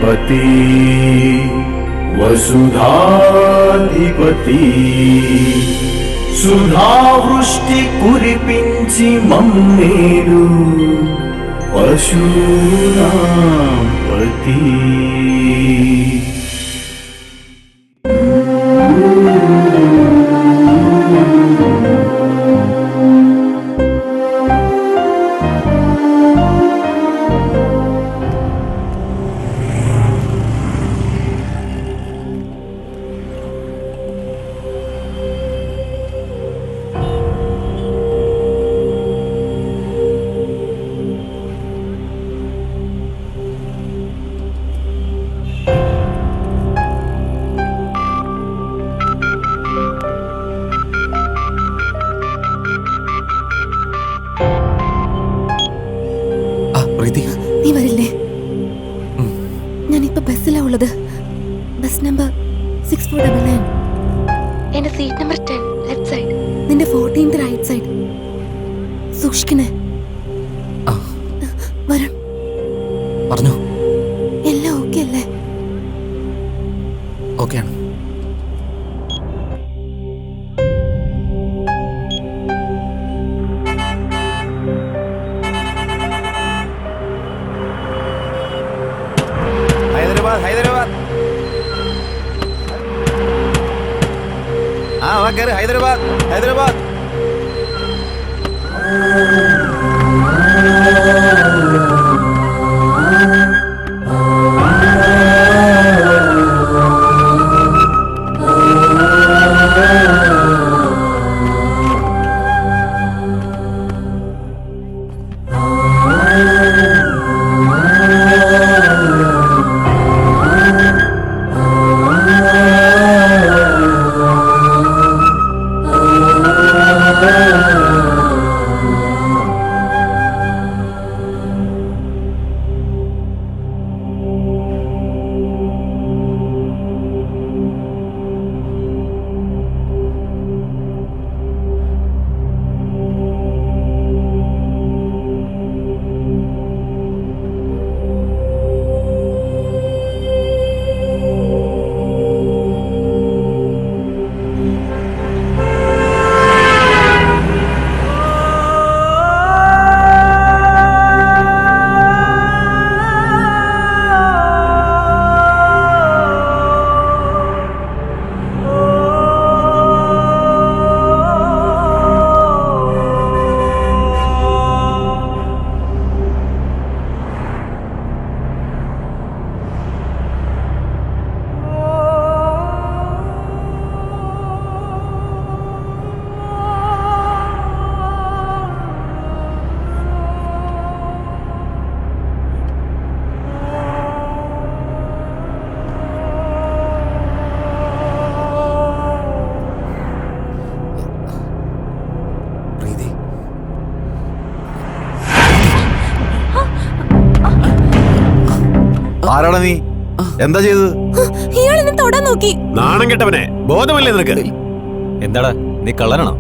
పతి వసుధాధిపతి సుధావృష్టి కురిపించి మమ్మేలు పశూనాం పతి. നീ വരില്ലേ? ഞാനിപ്പോ ബസ്സിലാ ഉള്ളത്. Bus number 6499. എന്റെ സീറ്റ് നമ്പർ 10 ലെഫ്റ്റ് സൈഡ്. നിന്റെ 14th റൈറ്റ് സൈഡ്. സൂക്ഷിക്കണേ. വരും. പറഞ്ഞോ. എല്ലാം ഓക്കെ അല്ലേ? ഓക്കെയാണ്. ഹൈദരാബാദ് ഹൈദരാബാദ്. ആരാടാ നീ? എന്താ ചെയ്തത്? ഇയാളെന്നെ തൊടാൻ നോക്കി. നാണം കെട്ടവനെ, ബോധമല്ലേ നിനക്ക്? എന്താടാ നീ കള്ളനാണോ?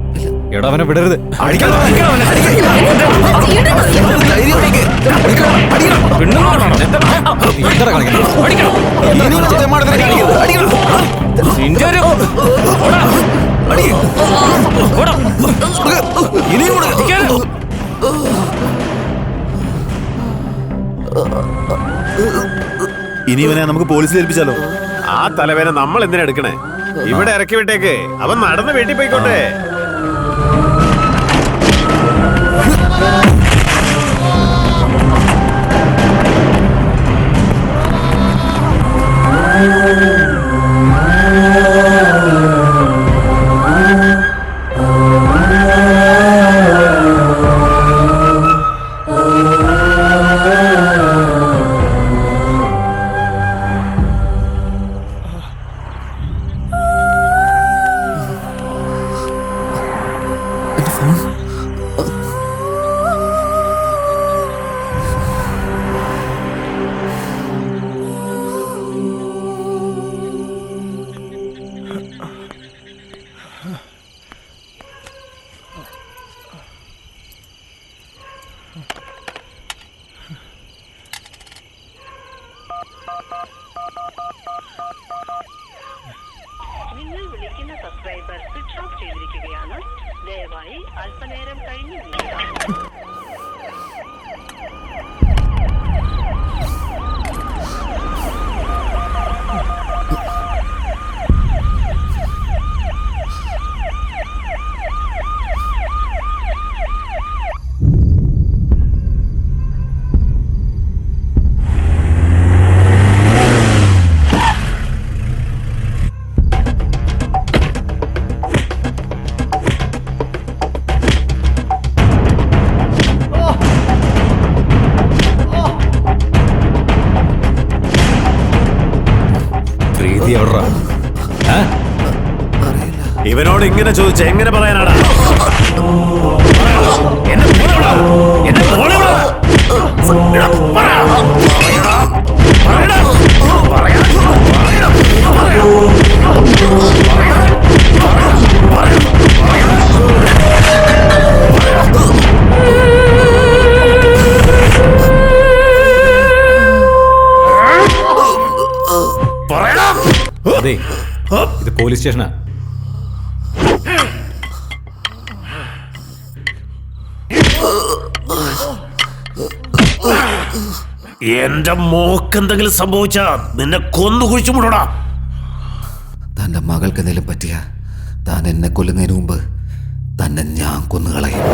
എടാ അവനെ വിടരുത്. ഇനി ഇവനെ നമുക്ക് പോലീസിൽ ഏൽപ്പിച്ചാലോ? ആ തലവേന നമ്മൾ എന്തിനാ എടുക്കണേ? ഇവിടെ ഇറക്കി വിട്ടേക്ക്, അവൻ നടന്ന് വീട്ടിൽ പോയിക്കോട്ടെ. പ്രീതി എവിടാ? ഇവനോട് ഇങ്ങനെ ചോദിച്ച എങ്ങനെ പറയാനാടാ? എന്നെ വിളിക്കടാ. എന്നെ വിളിക്കടാ. എടാ, പറയടാ. പറയടാ. പറയടാ. അതെ, ഇത് പോലീസ് സ്റ്റേഷനാ. എന്റെ മോക്ക് എന്തെങ്കിലും സംഭവിച്ചാ നിന്നെ കൊന്നു കുഴിച്ചു മുടടാ. തന്റെ മകൾക്ക് എന്തെങ്കിലും പറ്റിയ താൻ എന്നെ കൊല്ലുന്നതിന് മുമ്പ് തന്നെ ഞാൻ കൊന്നുകളയും.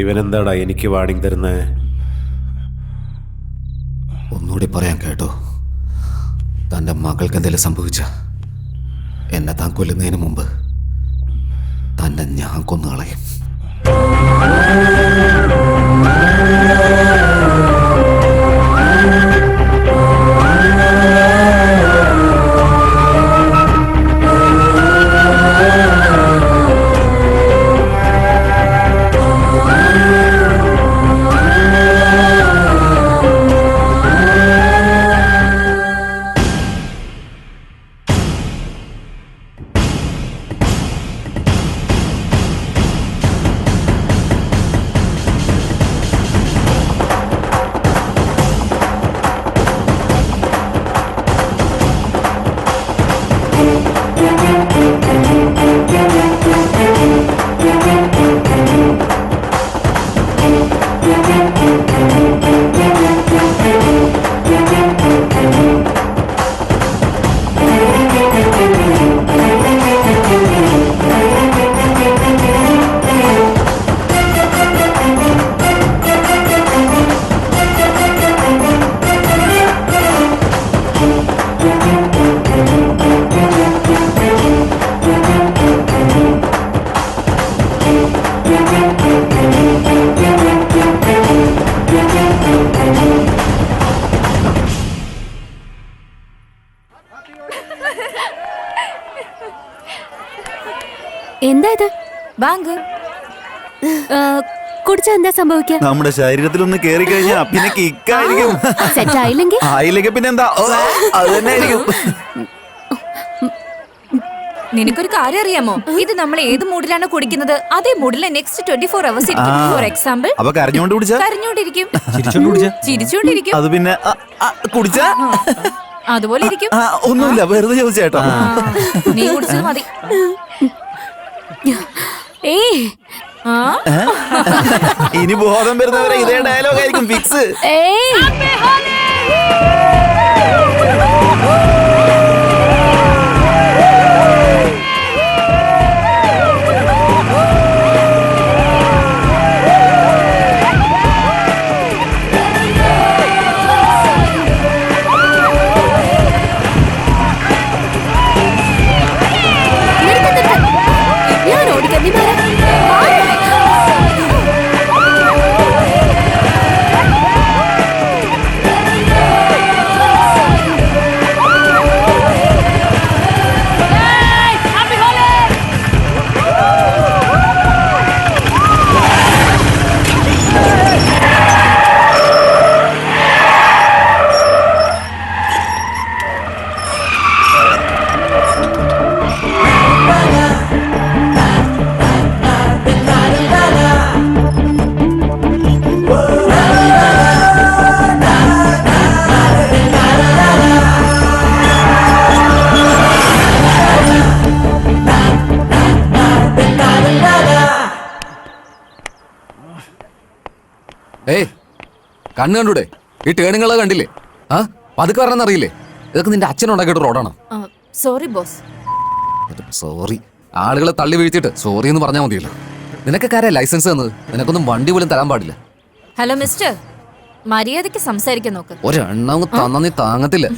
ഇവനെന്താടാ എനിക്ക് വാണിംഗ് തരുന്നേ? ഒന്നുകൂടി പറയാൻ കേട്ടോ, തന്റെ മകൾക്ക് എന്തെങ്കിലും സംഭവിച്ച എന്നെ താൻ കൊല്ലുന്നതിന് മുമ്പ് തന്നെ ഞാൻ കൊന്നുകളയും. എന്താ ഇത്? ബാങ്ക് കുടിച്ചാ എന്താ സംഭവിക്കുക? നമ്മുടെ ശരീരത്തിലൊന്ന് കേറി കഴിഞ്ഞാ പിന്നെ കിക്കായിരിക്കും. സെറ്റ് ആയില്ലെങ്കിൽ ആയില്ലെങ്കിൽ പിന്നെ എന്താ, അത് തന്നെ ആയിരിക്കും. നിനക്കൊരു കാര്യം അറിയാമോ? ഇത് നമ്മൾ ഏത് മൂഡിലാണ് കുടിക്കുന്നത് അതേ മൂഡിലെ നെക്സ്റ്റ് 24 hours ഇരിക്കും. ഫോർ എക്സാമ്പിൾ, അപ്പൊ കരഞ്ഞോണ്ട് കുടിച്ചാ? കരഞ്ഞോണ്ടിരിക്കും, ചിരിച്ചോണ്ട് അത് പിന്നെ കുടിച്ചാ അതുപോലെ ഇരിക്കും. ഒന്നുമില്ല, വെറുതെ ചോദിച്ചേട്ടോ. നീ കുടിച്ചത് മതി. ഇനി ബോധം വരുന്നവരെ ഇതേ ഡയലോഗ് ആയിരിക്കും ഫിക്സ്. ഞാൻ ഓടിക്കാൻ, നീ മാറാ. ഏയ് കണ്ണ് കണ്ടൂടെ? ഈ ടേണുകളെ കണ്ടില്ലേ? ആ പതുക്കെ പറഞ്ഞാൽ അറിയില്ലേ? ഇതൊക്കെ നിന്റെ അച്ഛനുണ്ടാക്കിയിട്ട് റോഡാണോ? Sorry boss. സോറി. ആളുകളെ തള്ളി വീഴ്ത്തിയിട്ട് സോറി എന്ന് പറഞ്ഞാൽ മതിയല്ലോ. നിനക്കൊക്കെ ആരാ ലൈസൻസ് തന്നത്? നിനക്കൊന്നും വണ്ടി പോലും തരാൻ പാടില്ല. ഹലോ മിസ്റ്റർ, മര്യാദയ്ക്ക് സംസാരിക്കാൻ നോക്ക്. ഒരെണ്ണം തന്ന നീ താങ്ങത്തില്ല.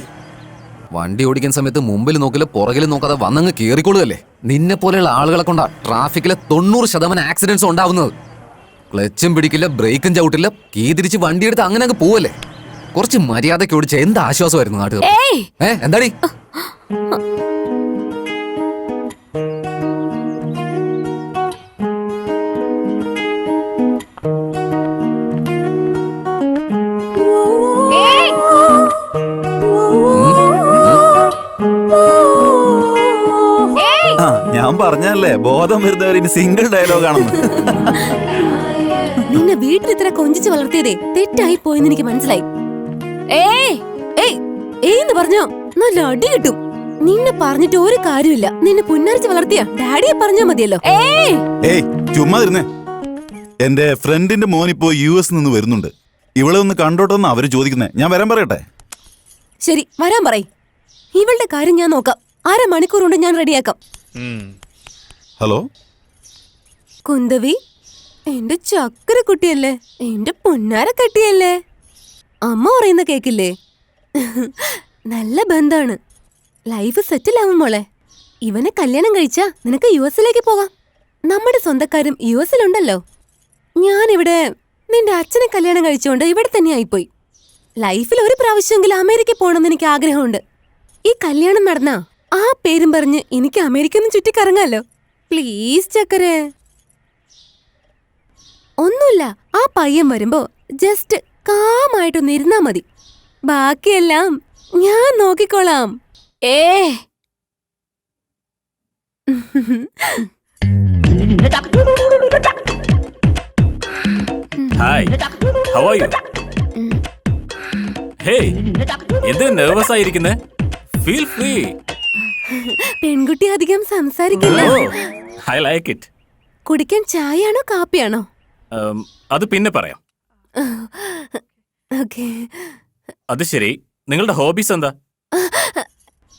വണ്ടി ഓടിക്കുന്ന സമയത്ത് മുമ്പിൽ നോക്കില്ല പുറകിൽ നോക്കാതെ വന്നങ്ങ് കേറിക്കൊള്ളുകല്ലേ. നിന്നെ പോലെയുള്ള ആളുകളെ കൊണ്ടാ ട്രാഫിക്കിലെ 90% ആക്സിഡന്റ്സ് ഉണ്ടാവുന്നത്. ക്ലച്ചും പിടിക്കില്ല, ബ്രേക്കും ചവിട്ടില്ല, കീ തിരിച്ച് വണ്ടിയെടുത്ത് അങ്ങനെ അങ്ങ് പോവല്ലേ. കുറച്ച് മര്യാദയ്ക്ക് ഓടിച്ച എന്ത് ആശ്വാസമായിരുന്നു നാട്ടുകാർ. എന്താടി? ഞാൻ പറഞ്ഞല്ലേ ബോധം വരുന്നവർ ഇനി സിംഗിൾ ഡയലോഗ് ആണെന്ന്. നിന്നെ വീട്ടിൽ ഇത്ര കൊഞ്ചിച്ച് വളർത്തിയതേ തെറ്റായി പോയെന്ന് എനിക്ക് മനസ്സിലായി. ഏന്ന് പറഞ്ഞോ നല്ല അടി കിട്ടും. നിന്നെ പറഞ്ഞിട്ട് ഒരു കാര്യമില്ല. നിന്നെ പുന്നാരിച്ച് വളർത്തിയ ഡാഡിയെ പറഞ്ഞാ മതിയല്ലോ. ഏയ് ചുമ്മാ ഇരുന്നേ. എന്റെ ഫ്രണ്ടിന്റെ മോനിപ്പോ US നിന്ന് വരുന്നുണ്ട്. ഇവളെ ഒന്ന് കണ്ടോട്ടെന്ന് അവര് ചോദിക്കുന്നേ. ഞാൻ വരാൻ പറയട്ടെ? ശരി, വരാൻ പറയ്. ഇവളുടെ കാര്യം ഞാൻ നോക്കാം. 1/2 മണിക്കൂർ കൊണ്ട് ഞാൻ റെഡിയാക്കാം. ഹലോ കുന്തവി, എന്റെ ചക്കര കുട്ടിയല്ലേ, എന്റെ പൊന്നാര കട്ടിയല്ലേ. അമ്മ പറയുന്ന കേക്കില്ലേ? നല്ല ബന്ധാണ്. ലൈഫ് സെറ്റിൽ ആവും മോളെ. ഇവനെ കല്യാണം കഴിച്ചാ നിനക്ക് US പോകാം. നമ്മുടെ സ്വന്തക്കാരും US ഞാനിവിടെ നിന്റെ അച്ഛനെ കല്യാണം കഴിച്ചുകൊണ്ട് ഇവിടെ തന്നെ ആയിപ്പോയി. ലൈഫിൽ ഒരു പ്രാവശ്യമെങ്കിലും അമേരിക്ക പോകണമെന്ന് എനിക്ക് ആഗ്രഹമുണ്ട്. ഈ കല്യാണം നടന്നാ ആ പേരും പറഞ്ഞ് എനിക്ക് അമേരിക്കൊന്നും ചുറ്റിക്കറങ്ങാലോ. പ്ലീസ് ചക്കരെ. ഒന്നുമില്ല, ആ പയ്യൻ വരുമ്പോ ജസ്റ്റ് കാമായിട്ടൊന്ന് ഇരുന്നാ മതി. ബാക്കിയെല്ലാം ഞാൻ നോക്കിക്കോളാം. Hi, how are you? Hey, എന്ത് നെർവസ് ആയിരിക്കുന്നേ? Feel free. പെൺകുട്ടി അധികം സംസാരിക്കില്ല. I like it. കുടിക്കാൻ ചായയാണോ കാപ്പിയാണോ? അത് പിന്നെ പറയാം. ഓക്കേ. അത് ശരി, നിങ്ങളുടെ ഹോബീസ് എന്താ?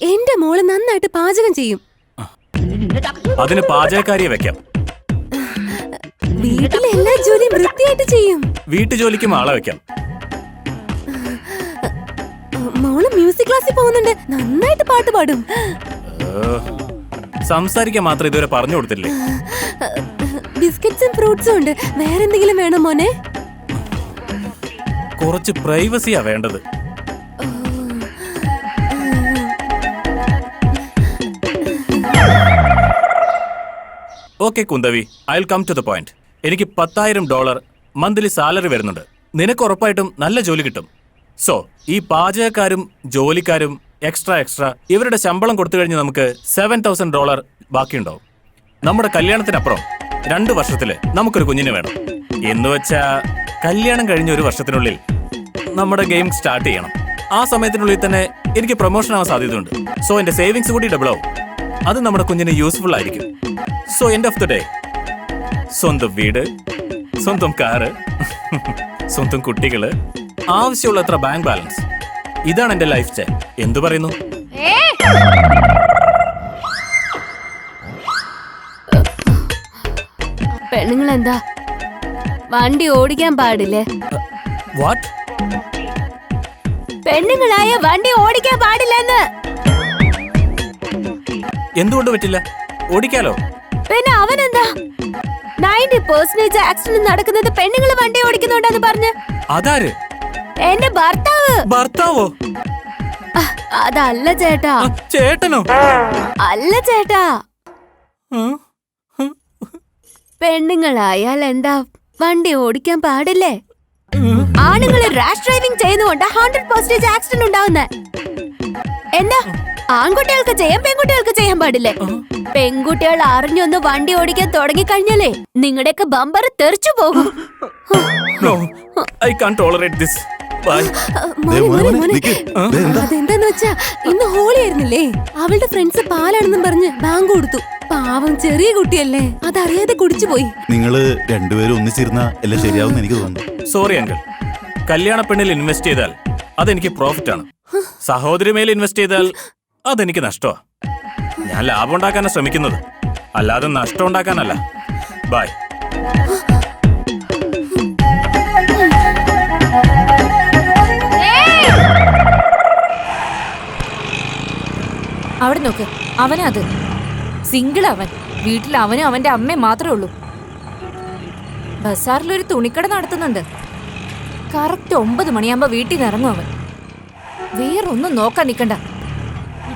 എന്റെ മോള് നന്നായിട്ട് പാചകം ചെയ്യും. അതിന് പാചകക്കാരിയെ വെക്കാം. വീട്ടിലെ എല്ലാ ജോലിയും വൃത്തിയായിട്ട് ചെയ്യും. വീട്ടുജോലിക്കും ആളെ വെക്കാം. മോള് മ്യൂസിക് ക്ലാസ്സിൽ പോകുന്നുണ്ട്. നന്നായിട്ട് പാട്ട് പാടും. സംസാരിക്കാൻ മാത്രം ഇതുവരെ പറഞ്ഞു കൊടുത്തില്ലേ? ബിസ്ക്കറ്റ്സും ഫ്രൂട്ട്സും ഉണ്ട്. വേറെന്തെങ്കിലും വേണോ മോനെ? കുറച്ച് പ്രൈവസിയാ വേണ്ടത്. Okay Kunthavi, I will come to the point. എനിക്ക് $10,000 മന്ത്ലി സാലറി വരുന്നുണ്ട്. നിനക്ക് ഉറപ്പായിട്ടും നല്ല ജോലി കിട്ടും. സോ ഈ പാചകക്കാരും ജോലിക്കാരും എക്സ്ട്രാ ഇവരുടെ ശമ്പളം കൊടുത്തു കഴിഞ്ഞ് നമുക്ക് $7,000 ബാക്കിയുണ്ടാവും. നമ്മുടെ കല്യാണത്തിനപ്പുറം 2 വർഷത്തില് നമുക്കൊരു കുഞ്ഞിനെ വേണം. എന്ന് വെച്ചാ കല്യാണം കഴിഞ്ഞ 1 വർഷത്തിനുള്ളിൽ നമ്മുടെ ഗെയിം സ്റ്റാർട്ട് ചെയ്യണം. ആ സമയത്തിനുള്ളിൽ തന്നെ എനിക്ക് പ്രൊമോഷൻ ആവാൻ സാധ്യതയുണ്ട്. സോ എന്റെ സേവിങ്സ് കൂടി ഡബിൾ ആവും. അത് നമ്മുടെ കുഞ്ഞിന് യൂസ്ഫുൾ ആയിരിക്കും. So end of the day സ്വന്തം വീട്, സ്വന്തം കാറ്, സ്വന്തം കുട്ടികള്, ആവശ്യമുള്ളത്ര ബാങ്ക് ബാലൻസ്. ഇതാണ് എന്റെ ലൈഫ് സ്റ്റൈൽ. എന്തു പറയുന്നു? പെണ്ണുങ്ങളെന്താ വണ്ടി ഓടിക്കാൻ പാടില്ലേ? വാട്ട്? പെണ്ണുങ്ങളായ വണ്ടി ഓടിക്കാൻ പാടില്ലെന്ന്. എന്തുകൊണ്ട് പറ്റില്ല? ഓടിക്കാലോ. പിന്നെ അവനെന്താ 90% ആക്സിഡന്റ് നടക്കുന്നത് പെണ്ണുങ്ങൾ വണ്ടി ഓടിക്കുന്നുണ്ടെന്ന് പറഞ്ഞ്? അതാര്? എന്റെ ഭർത്താവ്. ഭർത്താവോ? അതല്ല ചേട്ടാ. ചേട്ടനോ? അല്ല ചേട്ടാ. പെണ്ണുങ്ങളായാൽ എന്താ വണ്ടി ഓടിക്കാൻ പാടില്ലേ? ആണുങ്ങള് റാഷ് ഡ്രൈവിംഗ് ചെയ്യുന്നതുകൊണ്ട് 100% ആക്സിഡന്റ് ഉണ്ടാവുന്നേ. എന്താ ആൺകുട്ടികൾക്ക് ചെയ്യാൻ പെൺകുട്ടികൾക്ക് ചെയ്യാൻ പാടില്ലേ? പെൺകുട്ടികൾ അറിഞ്ഞൊന്ന് വണ്ടി ഓടിക്കാൻ തുടങ്ങിക്കഴിഞ്ഞാലേ നിങ്ങളുടെയൊക്കെ ബമ്പർ തെറിച്ചു പോകും. No, I can't tolerate this. Bye. അതെന്താന്ന് വെച്ചാ ഇന്ന് ഹോളി ആയിരുന്നില്ലേ? അവളുടെ ഫ്രണ്ട്സ് പാലാണെന്നും പറഞ്ഞ് ബാങ്ക് കൊടുത്തു. പാവം ചെറിയ കുട്ടിയല്ലേ, അതറിയാതെ കുടിച്ചു പോയി. നിങ്ങള് രണ്ടുപേരും ഒന്നിച്ചിരുന്ന എല്ലാം ശരിയാവുന്ന എനിക്ക് തോന്നുന്നു. സോറി അങ്കിൾ, കല്യാണ പെണ്ണിൽ ഇൻവെസ്റ്റ് ചെയ്താൽ അതെനിക്ക് പ്രോഫിറ്റ് ആണ്. സഹോദരി മേൽ ഇൻവെസ്റ്റ് ചെയ്താൽ അതെനിക്ക് നഷ്ടമാ. ഞാൻ ലാഭം ഉണ്ടാക്കാനാണ് ശ്രമിക്കുന്നത്, അല്ലാതെ നഷ്ടം ഉണ്ടാക്കാനല്ല. ബൈ. അവിടെ നോക്ക്, അവനത് സിംഗിൾ. അവൻ വീട്ടിൽ അവനും അവന്റെ അമ്മയും മാത്രമേ ഉള്ളൂ. ബസാറിലൊരു തുണിക്കട നടത്തുന്നുണ്ട്. കറക്റ്റ് 9 മണിയാകുമ്പോ വീട്ടിൽ നിന്ന് ഇറങ്ങും അവൻ. വേറൊന്നും നോക്കാൻ നിക്കണ്ട.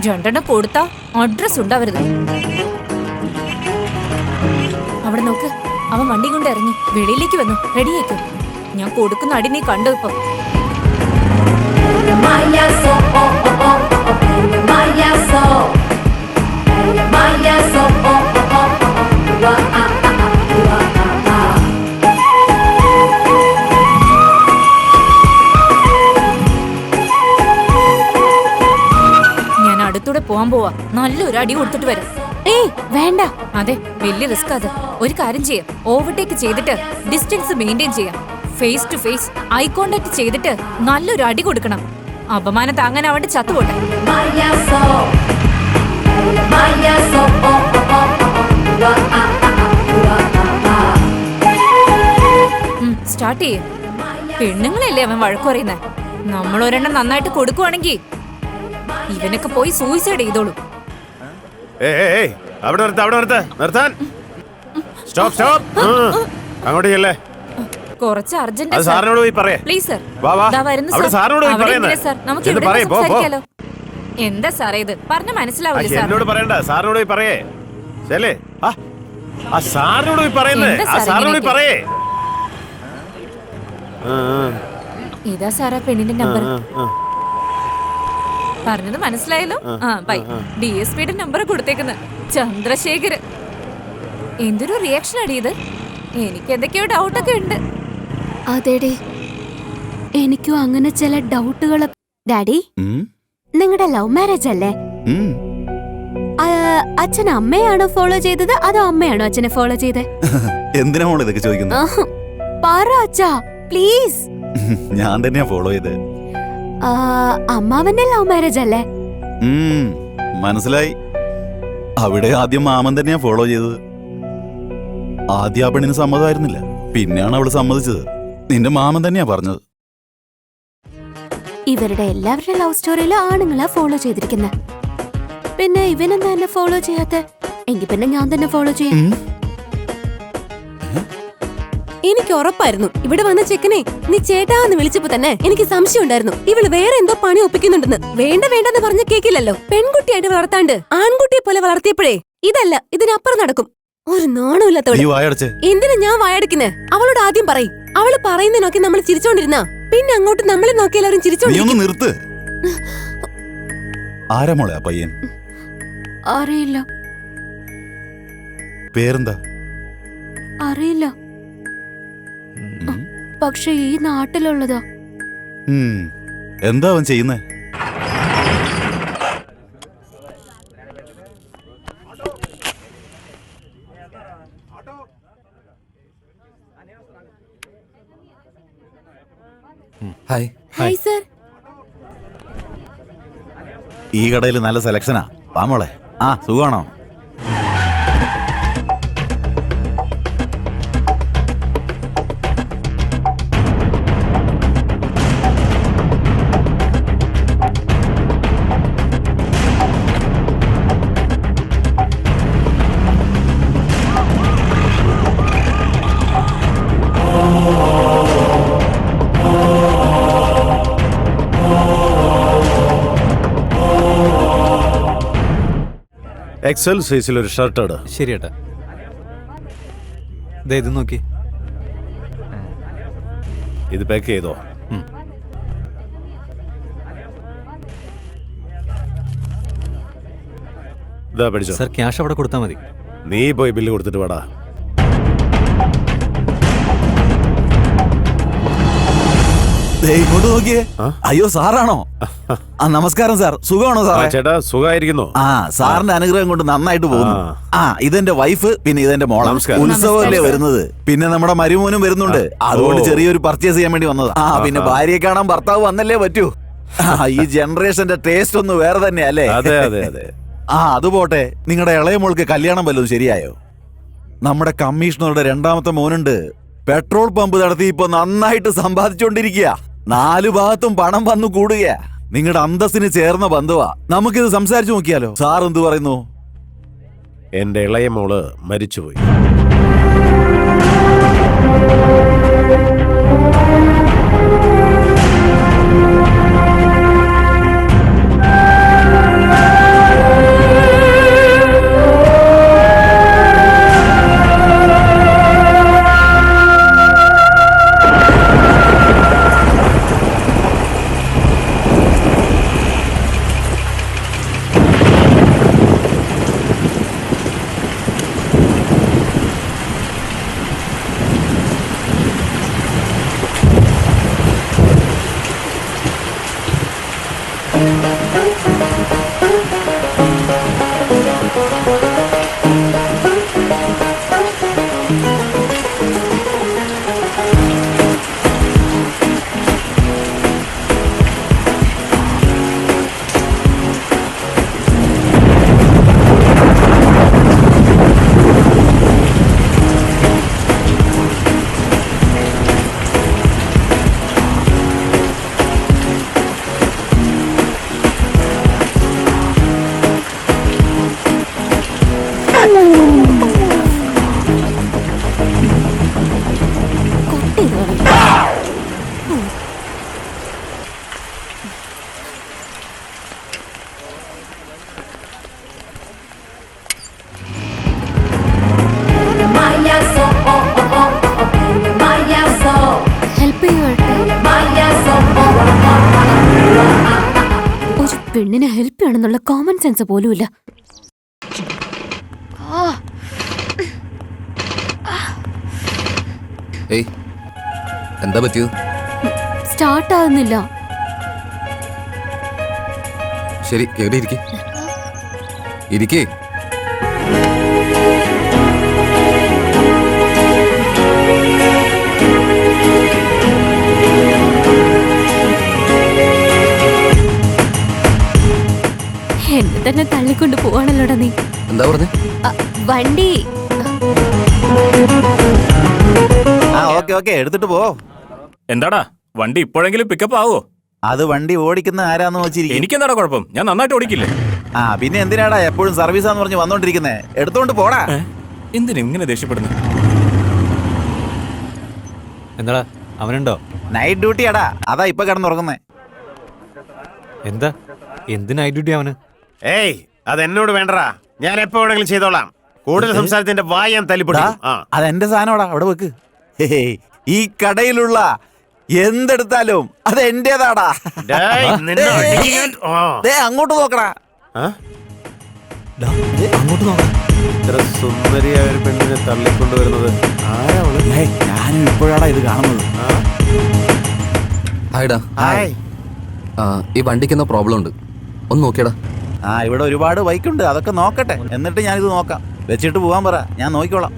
2 കൊടുത്താ അഡ്രസ് ഉണ്ടാവരുത്. അവിടെ നോക്ക്, അവൻ വണ്ടി കൊണ്ട് ഇറങ്ങി വെളിയിലേക്ക് വന്നു. റെഡിയാക്കും. ഞാൻ കൊടുക്കുന്ന അടി നീ കണ്ടു ഇപ്പൊ. ഞാൻ അടുത്തൂടെ പോവാൻ പോവാ. നല്ലൊരു അടി കൊടുത്തിട്ട് വരാം. ഏയ് വേണ്ട. അതെ, വലിയ റിസ്ക് അത്. ഒരു കാര്യം ചെയ്യാം, ഓവർടേക്ക് ചെയ്തിട്ട് ഡിസ്റ്റൻസ് മെയിൻറ്റെയിൻ ചെയ്യാം. Face to face eye contact ചെയ്തിട്ട് നല്ലൊരു അടി കൊടുക്കണം. അപമാനം താങ്ങാൻ അവിടെ ചത്തുപോട്ടെ. സ്റ്റാർട്ട് ചെയ്യും. പെണ്ണുങ്ങളല്ലേ അവൻ വഴക്കു പറയുന്നത്. നമ്മൾ ഒരെണ്ണം നന്നായിട്ട് കൊടുക്കുവാണെങ്കിൽ ഇവനൊക്കെ പോയി സൂയിസൈഡ് ചെയ്തോളൂ. അവിടെ നിർത്താൻ. Stop stop. അങ്ങോട്ട് ചെല്ലേ. കുറച്ച് അർജന്റ് അത് സാറിനോട് പോയി പറയേ. Please sir. വാ, വാ. ദാ വരുന്നു അവിടെ സർ. സാറിനോട് പോയി അവിടെ പറയുന്നേ. ഇരിക്ക് സർ. നമുക്ക് ചെന്ന് ഇവിടെ പറയ്, പോ, പോ. സംസാരിക്കാലോ. എന്താ സാറേ ഇത്? പറഞ്ഞ മനസ്സിലാവില്ല സാർ. എന്നോട് പറയണ്ട, സാറിനോട് പോയി പറയേ. ശല്ലേ? ആ സാറിനോട് പോയി പറയുന്നേ. എന്താ ആ സാർ സാറിനോട് പോയി ഇങ്ങനെയൊക്കെ? പറയേ. ഇതാ സാറാ പെണ്ണിന്റെ നമ്പർ. പറഞ്ഞത് മനസ്സിലായല്ലോ? ബൈ. DSPയുടെ നമ്പർ കൊടുത്തേക്കുന്നത് ചന്ദ്രശേഖർ. എന്തൊരു റിയാക്ഷൻ അടിയത്. എനിക്ക് എന്തൊക്കെയോ ഡൗട്ടൊക്കെ ഉണ്ട്. അതെടി, എനിക്കും അങ്ങനെ ചില ഡൗട്ടുകൾ. ഡാഡി, നിങ്ങളുടെ ലവ് മാരേജ് അല്ലേ? അച്ഛൻ അമ്മയാണോ ഫോളോ ചെയ്തത് അതോ അമ്മയാണോ അച്ഛനെ ഫോളോ ചെയ്തത്? എന്തിനാ മോളെ ഇതൊക്കെ ചോദിക്കുന്നത്? പറ അച്ഛാ പ്ലീസ്. ഞാൻ തന്നെയാ ഫോളോ ചെയ്തത്. അമ്മാവന്റെ ലവ് മാരേജ് അല്ലേ? മനസ്സിലായി. അവിടെ ആദ്യം മാമൻ തന്നെയാ ഫോളോ ചെയ്തത്. ആദ്യം ആ പെണ്ണിന് സമ്മതമായിരുന്നില്ല, പിന്നെയാണ് അവള് സമ്മതിച്ചത്. നിന്റെ മാമൻ തന്നെയാ പറഞ്ഞത്. ഇവരുടെ എല്ലാവരുടെ ലവ് സ്റ്റോറിയിലും ആണുങ്ങളാ ഫോളോ ചെയ്തിരിക്കുന്നത്. പിന്നെ ഇവനെന്താ എന്നെ ഫോളോ ചെയ്യാത്ത? എങ്കിൽ പിന്നെ ഞാൻ തന്നെ ഫോളോ ചെയ്യും. എനിക്ക് ഉറപ്പായിരുന്നു ഇവിടെ വന്ന ചെക്കനെ നീ ചേട്ടാന്ന് വിളിച്ചപ്പോ തന്നെ എനിക്ക് സംശയം ഉണ്ടായിരുന്നു. ഇവള് വേറെ എന്തോ പണി ഒപ്പിക്കുന്നുണ്ടെന്ന്. വേണ്ട വേണ്ടെന്ന് പറഞ്ഞ കേക്കില്ലല്ലോ. പെൺകുട്ടിയായിട്ട് വളർത്താണ്ട് ആൺകുട്ടിയെ പോലെ വളർത്തിയപ്പോഴേ ഇതല്ല ഇതിനപ്പുറം നടക്കും. ഒരു നാണമില്ലാത്തവള്. എന്തിനാ ഞാൻ വായടക്കുന്നേ? അവളോട് ആദ്യം പറയും. അവള് പറയുന്നതിനൊക്കെ നമ്മൾ ചിരിച്ചോണ്ടിരുന്നാ പിന്നെ അങ്ങോട്ട് നമ്മളെ നോക്കി എല്ലാവരും ചിരിച്ചോണ്ടിരിക്കും. നിർത്ത്. ആരാ മോളെ ആ പയ്യൻ? അറിയില്ല. പേരെന്താ? അറിയില്ല. പക്ഷെ ഈ നാട്ടിലുള്ളതാ. എന്താ അവൻ ചെയ്യുന്നേ? ഹായ്. Hi sir. ഈ കടയിൽ നല്ല സെലക്ഷനാ. വാ മോളെ. സുഖമാണോ? എക്സൽ സൈസിൽ ഒരു ഷർട്ട് ഇട. ശരി ഏട്ടാ. ഇത് നോക്കി. ഇത് പാക്ക് ചെയ്തോ. ഇതാ പഠിച്ചോ. സർ ക്യാഷ് അവിടെ കൊടുത്താൽ മതി. നീ പോയി ബില്ല് കൊടുത്തിട്ട് വാടാ. ദേ ഇങ്ങോട്ട് നോക്കിയേ. അയ്യോ സാറാണോ? ആ നമസ്കാരം സാർ, സുഖമാണോ ആ, സാറേ? ചേട്ടാ സുഖമായിരിക്കുന്നു. ആ സാറിന്റെ അനുഗ്രഹം കൊണ്ട് നന്നായിട്ട് പോകുന്നു. ആ ഇതെന്റെ വൈഫ്, പിന്നെ ഇതെന്റെ മോള. നമസ്കാരം. ഉത്സവമല്ലേ വരുന്നത്, പിന്നെ നമ്മുടെ മരുമോനും വരുന്നുണ്ട്. അതുകൊണ്ട് ചെറിയൊരു പർച്ചേസ് ചെയ്യാൻ വേണ്ടി വന്നതാ. ആ പിന്നെ ഭാര്യയെ കാണാൻ ഭർത്താവ് വന്നല്ലേ പറ്റൂ. ഈ ജനറേഷന്റെ ടേസ്റ്റ് ഒന്ന് വേറെ തന്നെ അല്ലേ? അതെ അതെ അതെ. ആ അത് പോട്ടെ, നിങ്ങളുടെ ഇളയ മോൾക്ക് കല്യാണം വല്ലതും ശരിയായോ? നമ്മുടെ കമ്മീഷണറുടെ രണ്ടാമത്തെ മോനുണ്ട്, പെട്രോൾ പമ്പ് നടത്തി ഇപ്പൊ നന്നായിട്ട് സമ്പാദിച്ചുകൊണ്ടിരിക്കുക. 4 ഭാഗത്തും പണം വന്നു കൂടുക. നിങ്ങളുടെ അന്തസ്സിന് ചേർന്ന ബന്ധുവാ. നമുക്കിത് സംസാരിച്ചു നോക്കിയാലോ? സാർ എന്തു പറയുന്നു? എന്റെ ഇളയ മോള് മരിച്ചുപോയി. ഒരു പെണ്ണിനെ ഹെൽപ്പ് ചെയ്യണമെന്നുള്ള കോമൺ സെൻസ് പോലുമില്ല. ഏയ് എന്താ പറ്റിയത്? സ്റ്റാർട്ട് ആകുന്നില്ല. ശരി കേറി ഇരിക്കേ. ഇരിക്കേ. എന്നെ തന്നെ തള്ളിക്കൊണ്ട് പോവാണല്ലോടാ നീ. എന്താ പറഞ്ഞേ? വണ്ടി. ആ ഓക്കെ ഓക്കെ, എടുത്തിട്ട് പോ. എന്താടാ വണ്ടി ഇപ്പോഴെങ്കിലും പിക്കപ്പ് ആവോ? അത് വണ്ടി ഓടിക്കുന്ന ആരാന്ന് വെച്ചിരിക്കും. എനിക്കെന്താടാ കുഴപ്പം? ഞാൻ നന്നായിട്ട് ഓടിക്കില്ലേ? ആ പിന്നെ എന്തിനാടാ എപ്പോഴും സർവീസാന്ന് പറഞ്ഞ് വന്നോണ്ടിരിക്കുന്നേ? എടുത്തോണ്ട് പോടാ. എന്തിനാ ഇങ്ങനെ ദേഷ്യപ്പെടുന്നു? എന്താടാ അവനുണ്ടോ? നൈറ്റ് ഡ്യൂട്ടിയാടാ, അതാ ഇപ്പൊ കിടന്നുറങ്ങുന്നേ. എന്താ എന്ത് നൈറ്റ് ഡ്യൂട്ടി അവന്? ഏയ് അതെന്നോട് വേണ്ടടാ, ഞാൻ എപ്പോ വേണമെങ്കിലും ചെയ്തോളാം. കൂടുതൽ സംസാരത്തിന്റെ വായ ഞാൻ തല്ലിപ്പെടും. അതെന്റെ സാധനോടാ, അവിടെ വെക്ക്. ഈ കടയിലുള്ള എന്തെടുത്താലും അത് എന്റേതാടാ. അങ്ങോട്ട് നോക്കടാ. അങ്ങോട്ട് നോക്കാം. ഇത്ര സുന്ദരിയായ ഒരു പെണ്ണിനെ തള്ളിക്കൊണ്ടുവരുന്നത് ആരാ? ഞാനും ഇപ്പോഴാടാ ഇത് കാണുന്നത്. ഹായ്ഡാ. ഹായ്. ഈ വണ്ടിക്ക് എന്തോ പ്രോബ്ലം ഉണ്ട്, ഒന്ന് നോക്കിയടാ. ആ ഇവിടെ ഒരുപാട് ബൈക്കുണ്ട്, അതൊക്കെ നോക്കട്ടെ, എന്നിട്ട് ഞാനിത് നോക്കാം. വെച്ചിട്ട് പോവാൻ പറ, ഞാൻ നോക്കിക്കോളാം.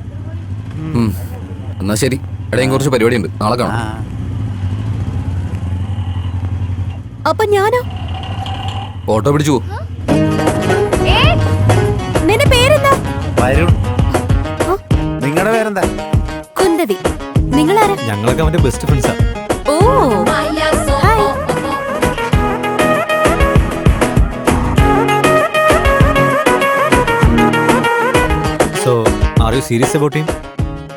എന്നാ ശരി. എടയും കുറച്ച് പരിപാടി ഉണ്ട്, നാളെ കാണാം. അപ്പൊ ഞാനോ? ഓട്ടോ പിടിച്ചു പോ. നിന്റെ പേരെന്താ? വരുൺ. നിങ്ങളുടെ പേരെന്താ? കുന്തവി. നിങ്ങളാരാ? ഞങ്ങളൊക്കെ അവന്റെ ബെസ്റ്റ് ഫ്രണ്ട്സാ. Oh hi. So are you serious about him?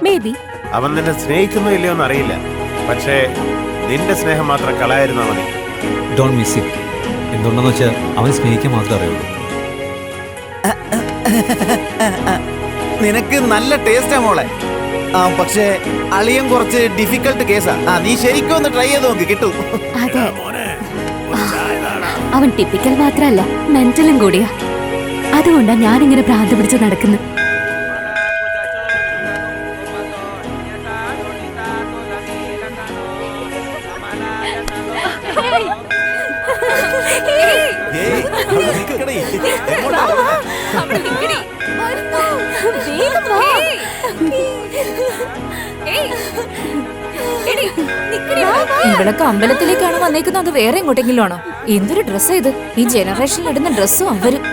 Maybe. അവൻ നിന്നെ സ്നേഹിക്കുന്നോ ഇല്ലയോ എന്ന് അറിയില്ല, പക്ഷേ നിന്റെ സ്നേഹം മാത്രം കളയായിരുന്നാ മതി. Don't miss him. എന്തുകൊണ്ടെന്ന് വെച്ചാൽ അവൻ സ്നേഹിക്കാൻ മാത്രമേ അറിയുള്ളൂ. നിനക്ക് നല്ല ടേസ്റ്റാ മോളെ. പക്ഷേ അളിയൻ കുറച്ച് ഡിഫിക്കൽട്ട് കേസാ. നീ ശരിക്കും ഒന്ന് ട്രൈ ചെയ്ത് നോക്കി, കിട്ടും. അതെ, അവൻ ടിപ്പിക്കൽ മാത്രല്ല, മെന്റലും കൂടിയാ. അതുകൊണ്ടാ ഞാനിങ്ങനെ ഭ്രാന്ത് പിടിച്ച് നടക്കുന്നു. ഏയ്, അവിടെ നിൽക്കണേ. എങ്ങോട്ടാ പോകുന്നെ? അവിടെ നിക്കടി. വേഗം വാ. എടി, നിക്കടി ഇവിടെ. ഇവളൊക്കെ അമ്പലത്തിലേക്കാണ് വന്നേക്കുന്നത്, അത് വേറെ എങ്ങോട്ടെങ്കിലും ആണോ? എന്തൊരു ഡ്രസ്സാ ഇത്, ഈ ജനറേഷനിൽ ഇടുന്ന ഡ്രസ്സും അവരും.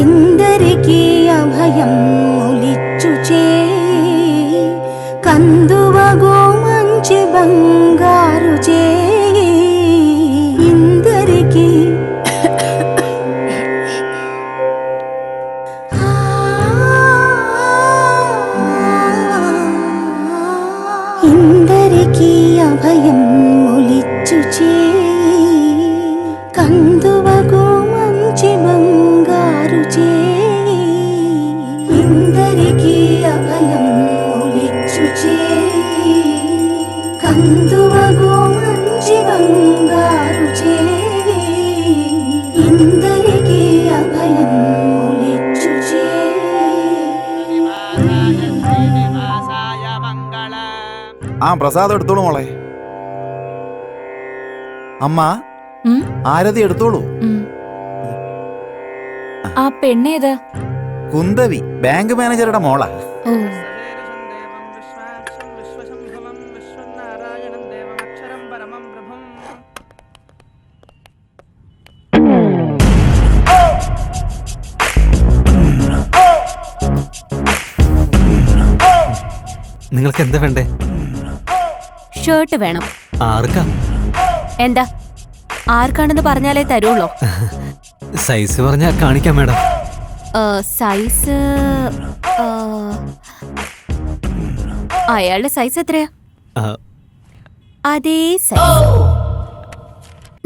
ఇందరికి అభయం ఒలిచ్చుచే కందువగో మంచి బంగారు చే ఇందరికి ఇందరికి అభయం ఒలిచ్చుచే కందువగో మంచి బంగారు చే ఇందరికి అభయం ఒలిచ్చుచే కందువగో మంచి బంగారు చే ఇందరికి అభయం ఒలిచ్చుచే ആ പ്രസാദം എടുത്തോളൂ മോളെ. അമ്മ ഉം, ആരതി എടുത്തോളൂ. ഉം. ആ പെണ്ണേതാ? കുന്തവി ബാങ്ക് മാനേജറുടെ മോളാ. ഓ, നിങ്ങൾക്ക് എന്താ വേണ്ടേ? ഷർട്ട് വേണം. ആർക്കാ? എന്താ ആർക്കാണെന്ന് പറഞ്ഞാലേ തരുള്ളോ? സൈസ് പറഞ്ഞാ കാണിക്കാം മാഡം. സൈസ് അയാളുടെ സൈസ് എത്രയാ? ആ, അതേ സൈസ്.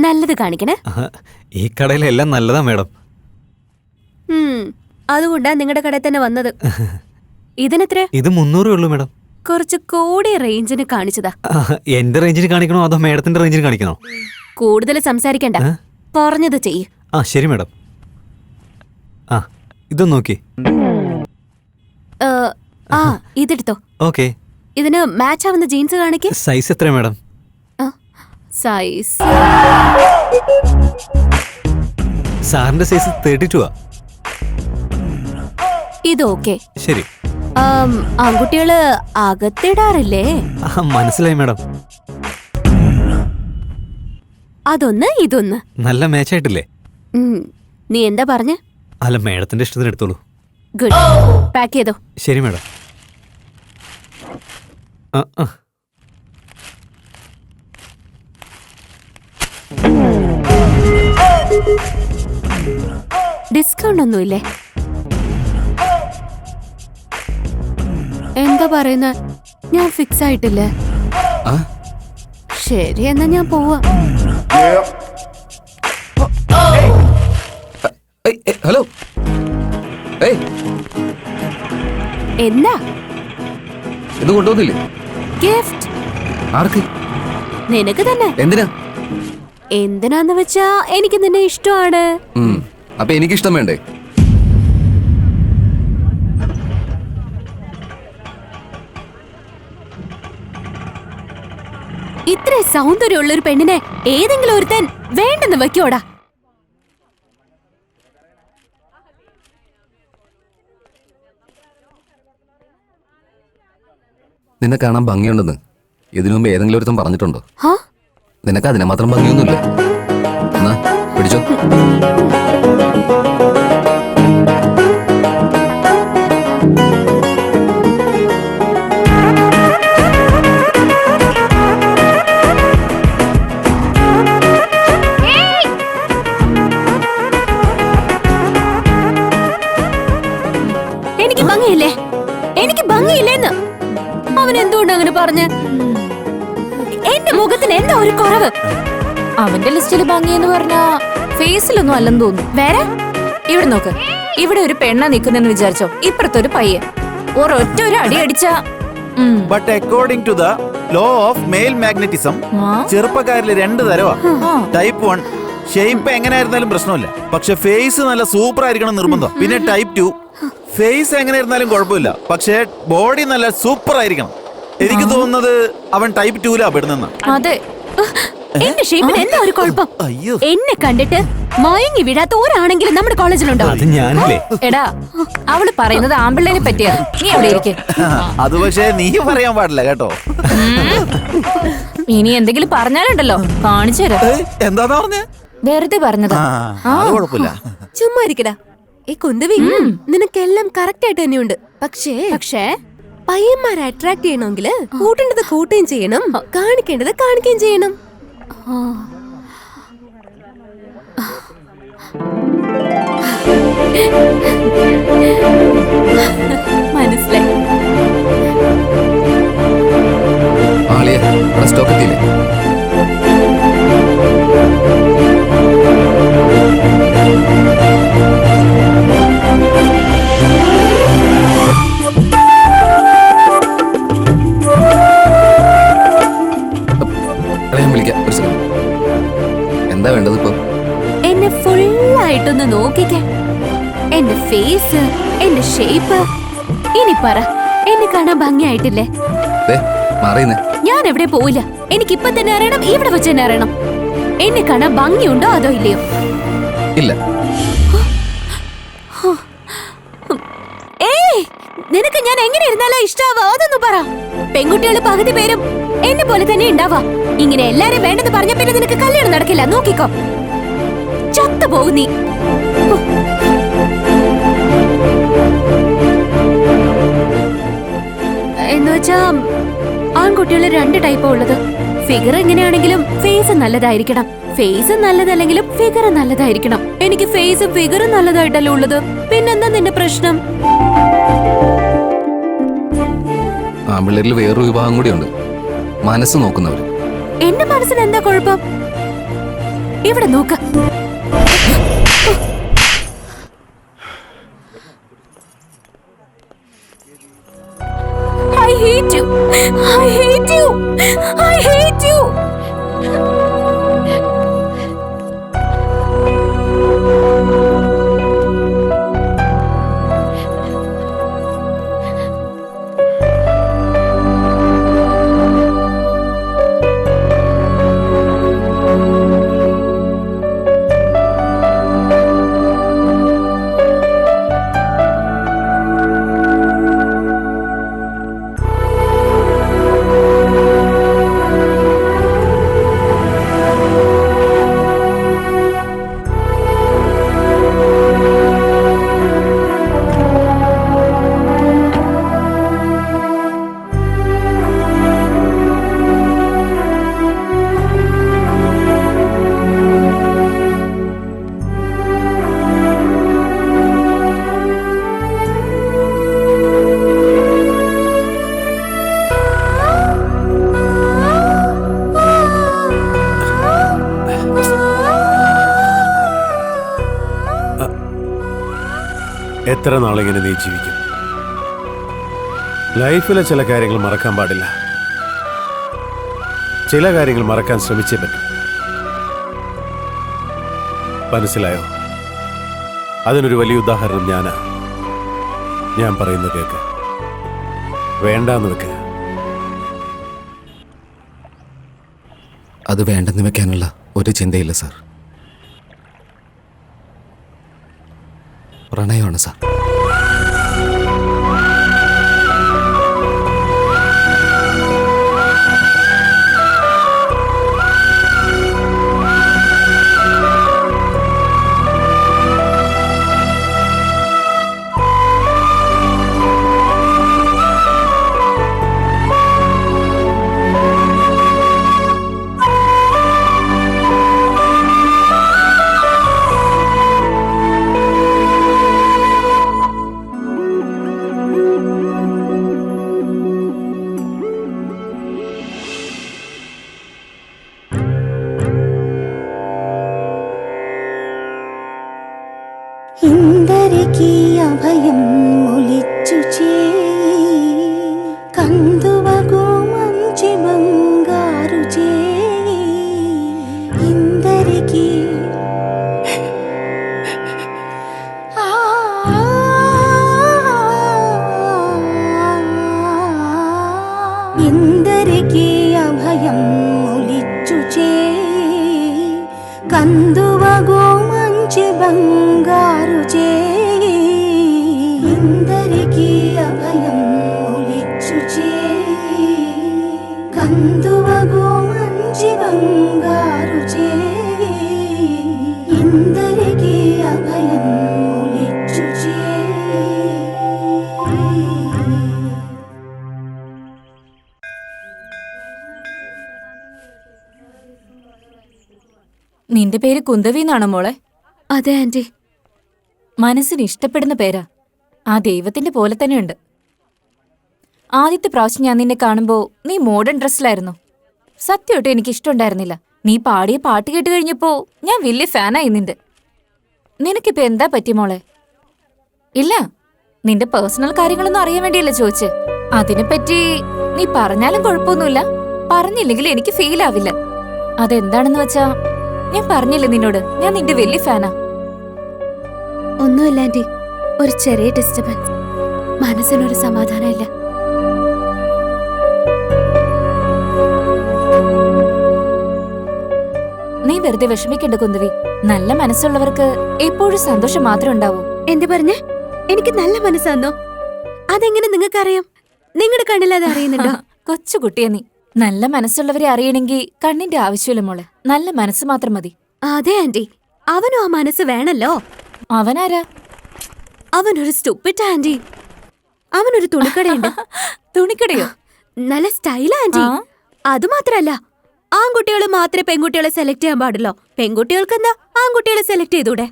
നല്ലത് കാണിക്കണേ. ഈ കടയിലെല്ലാം നല്ലതാ മാഡം. അതുകൊണ്ടാ നിങ്ങളുടെ കടയിൽ തന്നെ വന്നത്. ഇതിനെത്ര? ഇത് 300 ഉള്ളൂ മാഡം. കുറച്ച് കൂടിയ റേഞ്ചിന് കാണിച്ചതാ. എന്റെ റേഞ്ചിന് കാണിക്കണോ അതോ മാഡത്തിന്റെ റേഞ്ചിന് കാണിക്കണോ? കൂടുതൽ സംസാരിക്കണ്ട, പറഞ്ഞത് ചെയ്യ്. ആ ശരി മാഡം. ആ ഇതൊന്ന് നോക്കി. ആ ഇതെടുത്തോ. ഓക്കെ. ഇതിന് മാച്ച് ആവുന്ന ജീൻസ് കാണിക്ക്. സൈസ് എത്രയാ മാഡം? സൈസ് സാറിന്റെ സൈസ് 32 ആ. ഇത് ഓക്കെ. ശരി. ആൺകുട്ടികള് അകത്തിടാറില്ലേ? മനസ്സിലായി മാഡം. അതൊന്ന് ഇതൊന്ന് നല്ല മാച്ചായിട്ടില്ലേ? നീ എന്താ പറഞ്ഞ? അല്ല മാഡത്തിന്റെ ഇഷ്ടത്തിന് എടുത്തോളൂ. ഗുഡ്. പാക്ക് ചെയ്തോ. ശരി മാഡം. ഡിസ്കൗണ്ട് ഒന്നുമില്ലേ? എന്താ പറയുന്ന? ഞാൻ ഫിക്സ് ആയിട്ടില്ലേ? ശരി എന്നാ ഞാൻ പോവാ. ഹലോ. എന്താ? ഇത് കൊണ്ടുവന്നില്ലേ? ഗിഫ്റ്റ്. ആർക്ക്? നിനക്ക് തന്നെ. എന്തിനാ? എന്തിനാന്ന് വെച്ചാ എനിക്ക് നിന്നെ ഇഷ്ടമാണ്. അപ്പൊ എനിക്കിഷ്ടം വേണ്ടേ? ഇത്ര സൗന്ദര്യമുള്ള ഒരു പെണ്ണിനെ ഏതെങ്കിലും ഒരുത്തൻ വേണ്ടെന്ന് വെക്കോടാ. നിന്നെ കാണാൻ ഭംഗിയുണ്ടെന്ന് ഇതിനു മുമ്പ് ഏതെങ്കിലും ഒരുത്തൻ പറഞ്ഞിട്ടുണ്ടോ? ഹാ? നിനക്ക് അതിനെ മാത്രം ഭംഗിയൊന്നുമില്ല. എന്നാ പിടിച്ചോ. എനിക്ക് ഭംഗിയില്ലേ? എനിക്ക് ഭംഗിയില്ലേന്ന് അവൻ എന്തുകൊണ്ട് അങ്ങനെ പറഞ്ഞ്? എന്റെ മുഖത്തിന് എന്താ ഒരു കുറവ്? അവന്റെ ലിസ്റ്റിൽ ഭംഗിയെന്ന് പറഞ്ഞാ ഫേസിലൊന്നും അല്ലെന്ന് തോന്നുന്നു. വേറെ ഇവിടെ നോക്ക്, ഇവിടെ ഒരു പെണ്ണ നിക്കുന്നെന്ന് വിചാരിച്ചോ, ഇപ്പുറത്തൊരു പയ്യൻ. ഒരൊറ്റ ഒരു അടി അടിച്ച. But according to the law of male magnetism ചെറുപ്പക്കാരിൽ 2 തരവാ. ടൈപ്പ് 1 ഷേപ്പ് എങ്ങനെയായിരുന്നാലും പ്രശ്നമില്ല, പക്ഷെ ഫേസ് നല്ല സൂപ്പർ ആയിരിക്കണം നിർബന്ധം. പിന്നെ ടൈപ്പ് 2 ഫേസ് എങ്ങനെ ഇരുന്നാലും കുഴപ്പമില്ല, പക്ഷേ ബോഡി നല്ല സൂപ്പർ ആയിരിക്കണം. എനിക്ക് തോന്നുന്നത് അവൻ ടൈപ്പ് 2 പെടുന്ന. അതെ. എന്റെ ഷേപ്പിന് എന്താ ഒരു കുഴപ്പം? അയ്യോ, എന്നെ കണ്ടിട്ട് മയങ്ങി വീഴാത്ത ഒരാണെങ്കിലും നമ്മുടെ കോളേജിലുണ്ടോ? അത് ഞാനല്ലേ? എടാ, അവള് പറയുന്നത് ആമ്പിള്ളേനെ പറ്റിയാ. നീ അവിടെ ഇരിക്കെ. അത് പക്ഷേ നീ പറയാൻ പാടില്ല കേട്ടോ. ഇനി എന്തെങ്കിലും പറഞ്ഞാലുണ്ടല്ലോ കാണിച്ചു തരാം. എന്താ പറഞ്ഞ? വെറുതെ പറഞ്ഞത്. അത് കുഴപ്പമില്ല. ചുമ്മാ ഇരിക്കടാ. ഈ കുന്തവി, നിനക്കെല്ലാം കറക്റ്റ് ആയിട്ട് തന്നെയുണ്ട്. പക്ഷേ പയ്യന്മാരെ അട്രാക്ട് ചെയ്യണമെങ്കിൽ കൂട്ടേണ്ടത് കൂട്ടുകയും ചെയ്യണം, കാണിക്കേണ്ടത് കാണിക്കുകയും ചെയ്യണം. മനസ്സിലായി. ആളിയെ ഇവിടെ സ്റ്റോക്ക് എത്തിയില്ലേ? ഞാൻ വിളിക്കാം ഒരു സെക്കൻഡ്. എന്താ വേണ്ടത് ഇപ്പൊ? എന്നെ ഫുള്ളായിട്ടൊന്ന് നോക്കിക്കേ. എന്റെ ഫേസ്, എന്റെ ഷേപ്പ്. ഇനി പറ, എന്നെ കാണാൻ ഭംഗിയായിട്ടില്ലേ? മാറിയുന്നേ. ഞാൻ എവിടെ പോവില്ല. എനിക്കിപ്പൊ തന്നെ അറിയണം, ഇവിടെ വെച്ച് തന്നെ അറിയണം. എന്നെ കാണാൻ ഭംഗിയുണ്ടോ അതോ ഇല്ലയോ? ഇല്ല. നിനക്ക് ഞാൻ എങ്ങനെ ഇരുന്നാലോ ഇഷ്ടാവോ അതൊന്നും പറ. പെൺകുട്ടികള് പകുതി പേരും എന്നെ പോലെ തന്നെ ഉണ്ടാവാ. ഇങ്ങനെ എല്ലാരും വേണ്ടെന്ന് പറഞ്ഞ പിന്നെ നിനക്ക് കല്യാണം നടക്കില്ല. നോക്കിക്കോ, ചത്തുപോകും നീ. എന്നുവെച്ചാ ആൺകുട്ടികള് 2 ടൈപ്പാ ഉള്ളത്. ഫിഗർ എങ്ങനെയാണെങ്കിലും ഫേസ് നല്ലതായിരിക്കണം. ഫേസ് നല്ലതല്ലെങ്കിലും ഫിഗർ നല്ലതായിരിക്കണം. എനിക്ക് ഫേസും ഫിഗറും നല്ലതായിട്ടല്ലേ ഉള്ളത്. പിന്നെന്താ നിന്റെ പ്രശ്നം? ആമ്പിള്ളേരിൽ വേറൊരു വിഭാഗം കൂടിയുണ്ട്, മനസ്സ് നോക്കുന്നവര്. എന്റെ മനസ്സിന് എന്താ കുഴപ്പം? ഇവിടെ നോക്ക. I hate you. I hate you. I hate you. എത്ര നാളിങ്ങനെ നീ ജീവിക്കും? ലൈഫിലെ ചില കാര്യങ്ങൾ മറക്കാൻ പാടില്ല. ചില കാര്യങ്ങൾ മറക്കാൻ ശ്രമിച്ചേ പറ്റും. മനസ്സിലായോ? അതിനൊരു വലിയ ഉദാഹരണം ഞാനാ. ഞാൻ പറയുന്ന കേക്ക്, വേണ്ടാന്ന് വെക്ക. അത് വേണ്ടെന്ന് വെക്കാനുള്ള ഒരു ചിന്തയില്ല സാർ. പ്രണയമാണ് സാർ. ఇందరికీ అభయం ఒలిచ్చుచే కందువగో మంచి బంగారు చే ఇందరికీ ఆ ఇందరికీ అభయం ఒలిచ్చు చేయి కందువగో మంచి బంగారు చేయి ఇందరికీ అభయం ఒలిచ్చు చేయి కందువగో మంచి బంగారు చేయి ఇందరికీ అభయం ఒలిచ్చు చేయి. നിന്റെ പേര് കുന്തവി എന്നാണോ മോളെ? അതെ ആന്റി. മനസ്സിന് ഇഷ്ടപ്പെടുന്ന പേരാ. ആ ദൈവത്തിന്റെ പോലെ തന്നെയുണ്ട്. ആദ്യത്തെ പ്രാവശ്യം ഞാൻ നിന്നെ കാണുമ്പോ നീ മോഡേൺ ഡ്രസ്സിലായിരുന്നു. സത്യമായിട്ടും എനിക്ക് ഇഷ്ടമുണ്ടായിരുന്നില്ല. നീ പാടിയ പാട്ട് കേട്ട് കഴിഞ്ഞപ്പോ ഞാൻ വലിയ ഫാനായി നിന്റെ. നിനക്കിപ്പോ എന്താ പറ്റി മോളെ? ഇല്ല, നിന്റെ പേഴ്സണൽ കാര്യങ്ങളൊന്നും അറിയാൻ വേണ്ടിയല്ലേ ചോദിച്ചേ. അതിനെപ്പറ്റി നീ പറഞ്ഞാലും കുഴപ്പമൊന്നുമില്ല, പറഞ്ഞില്ലെങ്കിൽ എനിക്ക് ഫീൽ ആവില്ല. അതെന്താണെന്ന് വെച്ചാ ഞാൻ പറഞ്ഞില്ലേ നിന്നോട്, ഞാൻ നിന്റെ വലിയ ഫാനാ. ഒന്നുമില്ല ആന്റി, ഒരു ചെറിയ ഡിസ്റ്റർബൻസ്. മനസ്സിനൊരു സമാധാനമില്ല. നീ വെറുതെ വിഷമിക്കണ്ട കുന്തവി. നല്ല മനസ്സുള്ളവർക്ക് എപ്പോഴും സന്തോഷം മാത്രം ഉണ്ടാവൂ. എന്ത് പറഞ്ഞേ? എനിക്ക് നല്ല മനസ്സാന്നോ? അതെങ്ങനെ നിങ്ങൾക്കറിയാം? നിങ്ങളുടെ കണ്ണിലത് അറിയുന്നുണ്ടോ? കൊച്ചുകുട്ടിയെ നീ. നല്ല മനസ്സുള്ളവരെ അറിയണമെങ്കിൽ കണ്ണിന്റെ ആവശ്യമില്ല മോളെ, നല്ല മനസ്സ് മാത്രം മതി. അതെ ആന്റി, അവനും ആ മനസ്സ് വേണല്ലോ. അവനാരാ? അവനൊരു സ്റ്റുപ്പിഡ് ആന്റി. അവനൊരു തുണിക്കടയുണ്ട്. തുണിക്കടയോ? നല്ല സ്റ്റൈലാ ആന്റി. അതുമാത്രല്ല, ആൺകുട്ടികൾ മാത്രമേ പെൺകുട്ടികളെ സെലക്ട് ചെയ്യാൻ പാടുള്ളൂ. പെൺകുട്ടികൾക്ക് എന്താ ആൺകുട്ടികളെ സെലക്ട് ചെയ്തൂടെ?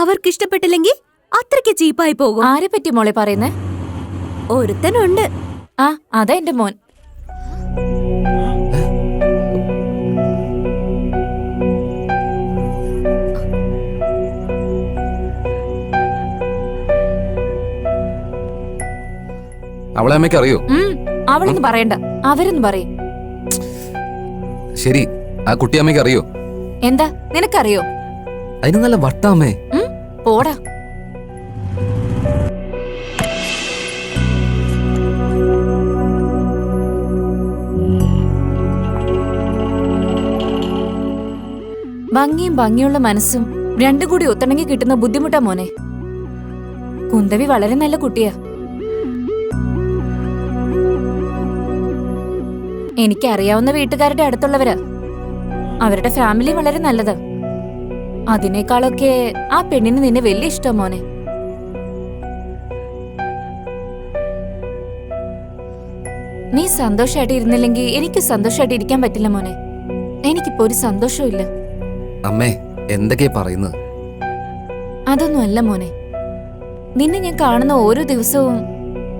അവർക്ക് ഇഷ്ടപ്പെട്ടില്ലെങ്കിൽ അത്രയ്ക്ക് ചീപ്പായി പോകും. ആരെ പറ്റി മോളെ പറയുന്നേ? ഒരുത്തനുണ്ട്. ആ, അതാ എന്റെ മോൻ. അവളെ അമ്മയ്ക്ക് അറിയോ? അവളൊന്നും പറയണ്ട, അവരൊന്നും പറയും. ശരി, ആ കുട്ടി അമ്മയ്ക്ക് അറിയോ? എന്താ നിനക്കറിയോ? അതിന് നല്ല വട്ടാമ്മേ. പോടാ. ഭംഗിയുള്ള മനസ്സും രണ്ടും കൂടി ഒത്തണങ്ങി കിട്ടുന്ന ബുദ്ധിമുട്ടാ മോനെ. കുന്തവി വളരെ നല്ല കുട്ടിയാ. എനിക്കറിയാവുന്ന വീട്ടുകാരുടെ അടുത്തുള്ളവരാ. അവരുടെ ഫാമിലി വളരെ നല്ലതാ. അതിനേക്കാളൊക്കെ ആ പെണ്ണിന് നിന്നെ വലിയ ഇഷ്ടം മോനെ. നീ സന്തോഷമായിട്ട് ഇരുന്നില്ലെങ്കിൽ എനിക്ക് സന്തോഷമായിട്ട് ഇരിക്കാൻ പറ്റില്ല മോനെ. എനിക്കിപ്പോ ഒരു സന്തോഷവും ഇല്ല. അമ്മേ, എന്തൊക്കെയാ പറയുന്നത്? അതൊന്നും അല്ല മോനെ. നിന്നെ ഞാൻ കാണുന്ന ഓരോ ദിവസവും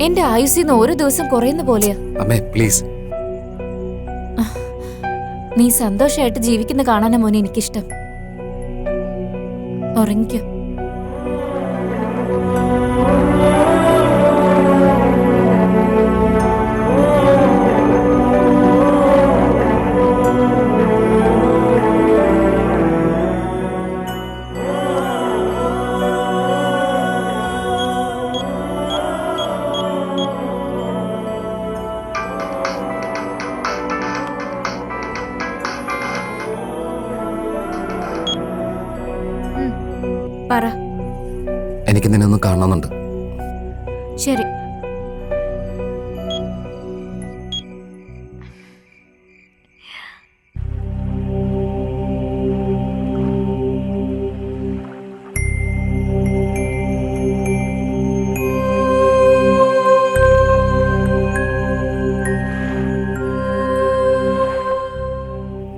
എന്റെ ആയുസ്സിന്ന് ഓരോ ദിവസം കുറയുന്ന പോലെയാ. അമ്മേ പ്ലീസ്. നീ സന്തോഷമായിട്ട് ജീവിക്കുന്ന കാണാനാ മോനെ എനിക്കിഷ്ടം. ഉറങ്ങിക്കോ. പറ. എനിക്ക് നിന്നെ ഒന്ന് കാണണമെന്നുണ്ട്. ശരി.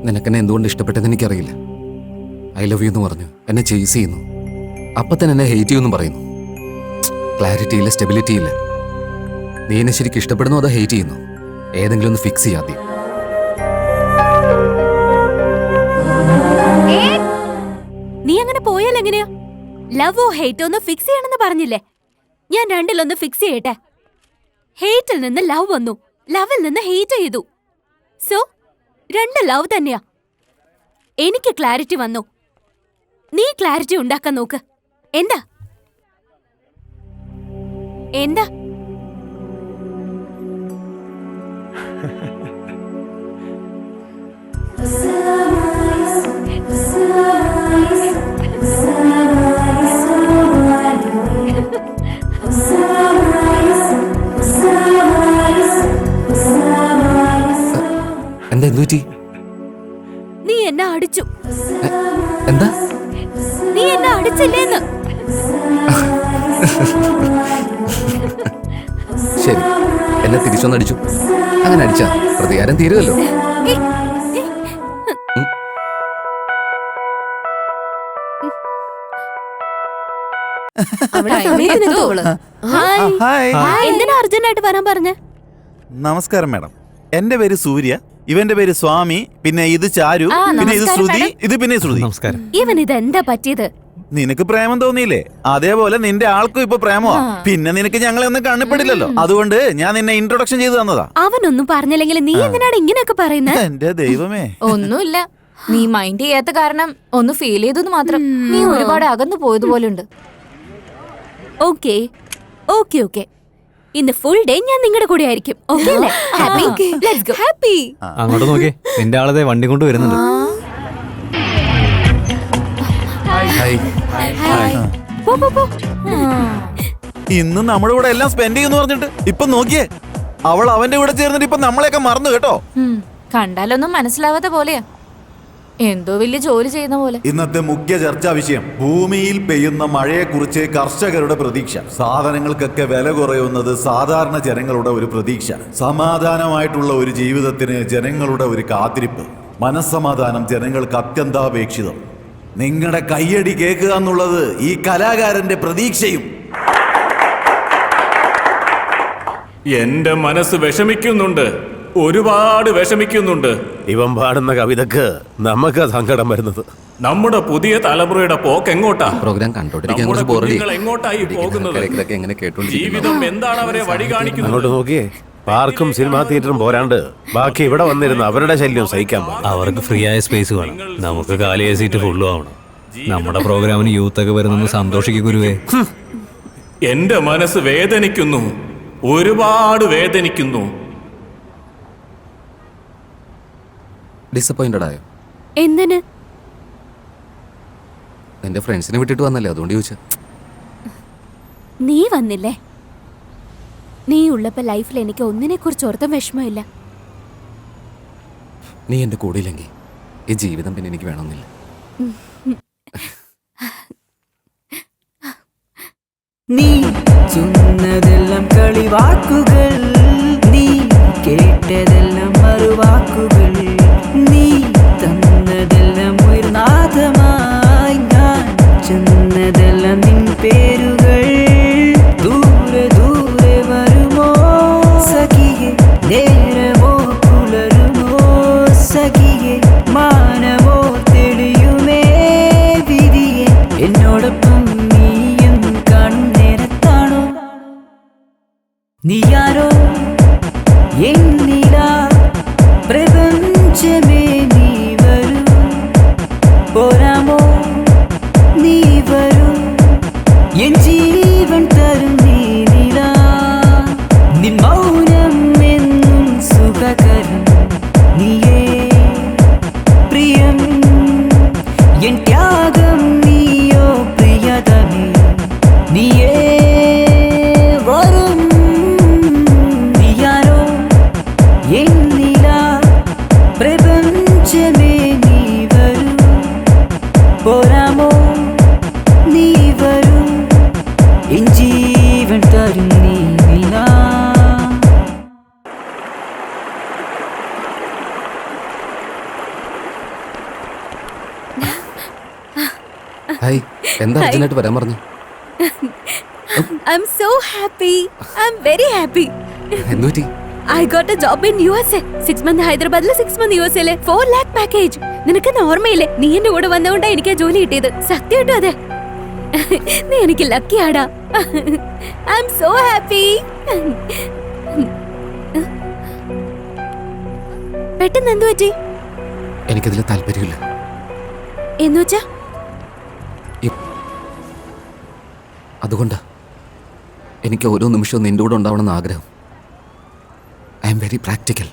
നിനക്കെന്നെ എന്തുകൊണ്ട് ഇഷ്ടപ്പെട്ടെന്ന് എനിക്കറിയില്ല. ഐ ലവ് യു എന്ന് പറഞ്ഞു എന്നെ ചേസ് ചെയ്യുന്നു. അപ്പൊ തന്നെ എന്നെ ഹേറ്റ് ചെയ്യുമെന്നും പറയുന്നു. ക്ലാരിറ്റി ഇല്ല, സ്റ്റെബിലിറ്റി ഇല്ല. നീ എന്നെ ശരിക്കും ഇഷ്ടപ്പെടുന്നു അതോ ഹേറ്റ് ചെയ്യുന്നു? ഏതെങ്കിലും ഒന്ന് ഫിക്സ് ചെയ്യാതെ. നീ അങ്ങനെ പോയാൽ എങ്ങനെയാ? ലവോ ഹെയ്റ്റോ ഒന്ന് ഫിക്സ് ചെയ്യണമെന്ന് പറഞ്ഞില്ലേ? ഞാൻ രണ്ടിലൊന്ന് ഫിക്സ് ചെയ്യട്ടെ. ഹെയ്റ്റിൽ നിന്ന് ലവ് വന്നു, ലവിൽ നിന്ന് ഹെയ്റ്റ് ചെയ്തു. സോ രണ്ട് ലവ് തന്നെയാ. എനിക്ക് ക്ലാരിറ്റി വന്നു, നീ ക്ലാരിറ്റി ഉണ്ടാക്കാൻ നോക്ക്. എന്താ എന്താ എന്താ എന്തു പറ്റി? നീ എന്നെ അടിച്ചു. എന്താ? നീ എന്നെ അടിച്ചില്ലേന്ന്. ശരി, എന്നെ തിരിച്ചൊന്നടിച്ചു. അങ്ങനെ അടിച്ചാ പ്രതികാരം തീരുമല്ലോ. അവളെ സമയത്തിന് തോള്. ഹായ്. ഹായ്. എന്തിനാ അർജന്റായിട്ട് വരാൻ പറഞ്ഞ? നമസ്കാരം മാഡം. എന്റെ പേര് സൂര്യ, ഇവന്റെ പേര് സ്വാമി, പിന്നെ ഇത് ചാരു, പിന്നെ ഇത് നമസ്കാരം ശ്രുതി, മാഡം. ഇത് പിന്നെ ശ്രുതി. നമസ്കാരം. ഇവൻ ഇതെന്താ പറ്റിയത്? നിനക്ക് പ്രേമം തോന്നിയില്ലേ? അതേപോലെ നിന്റെ ആൾക്കും ഇപ്പൊ പ്രേമോ. പിന്നെ നിനക്ക് ഞങ്ങളെ ഒന്നും കണ്ണപ്പെടില്ലല്ലോ. അതുകൊണ്ട് ഞാൻ നിന്നെ ഇൻട്രൊഡക്ഷൻ ചെയ്തു തന്നതാ. അവനൊന്നും പറഞ്ഞില്ലെങ്കിൽ നീ എന്തിനാണ് ഇങ്ങനെയൊക്കെ പറയുന്നത്? എന്റെ ദൈവമേ. ഒന്നുമില്ല, നീ മൈൻഡ് ചെയ്യാത്ത കാരണം ഒന്ന് ഫീൽ ചെയ്തെന്ന് മാത്രം. നീ ഒരുപാട് അകന്നു പോയതുപോലുണ്ട്. ഓക്കേ ഓക്കേ ഓക്കേ, ഇന്ന് ഫുൾ ഡേ ഞാൻ നിങ്ങളുടെ കൂടെ ആയിരിക്കും. ഓക്കേ അല്ലേ? ഹാപ്പി? Let's go. ഹാപ്പി. അങ്ങോട്ട് നോക്കിയേ, നിന്റെ ആളതെ വണ്ടി കൊണ്ട് വരുന്നുണ്ട്. ഹായ്. പോ പോ പോ. ഇന്ന് നമ്മുടെ കൂടെ എല്ലാം സ്പെൻഡ് ചെയ്യുന്നു പറഞ്ഞിട്ട് ഇപ്പൊ നോക്കിയേ, അവൾ അവന്റെ കൂടെ ചേർന്നിട്ട് ഇപ്പൊ നമ്മളെയൊക്കെ മറന്നു കേട്ടോ. കണ്ടാലൊന്നും മനസ്സിലാവാത്ത പോലെയാ, എന്തോ വലിയ ജോലി ചെയ്യുന്ന പോലെ. ഇന്നത്തെ മുഖ്യ ചർച്ചാ വിഷയം ഭൂമിയിൽ പെയ്യുന്ന മഴയെക്കുറിച്ച് കർഷകരുടെ പ്രതീക്ഷ. സാധനങ്ങൾക്കൊക്കെ വില കുറയുന്നത് സാധാരണ ജനങ്ങളുടെ ഒരു പ്രതീക്ഷ. സമാധാനമായിട്ടുള്ള ഒരു ജീവിതത്തിന് ജനങ്ങളുടെ ഒരു കാത്തിരിപ്പ്. മനസ്സമാധാനം ജനങ്ങൾക്ക് അത്യന്താപേക്ഷിതം. നിങ്ങളുടെ കയ്യടി കേൾക്കുക എന്നുള്ളത് ഈ കലാകാരന്റെ പ്രതീക്ഷയും. എന്റെ മനസ്സ് വിഷമിക്കുന്നുണ്ട്, ഒരുപാട് വിഷമിക്കുന്നുണ്ട്. ഇവൻ പാടുന്ന കവിതക്ക് നമുക്ക് സങ്കടം വരുന്നത്. നമ്മുടെ പുതിയ തലമുറയുടെ പോക്ക് എങ്ങോട്ടാ? പ്രോഗ്രാം കണ്ടോണ്ടിരിക്കാൻ നമ്മുടെ കുറച്ച് ബോറടി. കുഞ്ഞുങ്ങൾ എങ്ങോട്ടായി പോകുന്നത്? എങ്ങനെ കേട്ടോണ്ടിരിക്കുന്നു. ജീവിതം എന്താണ് അവരെ വഴി കാണിക്കുന്നത്? അങ്ങോട്ട് നോക്കിയേ, പാർക്കും സിനിമാ തിയേറ്ററും പോരാണ്ട് ബാക്കി ഇവിടെ വന്നിരുന്ന അവരുടെ ശല്യം സഹിക്കാൻ പാടില്ല. അവർക്ക് ഫ്രീ ആയ സ്പേസ് വേണം, നമുക്ക് കാലിയ സീറ്റ് ഫുള്ളും ആവണം. നമ്മുടെ പ്രോഗ്രാമിന് യൂത്ത് ഒക്കെ വരുന്നെന്ന് സന്തോഷിക്കു ഗുരുവേ. എന്റെ മനസ്സ് വേദനിക്കുന്നു, ഒരുപാട് വേദനിക്കുന്നു. ഡിസപ്പോയിന്റഡ് ആയോ? എന്തിന്? എന്റെ ഫ്രണ്ട്സിനെ വിട്ടിട്ട് വന്നല്ലേ, അതുകൊണ്ട് ചോദിച്ചാ. നീ വന്നില്ലേ? നീ ഉള്ളപ്പോ ലൈഫിൽ എനിക്ക് ഒന്നിനെ കുറിച്ച് ഓർത്തും വിഷമമില്ല. നീ എന്റെ കൂടെ ഇല്ലെങ്കിൽ ഈ ജീവിതം പിന്നെ എനിക്ക് വേണമെന്നില്ല. നീ ചൊന്നതെല്ലാം കളിവാക്കുകൾ, നീ കേട്ടതെല്ലാം മറുവാക്കുകൾ, നീ തന്നതെല്ലാം ഉയർനാഥമായി, ഞാൻ ചെന്നതെല്ലാം നിൻ പേരുകൾ. ദൂരെ ദൂരെ വരുമോ സഖിയെ, നേരമോ പുലരുമോ സഖിയെ, മാനമോ തെളിയുമേ വിധിയെ, എന്നോടൊപ്പം നീയും കാണും നേരത്താണോ നീയാരോ എന്നിലാ പ്രപഞ്ചമേ, നീ വരൂ പോരാമോ, നീ വരൂ എൻ ജീവൻ തരും നീ നിലാ. നിൻ മൗനം എന്നും സുഖകരം, നീയേ പ്രിയം എൻ ത്യാഗം, നീയോ പ്രിയതമേ, നീയേ വരും. നീയാരോ എന്നിലാ പ്രപഞ്ചമേ, നീ വരൂ പോരാമോ, നീ വരൂ എൻ ജീവൻ തരും നീ നിലാ. ഹായ്, എന്താ അർജന്റായിട്ട് വരാൻ പറഞ്ഞു? I'm so happy. I'm very happy. എന്തു പറ്റി? I got a job in USA. 6 month ഹൈദരാബാദിലെ 6 month USA ലെ 4 lakh പാക്കേജ്. നിനക്ക് ഓർമ്മയില്ലേ? നീ എന്റെ കൂടെ വന്നതുകൊണ്ടാ എനിക്ക് ആ ജോലി കിട്ടിയത്. സത്യമായിട്ടും അതെ. നീ എനിക്ക് ലക്കി ആടാ. I'm so happy. പെട്ടെന്ന് എന്തു പറ്റി? എനിക്കതിൽ താല്പര്യമില്ല. എന്നുവെച്ചാ? അതുകൊണ്ടാ എനിക്ക് ഓരോ നിമിഷവും നിന്റെ കൂടെ ഉണ്ടാവണമെന്ന് ആഗ്രഹം. I am very practical.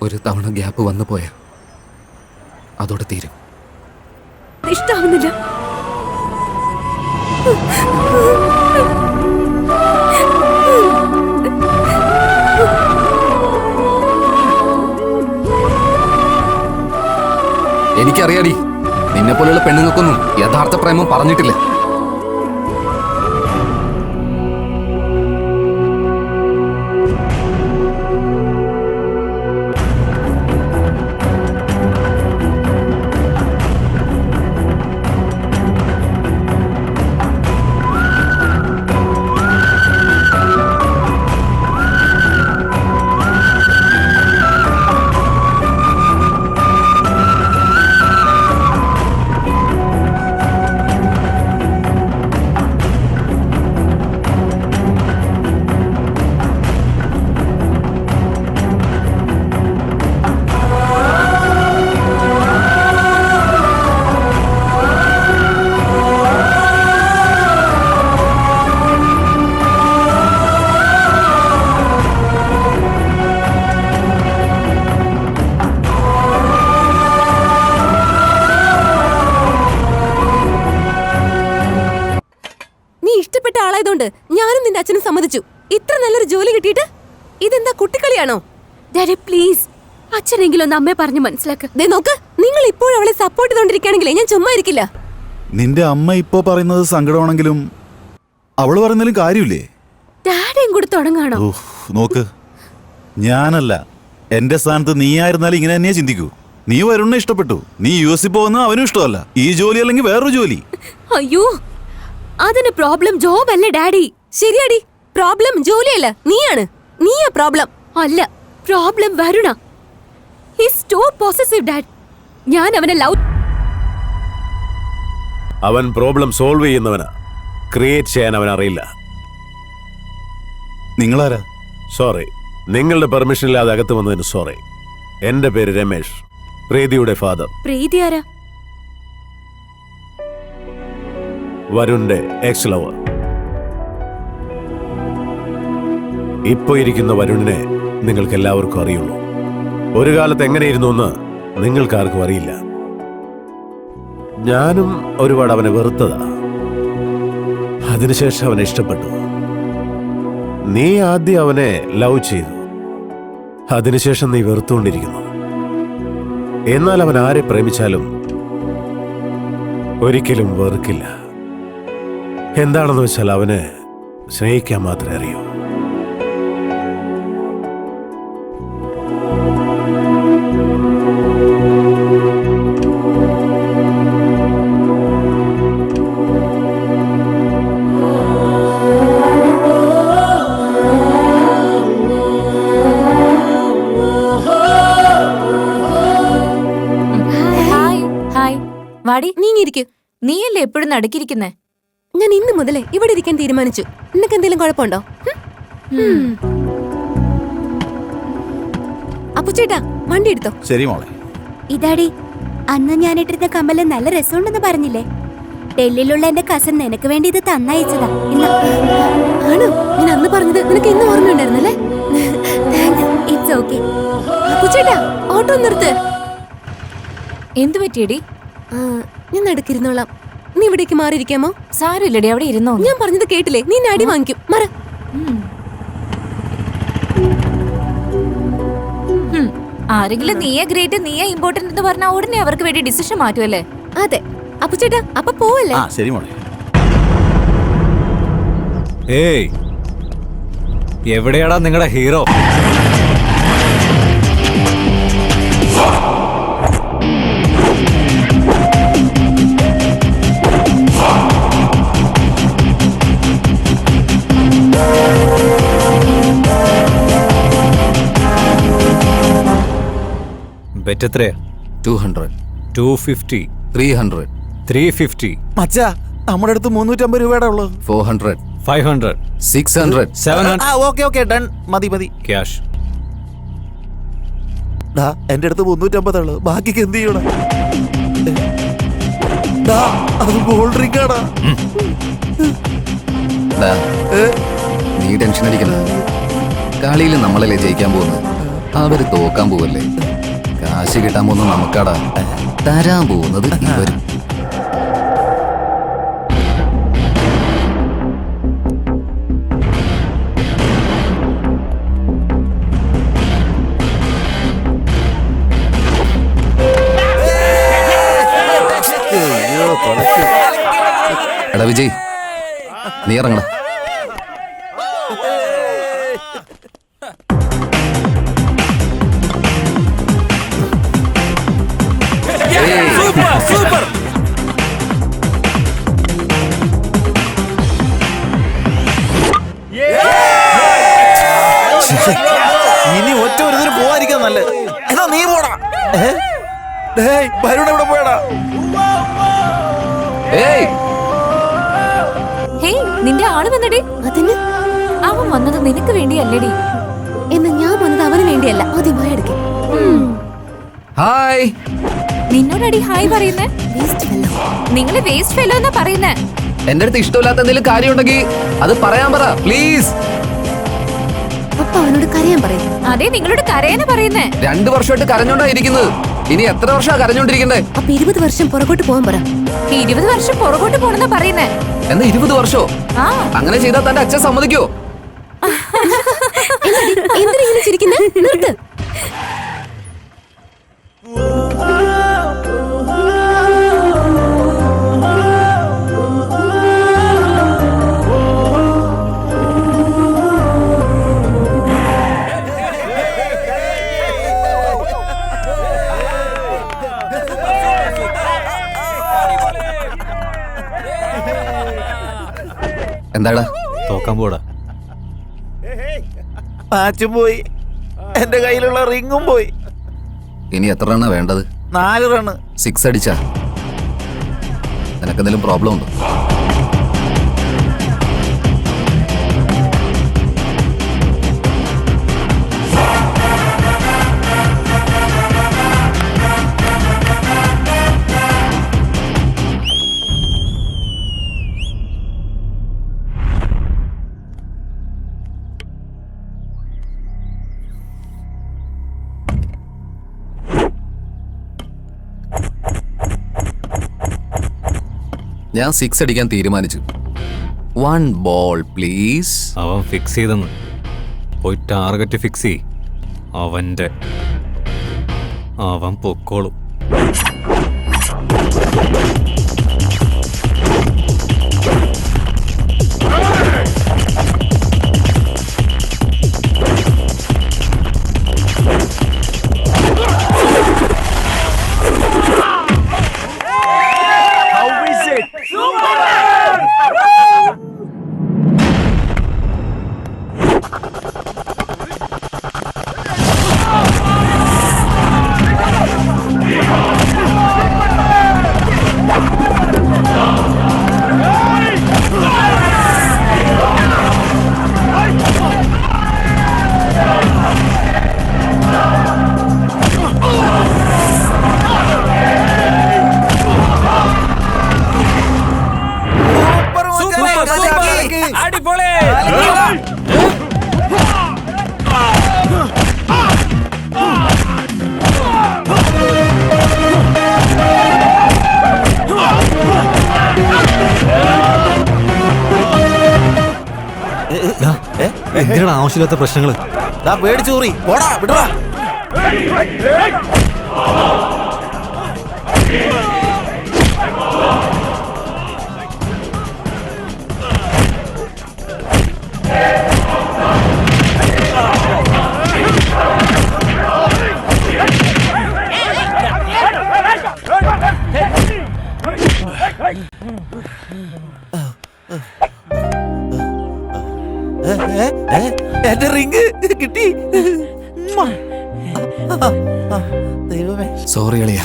ഒരു തവണ ഗ്യാപ്പ് വന്നു പോയാ അതോടെ തീരും. ഇഷ്ടാവുന്നില്ല. എനിക്കറിയാടി, നിന്നെ പോലെയുള്ള പെണ്ണുങ്ങൾക്കൊന്നും യഥാർത്ഥ പ്രേമം പറഞ്ഞിട്ടില്ല. ആളായതുകൊണ്ട് ഞാനും നിന്റെ അച്ഛനും സമ്മതിച്ചു. ഇത്ര നല്ലൊരു ജോലി കിട്ടിയിട്ട് ഇതെന്താ കുട്ടിക്കളിയാണോ? ഡാഡി പ്ലീസ്, അച്ഛനെങ്കിലും ഒന്ന് അമ്മയെ പറഞ്ഞു മനസ്സിലാക്ക്. ദേ നോക്ക്, നിങ്ങൾ ഇപ്പോഴും അവളെ സപ്പോർട്ട് ചെയ്തോണ്ടിരിക്കുകയാണെങ്കിലേ ഞാൻ ചുമ്മാ ഇരിക്കില്ല. നിന്റെ അമ്മ ഇപ്പോ പറയുന്നത് സങ്കടമാണെങ്കിലും അവള് പറയുന്നതിലും കാര്യമില്ലേ? ഡാഡിയും കൂടി തുടങ്ങാണോ? നോക്ക്, ഞാനല്ല, എന്റെ സ്ഥാനത്ത് നീ ആയിരുന്നാലും ഇങ്ങനെ തന്നെയാ ചിന്തിക്കൂ. നീ വരുണ്ണ ഇഷ്ടപ്പെട്ടു, നീ US പോകുന്ന അവനും ഇഷ്ടമല്ല. ഈ ജോലി അല്ലെങ്കിൽ വേറൊരു ജോലി. അയ്യോ, അതിന് പ്രോബ്ലം ജോബ് അല്ലേ ഡാഡി? ശരിയാടി, പ്രോബ്ലം ജോലിയല്ല, നീയാണ്. നീയാ പ്രോബ്ലം. അല്ല, problem Varun. He's too possessive dad. ഞാൻ അവനെ ലവ്. അവൻ പ്രോബ്ലം സോൾവ് ചെയ്യുന്നവനാ, ക്രിയേറ്റ് ചെയ്യാൻ അവൻ അറിയില്ല. നിങ്ങളാരാ? സോറി, നിങ്ങളുടെ പെർമിഷൻ ഇല്ലാതെ അകത്ത് വന്നതിന് സോറി. എന്റെ പേര് രമേഷ്, പ്രീതിയുടെ ഫാദർ. പ്രീതി ആരാ? വരുണിന്റെ എക്സ് ലവർ. ഇപ്പൊ ഇരിക്കുന്ന വരുണിനെ നിങ്ങൾക്ക് എല്ലാവർക്കും അറിയുള്ളൂ. ഒരു കാലത്ത് എങ്ങനെയിരുന്നു എന്ന് നിങ്ങൾക്കാർക്കും അറിയില്ല. ഞാനും ഒരുപാട് അവനെ വെറുത്തതാ. അതിനുശേഷം അവനെ ഇഷ്ടപ്പെട്ടു. നീ ആദ്യം അവനെ ലവ് ചെയ്തു, അതിനുശേഷം നീ വെറുത്തുകൊണ്ടിരിക്കുന്നു. എന്നാൽ അവൻ ആരെ പ്രേമിച്ചാലും ഒരിക്കലും വെറുക്കില്ല. എന്താണെന്ന് വെച്ചാൽ അവന് സ്നേഹിക്കാൻ മാത്രമേ അറിയൂ. നീങ്ങിരിക്കൂ. നീയല്ലേ എപ്പോഴും നടുക്കിരിക്കുന്നേ? ഞാൻ ഇന്ന് മുതലേ ഇവിടെ ഇരിക്കാൻ തീരുമാനിച്ചു. നിനക്ക് എന്തെങ്കിലും കുഴപ്പമുണ്ടോ? അപ്പുചേട്ടാ, വണ്ടി എടുത്തോ. ശരി മോളെ. ഇതാടി, അന്ന് ഞാൻ ഇട്ടിരുന്ന കമ്മല് നല്ല രസമുണ്ടെന്ന് പറഞ്ഞില്ലേ? ഡൽഹിയിലുള്ള എന്റെ കസൻ നിനക്ക് വേണ്ടി ഇത് തന്നയച്ചതാ. ആണോ? ഞാൻ അന്ന് പറഞ്ഞത് നിനക്ക് ഇന്ന് ഓർമ്മയുണ്ടായിരുന്നല്ലേ? It's okay. അപ്പുചേട്ടാ, ഓട്ടോ നിർത്ത്. എന്തു പറ്റിയടി? ഞാൻ നടുക്കിരുന്നോളാം. നീ ഇവിടേക്ക് മാറിയിരിക്കാമോ? സാരമില്ലടി, അവിടെ ഇരുന്നോ. ഞാൻ പറഞ്ഞത് കേട്ടില്ലേ? നീ അടി വാങ്ങിക്കും. മറ. ആരെങ്കിലും നീയാ ഗ്രേറ്റ്, നീയാ ഇമ്പോർട്ടന്റ് എന്ന് പറഞ്ഞാൽ ഉടനെ അവർക്ക് വേണ്ടി ഡിസിഷൻ മാറ്റുമല്ലേ? അതെ. അപ്പുചേട്ടാ, അപ്പൊ പോവല്ലേ? ശരി മോളെ. ഏയ്, എവിടെയാടാ നിങ്ങളുടെ ഹീറോ? ബെറ്റ് എത്രയാ? 200, 250, 300, 350, മച്ചാ, നമ്മുടെ അടുത്ത് 350 രൂപയുടെ ഉള്ളത്. 400, 500, 600, 700. ഓക്കെ ഡൺ, മതി. ക്യാഷ്. എന്റെ അടുത്ത് 350 ഉള്ളത്. ബാക്കിക്ക് എന്ത് ചെയ്യണം? അത് ഗോൾഡ് ഡ്രിങ്ക് ആടാ. നീ ടെൻഷൻ അടിക്കണ്ട, കളിയിൽ നമ്മളല്ലേ ജയിക്കാൻ പോകുന്നത്. അവര് തോക്കാൻ പോവല്ലേ. കാശ് കിട്ടാൻ പോകുന്നത് നമുക്കാടാ, തരാൻ പോകുന്നത് ഇവരും. എടാ വിജയ്, നീ ഇറങ്ങടാ. ഇനി ഒറ്റ ഒരുതിന് പോവാതിരിക്കാൻ നല്ല. എന്നാ നീ പോടാ. വരുണ ഇവിടെ പോയടാ. ഏയ്, ഹേയ്, നിന്റെ ആള് വന്നടി. അതിന് അവൻ വന്നത് നിനക്ക് വേണ്ടിയല്ലേടി. എന്ന് ഞാൻ വന്നത് അവന് വേണ്ടിയല്ല. ആദ്യമായി എടുക്കേ ഹായ്. നിന്നോടടി ഹായ് പറയുന്നേ? നിങ്ങള് വേസ്റ്റ് ഫെല്ലോ എന്നാ പറയുന്നേ. എന്റെ അടുത്ത് ഇഷ്ടമില്ലാത്ത എന്തെങ്കിലും കാര്യമുണ്ടെങ്കിൽ അത് പറയാൻ പറ പ്ലീസ്. അപ്പൊ അവനോട് കരയാൻ പറയും. അതെ, നിങ്ങളോട് കരയാനാ പറയുന്നേ. 2 വർഷമായിട്ട് കരഞ്ഞോണ്ടായിരിക്കുന്നത്. ഇനി എത്ര വർഷമാ കരഞ്ഞോണ്ടിരിക്കണ്ടേ? അപ്പൊ 20 വർഷം പുറകോട്ട് പോകാൻ പറ. 20 വർഷം പുറകോട്ട് പോണെന്നാ പറയുന്നേ. എന്നാ 20 വർഷോ? ആ, അങ്ങനെ ചെയ്താൽ തന്റെ അച്ഛൻ സമ്മതിക്കോ? എന്തിനാ ചിരിക്കുന്നേ? നിർത്ത്. എന്താടാ? തോക്കാൻ പോടാ. മാച്ചും പോയി, എന്റെ കയ്യിലുള്ള റിങ്ങും പോയി. ഇനി എത്ര റണ്ണാ വേണ്ടത്? 4 റണ്ണ്. 6 അടിച്ചാ നിനക്കെന്തെങ്കിലും പ്രോബ്ലം ഉണ്ടോ? ഞാൻ 6 അടിക്കാൻ തീരുമാനിച്ചു. 1 ബോൾ പ്ലീസ്. അവൻ ഫിക്സ് ചെയ്തെന്ന്. പോയി ടാർഗറ്റ് ഫിക്സ് ചെയ്. അവൻ പൊക്കോളും. എന്തിനാണ് ആവശ്യമില്ലാത്ത പ്രശ്നങ്ങള്? പേടിച്ചൂറി പോടാ, വിടറാ. എന്റെ റിങ് കിട്ടി. സോറി അളിയ,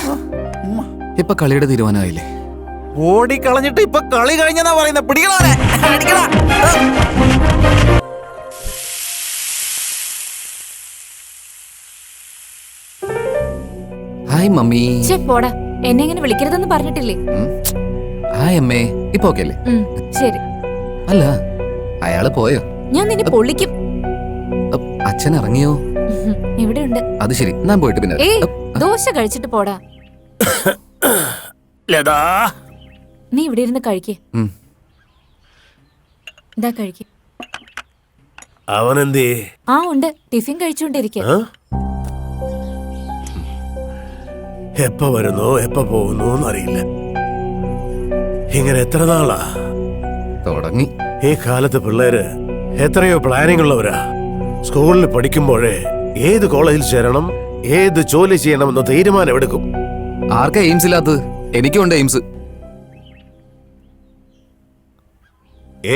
ഇപ്പൊ കളിയുടെ തീരുമാനമായില്ലേ? ഓടിക്കളഞ്ഞിട്ട് ഇപ്പൊ കളി കഴിഞ്ഞെന്നാ പറയുന്നത്. പിടിക്കണോനെ. Hi mummy. പോടാ, എന്നെ ഇങ്ങനെ വിളിക്കരുതെന്ന് പറഞ്ഞിട്ടില്ലേ? ഹായ് അമ്മേ. ഇപ്പൊ ഓക്കെ അല്ലേ? ശരി. അല്ല, അയാള് പോയോ? ഞാൻ നിന്നെ പൊള്ളിക്കും. അച്ഛൻ ഇറങ്ങിയോ? ഇവിടെ ഉണ്ട്. അത് ശരി, ഞാൻ പോയിട്ട് പിന്നെ ഏയ് ദോശ കഴിച്ചിട്ട് പോടാ. ലതാ നീ ഇവിടെ ഇരുന്ന് കഴിക്കേ. ഉം. ഇതാ കഴിക്കേ. അവനെന്തേ? ആ ഉണ്ട്, ടിഫിൻ കഴിച്ചുകൊണ്ടിരിക്കെ. എപ്പ വരുന്നോ എപ്പ പോകുന്നോ എന്നറിയില്ല. ഇങ്ങനെ എത്ര നാളാ? തുടങ്ങി. ഈ കാലത്ത് പിള്ളേര് എത്രയോ പ്ലാനിംഗ് ഉള്ളവരാ. സ്കൂളിൽ പഠിക്കുമ്പോഴേ ഏത് കോളേജിൽ ചേരണം, ഏത് ജോലി ചെയ്യണമെന്ന് തീരുമാനം എടുക്കും. ആർക്കാ എയിംസ് ഇല്ലാത്തത്? എനിക്കുണ്ട് എയിംസ്.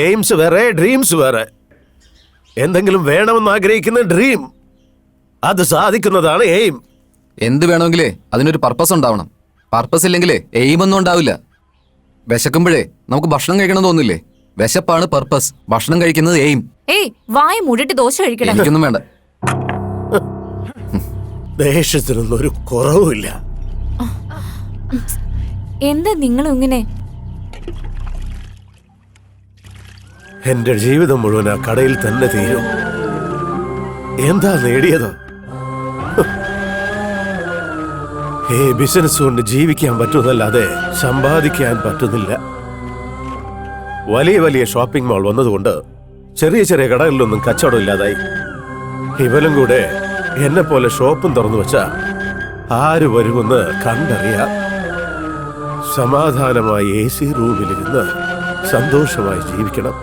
എയിംസ് വേറെ, ഡ്രീംസ് വേറെ. എന്തെങ്കിലും വേണമെന്ന് ആഗ്രഹിക്കുന്ന ഡ്രീം, അത് സാധിക്കുന്നതാണ് എയിം. എന്ത് വേണമെങ്കിലേ അതിനൊരു പർപ്പസ് ഉണ്ടാവണം. പർപ്പസ് ഇല്ലെങ്കിലേ എയിം ഒന്നും ഉണ്ടാവില്ല. വിശക്കുമ്പോഴേ നമുക്ക് ഭക്ഷണം കഴിക്കണം തോന്നില്ലേ? വിശപ്പാണ് പർപ്പസ്, ഭക്ഷണം കഴിക്കുന്നത് എയിം. ഏയ് വായ മൂടിട്ട് ദോശ കഴിക്കടാ. എനിക്കൊന്നും വേണ്ട. ദേഷ്യത്തിനൊന്നും ഒരു കുറവുമില്ല. എന്താ നിങ്ങളും ഇങ്ങനെ? എന്റെ ജീവിതം മുഴുവൻ ആ കടയിൽ തന്നെ തീരും. എന്താ നേടിയത്? ഈ ബിസിനസ് കൊണ്ട് ജീവിക്കാൻ പറ്റുന്നല്ലാതെ സമ്പാദിക്കാൻ പറ്റുന്നില്ല. വലിയ വലിയ ഷോപ്പിംഗ് മാൾ വന്നതുകൊണ്ട് ചെറിയ ചെറിയ കടകളിലൊന്നും കച്ചവടം ഇല്ലാതായി. ഇവനും കൂടെ എന്നെ പോലെ ഷോപ്പും തുറന്നു വെച്ചാ ആര് വരുമെന്ന് കണ്ടറിയാം. സമാധാനമായി AC റൂമിലിരുന്ന് സന്തോഷമായി ജീവിക്കണം.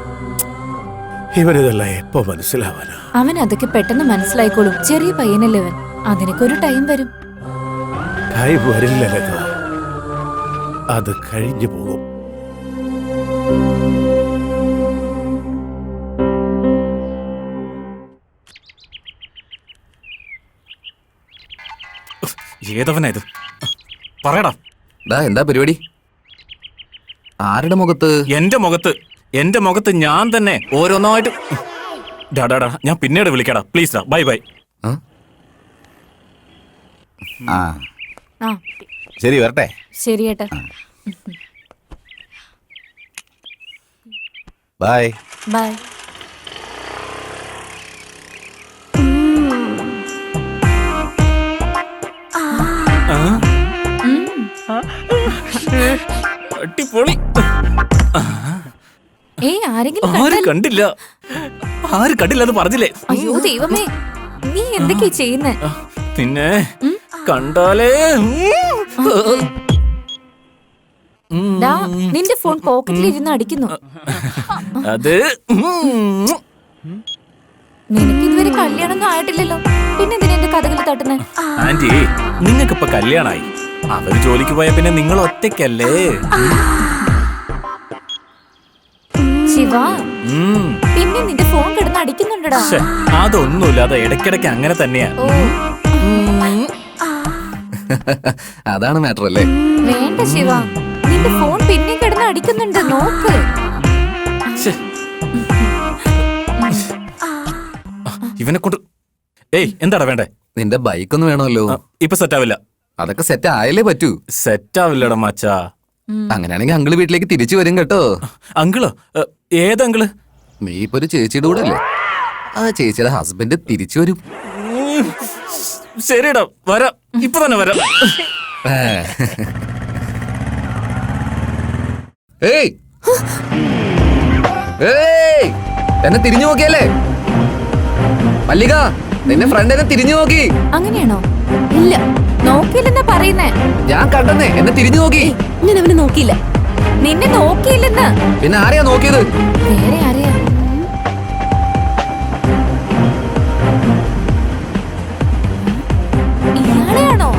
ഇവനിതെല്ലാം എപ്പോ മനസ്സിലാവാനാ? അവൻ അതൊക്കെ പെട്ടെന്ന് മനസ്സിലായിക്കോളും. ചെറിയ പയ്യനല്ലേ അവൻ. അതിനൊക്കെ ഒരു ടൈം വരും. ടൈം വരില്ല ലത, അത് കഴിഞ്ഞു പോകും. ഏതവനാ ഇത്? പറയടാ. എന്താ പരിപാടി? ആരുടെ മുഖത്ത്? എന്റെ മുഖത്ത് ഞാൻ തന്നെ ഓരോന്നായിട്ട്. ഡാ ഞാൻ പിന്നീട് വിളിക്കടാ പ്ലീസ് ഡാ. Bye bye. ആ ആ ശരി, വരട്ടെ. ശരി ഏട്ടാ. ബൈ. ബൈ. അടിപൊളി. ഏയ് ആരെങ്കിലും ആരും കണ്ടില്ല എന്ന് പറഞ്ഞില്ലേ? അയ്യോ ദൈവമേ, നീ എന്തൊക്കെയാ ചെയ്യുന്നേ? പിന്നെ കണ്ടാലേ. ദാ, നിന്റെ ഫോൺ പോക്കറ്റിൽ ഇരുന്ന് അടിക്കുന്നു. അത് നിനക്ക് ഇതുവരെ കല്യാണമൊന്നും ആയിട്ടില്ലല്ലോ, പിന്നെ എന്തിനാ എന്റെ കഥകൾ തട്ടുന്നേ? ആന്റി, നിങ്ങൾക്കിപ്പൊ കല്യാണായി. അവര് ജോലിക്ക് പോയ പിന്നെ നിങ്ങൾ ഒറ്റയ്ക്കല്ലേ? ശിവ, പിന്നെ നിന്റെ ഫോൺ കിടന്ന് അടിക്കുന്നുണ്ടടാ. അതൊന്നുമില്ല, അത് ഇടയ്ക്കിടയ്ക്ക് അങ്ങനെ തന്നെയാ. അതാണ് മാറ്റർ അല്ലേ? വേണ്ട ശിവ, നിന്റെ ഫോൺ പിന്നെ കിടന്ന് അടിക്കുന്നുണ്ട്, നോക്ക്. ഇവനെ കൊണ്ട്. ഏയ് എന്താടാ വേണ്ടേ? നിന്റെ ബൈക്ക് ഒന്ന് വേണമല്ലോ. ഇപ്പൊ സെറ്റ് ആവില്ല. അതൊക്കെ സെറ്റ് ആയാലേ പറ്റൂ. സെറ്റ് ആവില്ലടാ മച്ചാ. അങ്ങനെയാണെങ്കിൽ അങ്കിള് വീട്ടിലേക്ക് തിരിച്ചു വരും കേട്ടോ. അങ്കിളോ? ഏതങ്കിള്? നീ ഇപ്പൊ ഒരു ചേച്ചിയുടെ കൂടെ അല്ലേ? ആ ചേച്ചിയുടെ ഹസ്ബൻഡ് തിരിച്ചു വരും. ശരിടാ, വരാം. ഇപ്പൊ തന്നെ വരാം. ഏയ് ഏയ്, എന്നെ തിരിഞ്ഞു നോക്കിയല്ലേ മല്ലിക? നിന്റെ ഫ്രണ്ട് എന്നെ തിരിഞ്ഞു നോക്കി. അങ്ങനെയാണോ? ഇല്ല, നോക്കിയില്ലെന്നാ പറയുന്നേ. ഞാൻ കണ്ടെന്നേ, എന്നെ തിരിഞ്ഞു നോക്കി. ഞാൻ അവനെ നോക്കിയില്ല. നിന്നെ നോക്കിയില്ലെന്ന്. പിന്നെ ആരെയാ നോക്കിയത്? വേറെ ആരെയാ? ഇയാളെയാണോ?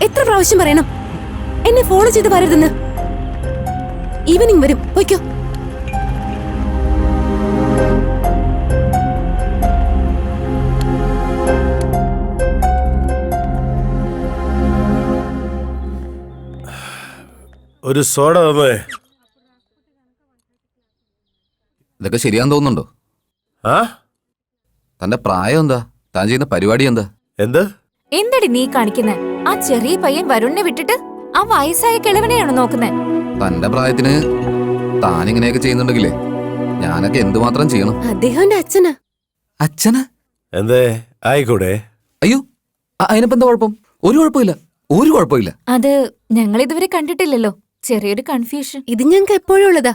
എത്ര പ്രാവശ്യം പറയണം എന്നെ ഫോളോ ചെയ്ത് വരരുതെന്ന്? ഈവനിങ് വരും, പോയിക്കോ. ഒരു സോഡ തന്നേ. ഇതൊക്കെ ശരിയാന്ന് തോന്നുന്നുണ്ടോ? ആ തന്റെ പ്രായം എന്താ? താൻ ചെയ്യുന്ന പരിപാടി എന്താ? എന്ത്? എന്തടി നീ കാണിക്കുന്നെ? ആ ചെറിയ പയ്യൻ വരുണിനെ വിട്ടിട്ട് ആ വയസ്സായ കിളവനെയാണ് നോക്കുന്നേ. തന്റെ പ്രായത്തിന് താനിങ്ങനെയൊക്കെ ചെയ്യുന്നുണ്ടെങ്കിലേ ഞാനൊക്കെ എന്തുമാത്രം ചെയ്യണം? അദ്ദേഹം എന്റെ അച്ഛനാ. അച്ഛനാ? എന്തേ ആയിക്കൂടെ? അയ്യോ, അതിനിപ്പോ എന്താ കുഴപ്പം? ഒരു കുഴപ്പമില്ല, ഒരു കുഴപ്പമില്ല. അത് ഞങ്ങൾ ഇതുവരെ കണ്ടിട്ടില്ലല്ലോ, ചെറിയൊരു കൺഫ്യൂഷൻ. ഇത് ഞങ്ങൾക്ക് എപ്പോഴും ഉള്ളതാ.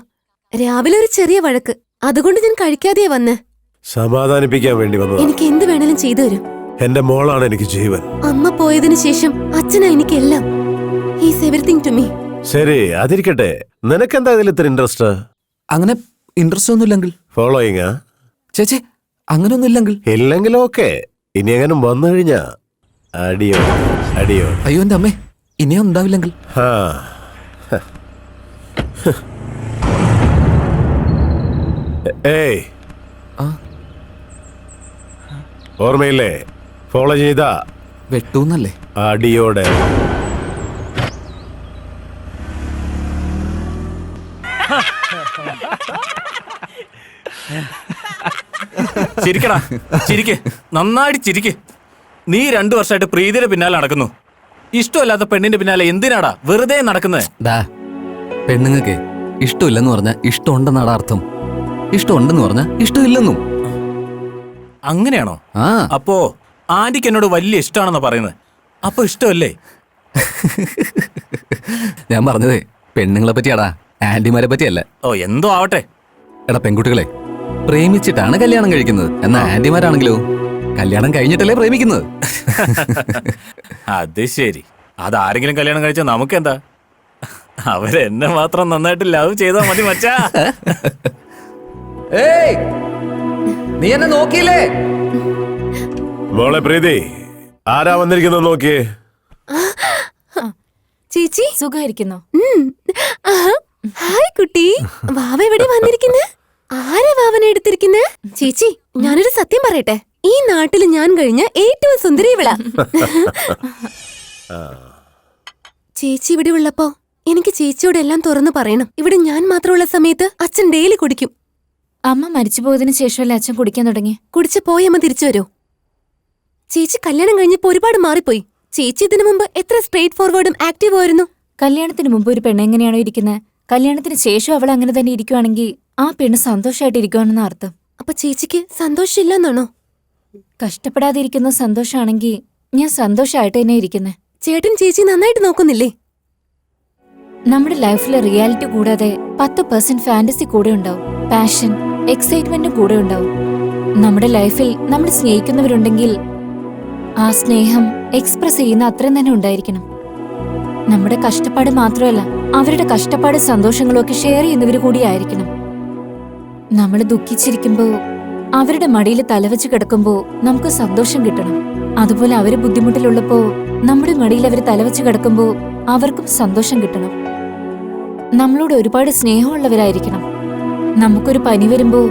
രാവിലെ ഒരു ചെറിയ വഴക്ക്, അതുകൊണ്ട് ഞാൻ കഴിക്കാതെയാ വന്നേ. സമാധാനിപ്പിക്കാൻ വേണ്ടി വന്നതാ. എനിക്ക് എന്ത് വേണേലും ചെയ്തു തരും. എന്റെ മോളാണ് എനിക്ക് ജീവൻ. അമ്മ പോയതിനു ശേഷം അച്ഛനാ എനിക്കെല്ലാം. He's everything to me. ശരി, അതിരിക്കട്ടെ. നിനക്കെന്താ ഇതിൽ ഇത്ര ഇൻട്രസ്റ്റ്? അങ്ങനെ ഇൻട്രസ്റ്റ് ഒന്നും ഇല്ലെങ്കിൽ ഫോളോയിങ്? ചേച്ചേ, അങ്ങനൊന്നും ഇല്ലെങ്കിൽ. ഇല്ലെങ്കിലും ഓക്കെ. ഇനി എങ്ങനെ വന്നു കഴിഞ്ഞാ അടിയോ അടിയോ. അയ്യോ എന്റെ അമ്മേ, ഇനിയും ഉണ്ടാവില്ലെങ്കിൽ. ഏയ്, ഓർമ്മയില്ലേ? ഫോളോ ചെയ്താ വെട്ടൂന്നല്ലേ? അടിയോടെ. ചിരിക്കടാ, ചിരിക്ക്, നന്നായിട്ട് ചിരിക്ക്. നീ 2 വർഷമായിട്ട് പ്രീതിയുടെ പിന്നാലെ നടക്കുന്നു. ഇഷ്ടമല്ലാത്ത പെണ്ണിന്റെ പിന്നാലെ എന്തിനാടാ വെറുതെ നടക്കുന്നത്? പെണ്ണുങ്ങൾക്ക് ഇഷ്ടമില്ലെന്ന് പറഞ്ഞാൽ ഇഷ്ടമുണ്ടെന്നാടാ അർത്ഥം. ഇഷ്ടമുണ്ടെന്ന് പറഞ്ഞാൽ ഇഷ്ടമില്ലെന്നും. അങ്ങനെയാണോ? അപ്പോ ആന്റിക്ക് എന്നോട് വലിയ ഇഷ്ടമാണെന്നാ പറയുന്നത്. അപ്പൊ ഇഷ്ടമല്ലേ? ഞാൻ പറഞ്ഞതേ പെണ്ണുങ്ങളെ പറ്റിയാടാ, ആന്റിമാരെ പറ്റിയല്ല. ഓ, എന്തോ ആവട്ടെ. എടാ പെൺകുട്ടികളെ, പ്രേമിച്ചിട്ടാണ് കല്യാണം കഴിക്കുന്നത്. എന്നാ ആന്റിമാരാണെങ്കിലോ കല്യാണം കഴിഞ്ഞിട്ടല്ലേ പ്രേമിക്കുന്നത്. അത് ശരി. അതാരെങ്കിലും കല്യാണം കഴിച്ചാൽ നമുക്കെന്താ? അവരെന്നെ മാത്രം നന്നായിട്ട് ലവ് ചെയ്താൽ മതി മച്ചാ. നീ എന്നെ നോക്കിയില്ലേ? മോളെ പ്രീതി, ആരാ വന്നിരിക്കുന്നത് നോക്കിയേ. ചേച്ചി സുഖമായിരിക്കുന്നു? ഹായ് കുട്ടി. വാവ എവിടെ വന്നിരിക്കുന്നെ? ആരാ വാവനെ എടുത്തിരിക്കുന്നെ? ചേച്ചി, ഞാനൊരു സത്യം പറയട്ടെ. ഈ നാട്ടിൽ ഞാൻ കഴിഞ്ഞ ഏറ്റവും സുന്ദരി ഇവളാ. ചേച്ചി ഇവിടെ ഉള്ളപ്പോ എനിക്ക് ചേച്ചിയോട് എല്ലാം തുറന്നു പറയണം. ഇവിടെ ഞാൻ മാത്രമുള്ള സമയത്ത് അച്ഛൻ ഡെയിലി കുടിക്കും. അമ്മ മരിച്ചുപോയതിനു ശേഷമല്ലേ അച്ഛൻ കുടിക്കാൻ തുടങ്ങി? കുടിച്ച് പോയമ്മ തിരിച്ചു വരൂ. ചേച്ചി കല്യാണം കഴിഞ്ഞപ്പോ ഒരുപാട് മാറിപ്പോയി. ചേച്ചി ഇതിനു മുമ്പ് എത്ര സ്ട്രെയിറ്റ് ഫോർവേഡും ആക്റ്റീവ് ആയിരുന്നു. കല്യാണത്തിന് മുമ്പ് ഒരു പെണ്ണ് എങ്ങനെയാണോ ഇരിക്കുന്നത്, കല്യാണത്തിന് ശേഷം അവൾ അങ്ങനെ തന്നെ ഇരിക്കുവാണെങ്കിൽ ആ പെണ്ണ് സന്തോഷമായിട്ട് ഇരിക്കുവാണെന്ന അർത്ഥം. അപ്പൊ ചേച്ചിക്ക് സന്തോഷമില്ലെന്നാണോ? കഷ്ടപ്പെടാതെ ഇരിക്കുന്ന സന്തോഷമാണെങ്കിൽ ഞാൻ സന്തോഷമായിട്ട് തന്നെ ഇരിക്കുന്നത്. ചേട്ടൻ ചേച്ചി നന്നായിട്ട് നോക്കുന്നില്ലേ? നമ്മുടെ ലൈഫിലെ റിയാലിറ്റി കൂടാതെ 10% ഫാന്റസി കൂടെ ഉണ്ടാവും. പാഷൻ, എക്സൈറ്റ്മെന്റും കൂടെ ഉണ്ടാവും. നമ്മുടെ ലൈഫിൽ നമ്മൾ സ്നേഹിക്കുന്നവരുണ്ടെങ്കിൽ ആ സ്നേഹം എക്സ്പ്രസ് ചെയ്യുന്ന അത്രയും തന്നെ ഉണ്ടായിരിക്കണം. നമ്മുടെ കഷ്ടപ്പാട് മാത്രമല്ല, അവരുടെ കഷ്ടപ്പാട് സന്തോഷങ്ങളും ഒക്കെ ഷെയർ ചെയ്യുന്നവർ കൂടി ആയിരിക്കണം. നമ്മൾ ദുഃഖിച്ചിരിക്കുമ്പോ അവരുടെ മടിയിൽ തലവെച്ച് കിടക്കുമ്പോ നമുക്ക് സന്തോഷം കിട്ടണം. അതുപോലെ അവര് ബുദ്ധിമുട്ടിലുള്ളപ്പോ നമ്മുടെ മടിയിൽ അവർ തലവെച്ച് കിടക്കുമ്പോ അവർക്കും സന്തോഷം കിട്ടണം. നമ്മളോട് ഒരുപാട് സ്നേഹമുള്ളവരായിരിക്കണം. നമുക്കൊരു പനി വരുമ്പോ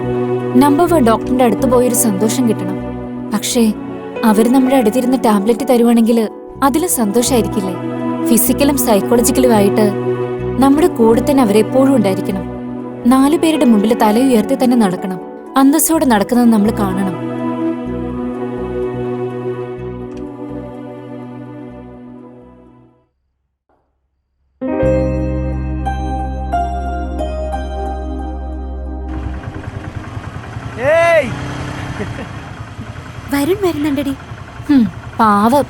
നമ്പർ 1 ഡോക്ടറിന്റെ അടുത്ത് പോയൊരു സന്തോഷം കിട്ടണം. പക്ഷേ അവര് നമ്മുടെ അടുത്തിരുന്ന് ടാബ്ലറ്റ് തരുവാണെങ്കിൽ അതിലും സന്തോഷമായിരിക്കില്ലേ? ഫിസിക്കലും സൈക്കോളജിക്കലും ആയിട്ട് നമ്മുടെ കൂടെ തന്നെ അവരെപ്പോഴും ഉണ്ടായിരിക്കണം. 4 പേരുടെ മുമ്പിൽ തല ഉയർത്തി തന്നെ നടക്കണം. അന്തസ്സോടെ നടക്കുന്നത് നമ്മൾ കാണണം. വരുൺ വരുന്നുണ്ടടി. പാവം,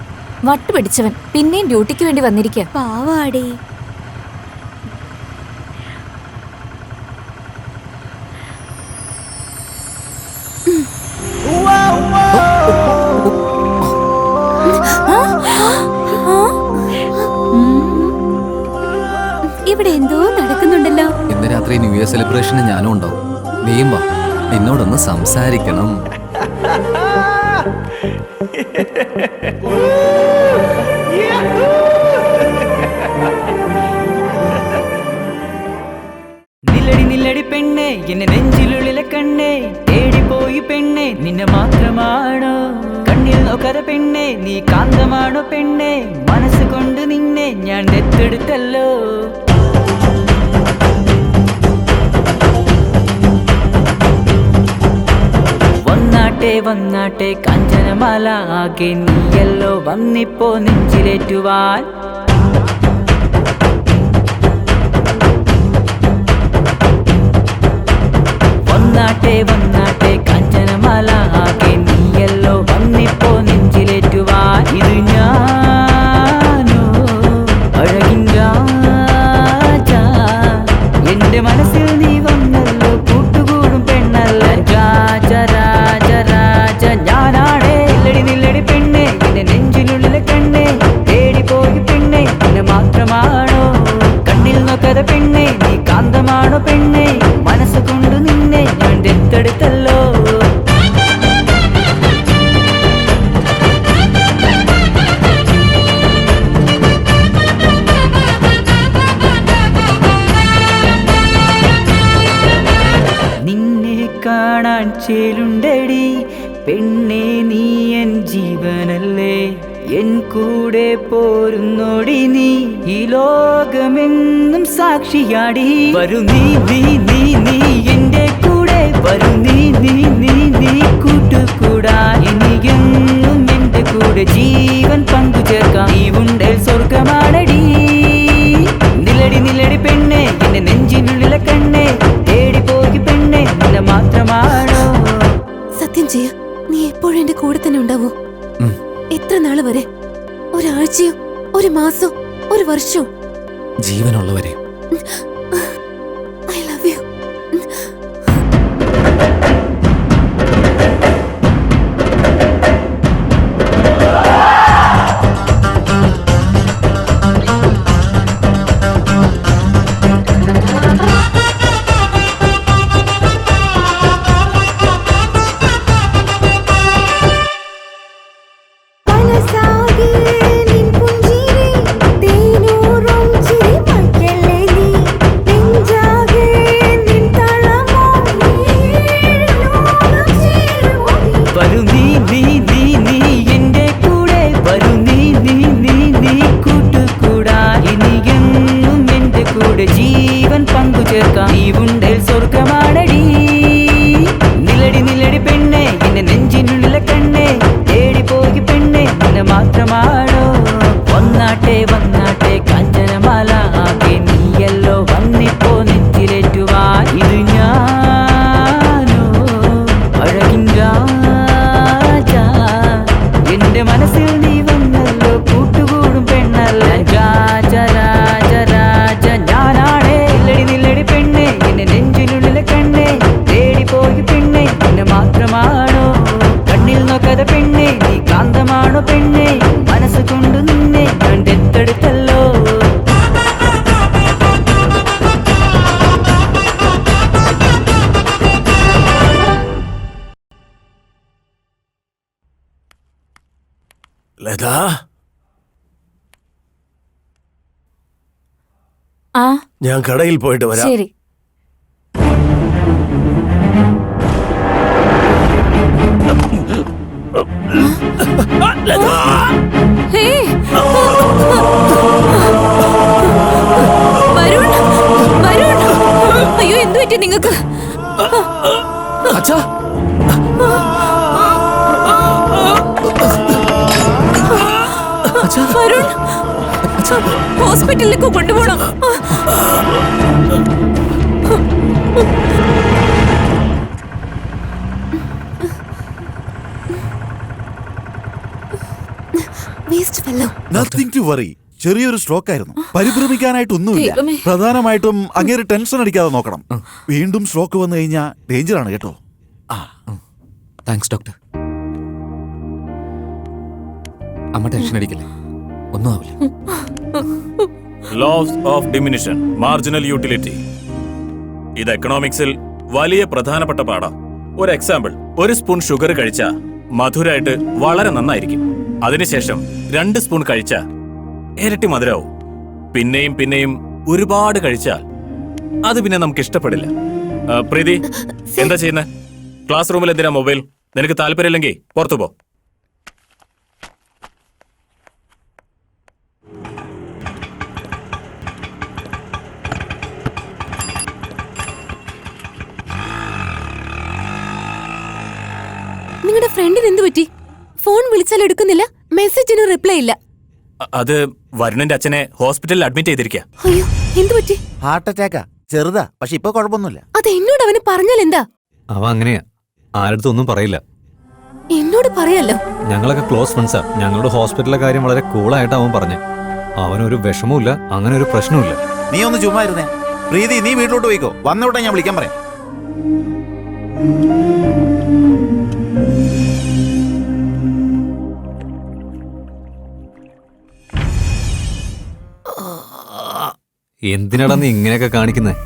വട്ടുപിടിച്ചവൻ പിന്നെയും ഡ്യൂട്ടിക്ക് വേണ്ടി വന്നിരിക്കുക. പാവാടി. ഇവിടെ എന്തോ നടക്കുന്നുണ്ടല്ലോ. ഇന്ന് രാത്രി ന്യൂ ഇയർ സെലിബ്രേഷന് ഞാനും ഉണ്ടാവും. നീയും വാ, നിന്നോടൊന്ന് സംസാരിക്കണം. നില്ലടി നില്ലടി പെണ്ണെ, എന്നെ നെഞ്ചിലുള്ളിലെ കണ്ണെ, തേടിപ്പോയി പെണ്ണെ നിന്നെ മാത്രമാണോ? കണ്ണിൽ നോക്കാതെ പെണ്ണെ, നീ കാന്തമാണോ പെണ്ണെ? മനസ്സുകൊണ്ട് നിന്നെ ഞാൻ ദത്തെടുത്തല്ലോ. ഒന്നാട്ട വന്നാട്ടെ കാഞ്ചനമാല ആകെ നീയല്ലോ വന്നിപ്പോ നെഞ്ചിലേറ്റുവാൻ. വന്നാട്ടെ കാഞ്ചനമാല ആകെ നീയല്ലോ വന്നിപ്പോ നെഞ്ചിലേറ്റുവാൻ. ഇത് ഞാനോ അഴകിൻ രാജാ, എന്റെ മനസ്സിൽ നീ വന്നല്ലോ കൂട്ടുകൂടും പെണ്ണല്ല. രാജ രാജ രാജ ഞാനാണേ. നില്ലടി പെണ്ണെ എന്റെ നെഞ്ചിനുള്ളിലെ കണ്ണെ, തേടി പോയി പെണ്ണെ എന്നെ മാത്രമാണോ. കണ്ണിൽ നോക്കാതെ പെണ്ണെ നീ കാന്തമാണോ പെണ്ണെ, മനസ്സുകൊണ്ട് നിന്നെ ഞാൻ ദത്തെടുത്തല്ലോ. നിന്നെ കാണാൻ ചേലുണ്ടടി പെണ്ണെ, നീ എൻ ജീവനല്ലേ. എൻ കൂടെ പോരുന്നോടി നീ, ഈ ലോകമെന്നും സാക്ഷിയാടി. വരൂ നീ നീ നീ നീ എന്റെ കൂടെ, വരൂ നീ നീ നീ നീ കൂട്ടുകൂടാ. എനിക്കെന്നും എന്റെ കൂടെ ജീവൻ പങ്കുചേർക്കാം. നീ ഉണ്ടേൽ സ്വർഗമാണടി. നില്ലടി പെണ്ണെ എന്റെ നെഞ്ചിനുള്ളിലെ കണ്ണെ, തേടി പോയി പെണ്ണെ നിന്നെ മാത്രമാണോ. സത്യം ചെയ്യ, നീ എപ്പോഴും എന്റെ കൂടെ തന്നെ ഉണ്ടാവൂ. എത്ര നാള് വരെ? ഒരാഴ്ചയോ, ഒരു മാസോ, ഒരു വർഷോ? ജീവനുള്ളവരെ. I love you. വരൂ നീ നീ നീ നീ എന്റെ കൂടെ, വരൂ നീ നീ നീ നീ കൂട്ടുകൂടാ. എനിക്കെന്നും എന്റെ കൂടെ ജീവൻ പങ്കുചേർക്കാം. നീ ഉണ്ടേൽ സ്വർഗമാണടി. നില്ലടി പെണ്ണെ എന്റെ നെഞ്ചിനുള്ളിലെ കണ്ണെ, തേടി പോയി പെണ്ണെ നിന്നെ മാത്രമാണോ. വന്നാട്ടെ കാഞ്ചനമാല ആകെ നീയല്ലോ വന്നിപ്പോ നെഞ്ചിലേറ്റുവാൻ. ഇത് ഞാനോ അഴകിൻ രാജാ, എന്റെ മനസ്സിൽ നീ വന്നല്ലോ കൂട്ടുകൂടും പെണ്ണല്ല. രാജ രാജ രാജ ഞാനാണേ. നില്ലടി പെണ്ണെ എന്റെ നെഞ്ചിനുള്ളിലെ കണ്ണെ, തേടി പോയി പെണ്ണെ നിന്നെ മാത്രമാണോ. കണ്ണിൽ നോക്കാതെ പെണ്ണെ നീ കാന്തമാണോ പെണ്ണെ, മനസ്സുകൊണ്ട് നിന്നെ ഞാൻ ദത്തെടുത്തല്ലോ. ലതാ, ആ ഞാൻ കടയിൽ പോയിട്ട് വരാം. ശരി. ഹേ! വരുൺ! വരുൺ! അയ്യോ, എന്തു പറ്റി നിങ്ങൾക്ക്? അച്ഛാ, വരുൺ, ഹോസ്പിറ്റലിലേക്ക് കൊണ്ടുപോകണം. Waste fellow. Nothing to worry. ചെറിയൊരു സ്ട്രോക്ക് ആയിരുന്നു. പരിഭ്രമിക്കാനായിട്ടൊന്നുമില്ല. ദൈവമേ. പ്രധാനമായിട്ടും അങ്ങേര് ടെൻഷൻ അടിക്കാതെ നോക്കണം. വീണ്ടും സ്ട്രോക്ക് വന്നു കഴിഞ്ഞാൽ ഡേഞ്ചറാണ് കേട്ടോ. Thanks doctor. അമ്മ ടെൻഷൻ അടിക്കല്ലേ, ഒന്നും ആവില്ല. Laws of diminution, marginal utility. ഇത് എക്കണോമിക്സിൽ വലിയ പ്രധാനപ്പെട്ട പാഠം. ഒരു എക്സാമ്പിൾ, ഒരു സ്പൂൺ ഷുഗർ കഴിച്ച മധുരായിട്ട് വളരെ നന്നായിരിക്കും. അതിനുശേഷം 2 സ്പൂൺ കഴിച്ച ഇരട്ടി മധുരാവും. പിന്നെയും പിന്നെയും ഒരുപാട് കഴിച്ചാൽ അത് പിന്നെ നമുക്ക് ഇഷ്ടപ്പെടില്ല. പ്രീതി, എന്താ ചെയ്യുന്നത്? ക്ലാസ് റൂമിൽ എന്തിനാ മൊബൈൽ? നിനക്ക് താല്പര്യമില്ലെങ്കിൽ പുറത്തു പോ. നിങ്ങളുടെ ഫ്രണ്ടിന് എന്ത് പറ്റി? ഫോൺ വിളിച്ചാൽ എടുക്കുന്നില്ല, മെസ്സേജിന് റിപ്ലൈ ഇല്ല. അത് വരുണിന്റെ അച്ഛനെ ഹോസ്പിറ്റലിൽ അഡ്മിറ്റ് ചെയ്തിരിക്കുക. അയ്യോ, എന്ത് പറ്റി? ഹാർട്ട് അറ്റാക്കാ, ചെറുതാ, പക്ഷെ ഇപ്പൊ കുഴപ്പമൊന്നുമില്ല. അത് എന്നോട് അവന് പറഞ്ഞാൽ എന്താ? അവ അങ്ങനെയാ, ആരടുത്തും ഒന്നും പറയില്ല. എന്നോട് പറയാലോ. ഞങ്ങളൊക്കെ ക്ലോസ് ഫ്രണ്ട്സാ. ഞങ്ങളുടെ ഹോസ്പിറ്റലിലെ കാര്യം വളരെ കൂളായിട്ട് അവൻ പറഞ്ഞു. അവനൊരു വിഷമവുമില്ല, അങ്ങനെ ഒരു പ്രശ്നവുമില്ല. നീ ഒന്ന് ചുമ്മാ ഇരുന്നേ. പ്രീതി, നീ വീട്ടിലോട്ട് പോയിക്കോ. വന്നോട്ടെ, ഞാൻ വിളിക്കാൻ പറയാം. എന്തിനാടാ നീ ഇങ്ങനെയൊക്കെ കാണിക്കുന്നത്?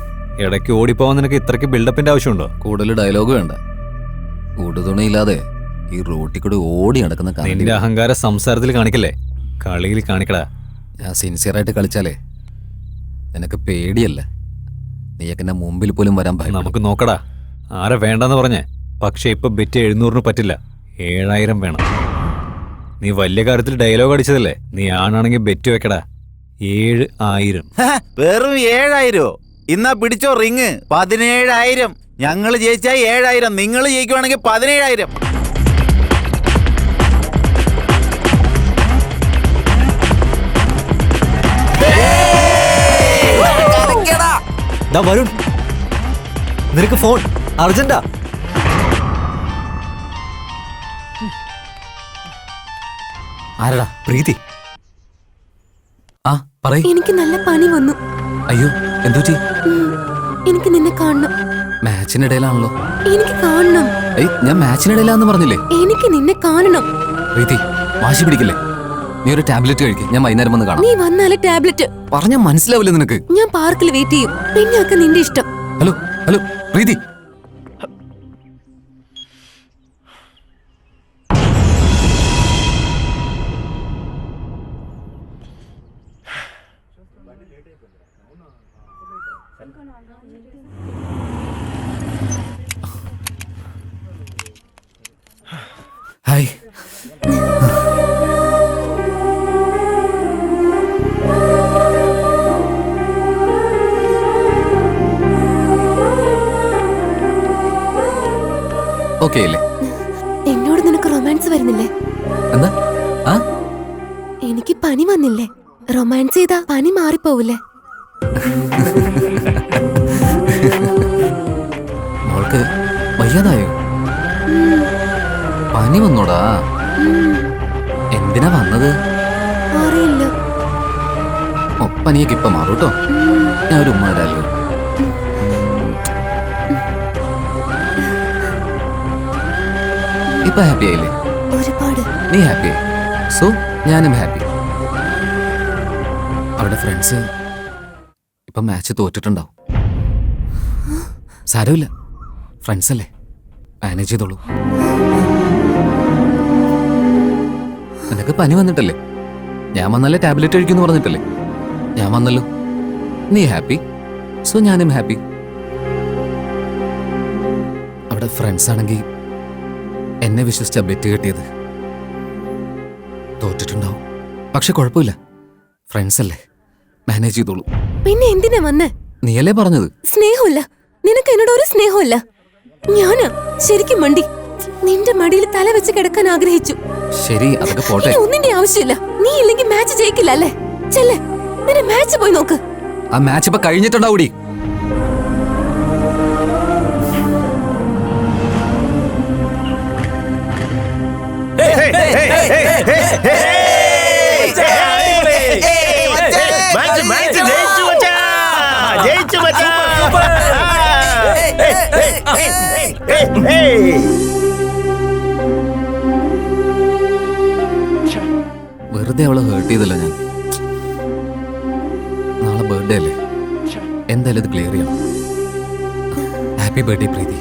ഇടയ്ക്ക് ഓടിപ്പോവാൻ നിനക്ക് ഇത്രയ്ക്ക് ബിൽഡപ്പിന്റെ ആവശ്യമുണ്ടോ? കൂടുതൽ ഡയലോഗ് വേണ്ട. ഉടുതുണിയില്ലാതെ ഈ റോട്ടിൽ കൂടി ഓടി നടക്കുന്ന നിന്റെ അഹങ്കാര സംസാരത്തിൽ കാണിക്കല്ലേ, കളിയിൽ കാണിക്കടാ. ഞാൻ സിൻസിയറായിട്ട് കളിച്ചാലേ നിനക്ക് പേടിയല്ല. നീയൊക്കെ എന്റെ മുമ്പിൽ പോലും വരാൻ പറ്റും. നമുക്ക് നോക്കടാ, ആരെ വേണ്ടെന്ന് പറഞ്ഞേ. പക്ഷെ ഇപ്പൊ ബെറ്റ് 700 പറ്റില്ല, 7000 വേണം. നീ വലിയ കാര്യത്തിൽ ഡയലോഗ് അടിച്ചതല്ലേ, നീ ആണാണെങ്കിൽ ബെറ്റ് വെക്കടാ. 7000. വെറും 7000? ഇന്നാ പിടിച്ചോ റിങ്. 17000. ഞങ്ങള് ജയിച്ചാ 7000, നിങ്ങൾ ജയിക്കുവാണെങ്കിൽ 17000. വരുൺ, നിനക്ക് ഫോൺ അർജന്റാ. ആരടാ? പ്രീതി. ആ പറയ്. എനിക്ക് നല്ല പനി വന്നു. അയ്യോ, എന്തു പറ്റി? എനിക്ക് നിന്നെ കാണണം. മാച്ചിനിടയിലാണല്ലോ. എനിക്ക് കാണണം. ഞാൻ മാച്ചിനിടയിലാന്ന് പറഞ്ഞില്ലേ? എനിക്ക് നിന്നെ കാണണം. പ്രീതി, വാശി പിടിക്കില്ലേ? നീ ഒരു ടാബ്ലറ്റ് കഴിക്കും, ഞാൻ വൈകുന്നേരം വന്ന് കാണാം. നീ വന്നാലേ ടാബ്ലറ്റ്. പറഞ്ഞ മനസ്സിലാവില്ല നിനക്ക്. ഞാൻ പാർക്കിൽ വെയിറ്റ് ചെയ്യും, പിന്നെയൊക്കെ നിന്റെ ഇഷ്ടം. ഹലോ ഹലോ പ്രീതി. ഹായ്. ഓക്കെ അല്ലേ? എന്നോട് നിനക്ക് റൊമാൻസ് വരുന്നില്ലേ? എന്താ? ആ, എനിക്ക് പനി വന്നില്ലേ? റൊമാൻസ് ചെയ്താ പനി മാറിപ്പോവില്ലേ? മോൾക്ക് വയ്യാതായോ? പനി വന്നോടാ? എന്തിനാ വന്നത്? അറിയില്ല. പനിയൊക്കെ ഇപ്പൊ മാറും കേട്ടോ. ഞാൻ ഒരു ഉമ്മ തരാലോ. ഇപ്പൊ ഹാപ്പി ആയില്ലേ? ഒരുപാട്. നീ ഹാപ്പി ആയി, സോ ഞാനും ഹാപ്പി. അവിടെ ഫ്രണ്ട്സ് ഇപ്പൊ മാച്ച് തോറ്റിട്ടുണ്ടാവും. സാരമില്ല, ഫ്രണ്ട്സ് അല്ലേ, മാനേജ് ചെയ്തോളൂ. നിനക്ക് പനി വന്നിട്ടല്ലേ? ഞാൻ വന്നല്ലേ ടാബ്ലറ്റ് കഴിക്കുമെന്ന് പറഞ്ഞിട്ടല്ലേ? ഞാൻ വന്നല്ലോ. നീ ഹാപ്പി, സോ ഞാനും ഹാപ്പി. അവിടെ ഫ്രണ്ട്സ് ആണെങ്കിൽ എന്നെ വിശ്വസിച്ച ബെറ്റ് കെട്ടിയത്. തോറ്റിട്ടുണ്ടാവും, പക്ഷെ കുഴപ്പമില്ല, ഫ്രണ്ട്സ് അല്ലേ, മാനേജ് ചെയ്തോളൂ. പിന്നെ എന്തിനാ വന്നേ? നീയല്ലേ പറഞ്ഞത്? സ്നേഹമില്ല, നിനക്ക് എന്നോട് ഒരു സ്നേഹമില്ല. ഞാനാ ശരിക്കും മണ്ടി. നിന്റെ മടിയിൽ തല വെച്ച് കിടക്കാൻ ആഗ്രഹിച്ചു. ശരി, അതൊക്കെ പോട്ടെ. ഒന്നിന്റെ ആവശ്യമില്ല. നീ ഇല്ലെങ്കിൽ മാച്ച് ജയിക്കില്ല അല്ലേ? ചെല്ലേ, നിന്റെ മാച്ച് പോയി നോക്ക്. ആ മാച്ച് ഇപ്പൊ കഴിഞ്ഞിട്ടുണ്ടാവൂടി. വെറുതെ അവളെ ഹേർട്ട് ചെയ്തല്ലോ ഞാൻ. നാളെ ബർത്ത്ഡേ അല്ലേ, എന്തായാലും ഇത് ക്ലിയർ ചെയ്യണം. ഹാപ്പി ബർത്ത്ഡേ പ്രീതി.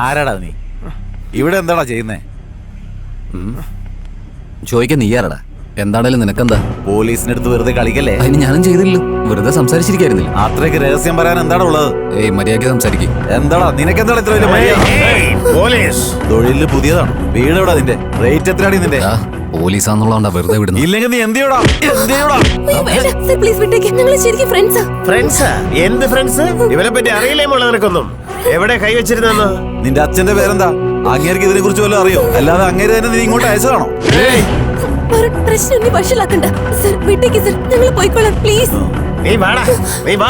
ആരാടാ നീ? ഇവിടെ എന്താടാ ചെയ്യുന്നേ? ചോദിക്കാൻ നീയാരടാ? എന്താണേലും നിനക്കെന്താ? പോലീസിനടുത്ത് വെറുതെ കളിക്കല്ലേ? അതിന് ഞാനും ചെയ്തില്ലല്ലോ, വെറുതെ സംസാരിച്ചിരിക്കായിരുന്നില്ല. അത്രയ്ക്ക് രഹസ്യം പറയാൻ എന്താടാ ഉള്ളത്? ഏയ് മര്യാദയ്ക്ക് സംസാരിക്കും. എന്താടാ നിനക്കെന്താടാ ഇത്ര വലിയ മര്യാദ? പോലീസ് തൊഴിലില് പുതിയതാണ്. വീട് എവിടാ നിന്റെ? റേറ്റ് എത്രയാടി നിന്റെ? പോലീസാന്നുള്ളതാ വെറുതെ വിടുന്നു. ഇല്ലെങ്കിൽ നീ എന്ത് ചെയ്യടാ? പ്ലീസ് വിട്ടേക്ക്, ഞങ്ങൾ ശരിക്കും ഫ്രണ്ട്സാ. ഫ്രണ്ട്സാ? എന്ത് ഫ്രണ്ട്സ്? ഇവനെ പറ്റി അറിയില്ലേ മോളെ നിനക്കൊന്നും? എവിടെ കൈവച്ചിരുന്നെന്ന്? നിന്റെ അച്ഛന്റെ പേരെന്താ? അങ്ങേർക്ക് ഇതിനെ കുറിച്ച് വല്ലതും അറിയോ? അല്ലാതെ അങ്ങേര് തന്നെ നീ ഇങ്ങോട്ട് അയച്ചതാണോ? പ്രശ്നം നീ വഷളാക്കണ്ട സർ, വിട്ടേക്ക് സർ, ഞങ്ങൾ പോയിക്കോളാം പ്ലീസ്. നീ വാടാ, നീ വാ.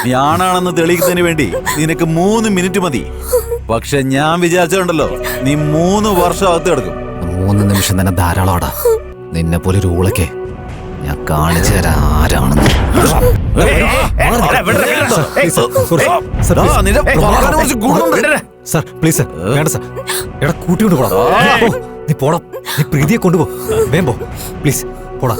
നീ ആണാണെന്ന് തെളിയിക്കുന്നതിന് വേണ്ടി നിനക്ക് 3 മിനിറ്റ് മതി. പക്ഷെ ഞാൻ വിചാരിച്ചിട്ടുണ്ടല്ലോ, നീ 3 വർഷം അകത്ത് കിടക്കും. 3 നിമിഷം തന്നെ ധാരാളമാടാ. നിന്നെ പോലെ ഒരു ഊളക്കെ ഞാൻ കാണിച്ചു തരാം ആരാണെന്ന്. സാർ പ്ലീസ് സാർ, വേണ്ട സാർ. എടാ കൂട്ടിക്കൊണ്ട് പോടാ. നീ പോടാ, നീ പ്രീതിയെ കൊണ്ടുപോ. വേം പോ പ്ലീസ്, പോടാ.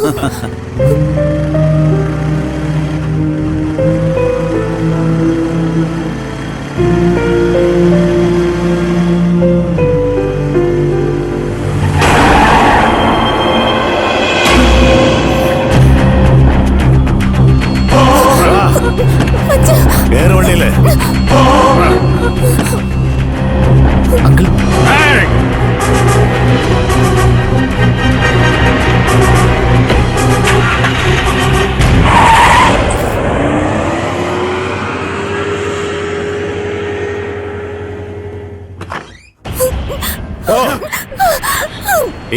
വേറെ വണ്ടിയില്ലേ? അങ്കിൾ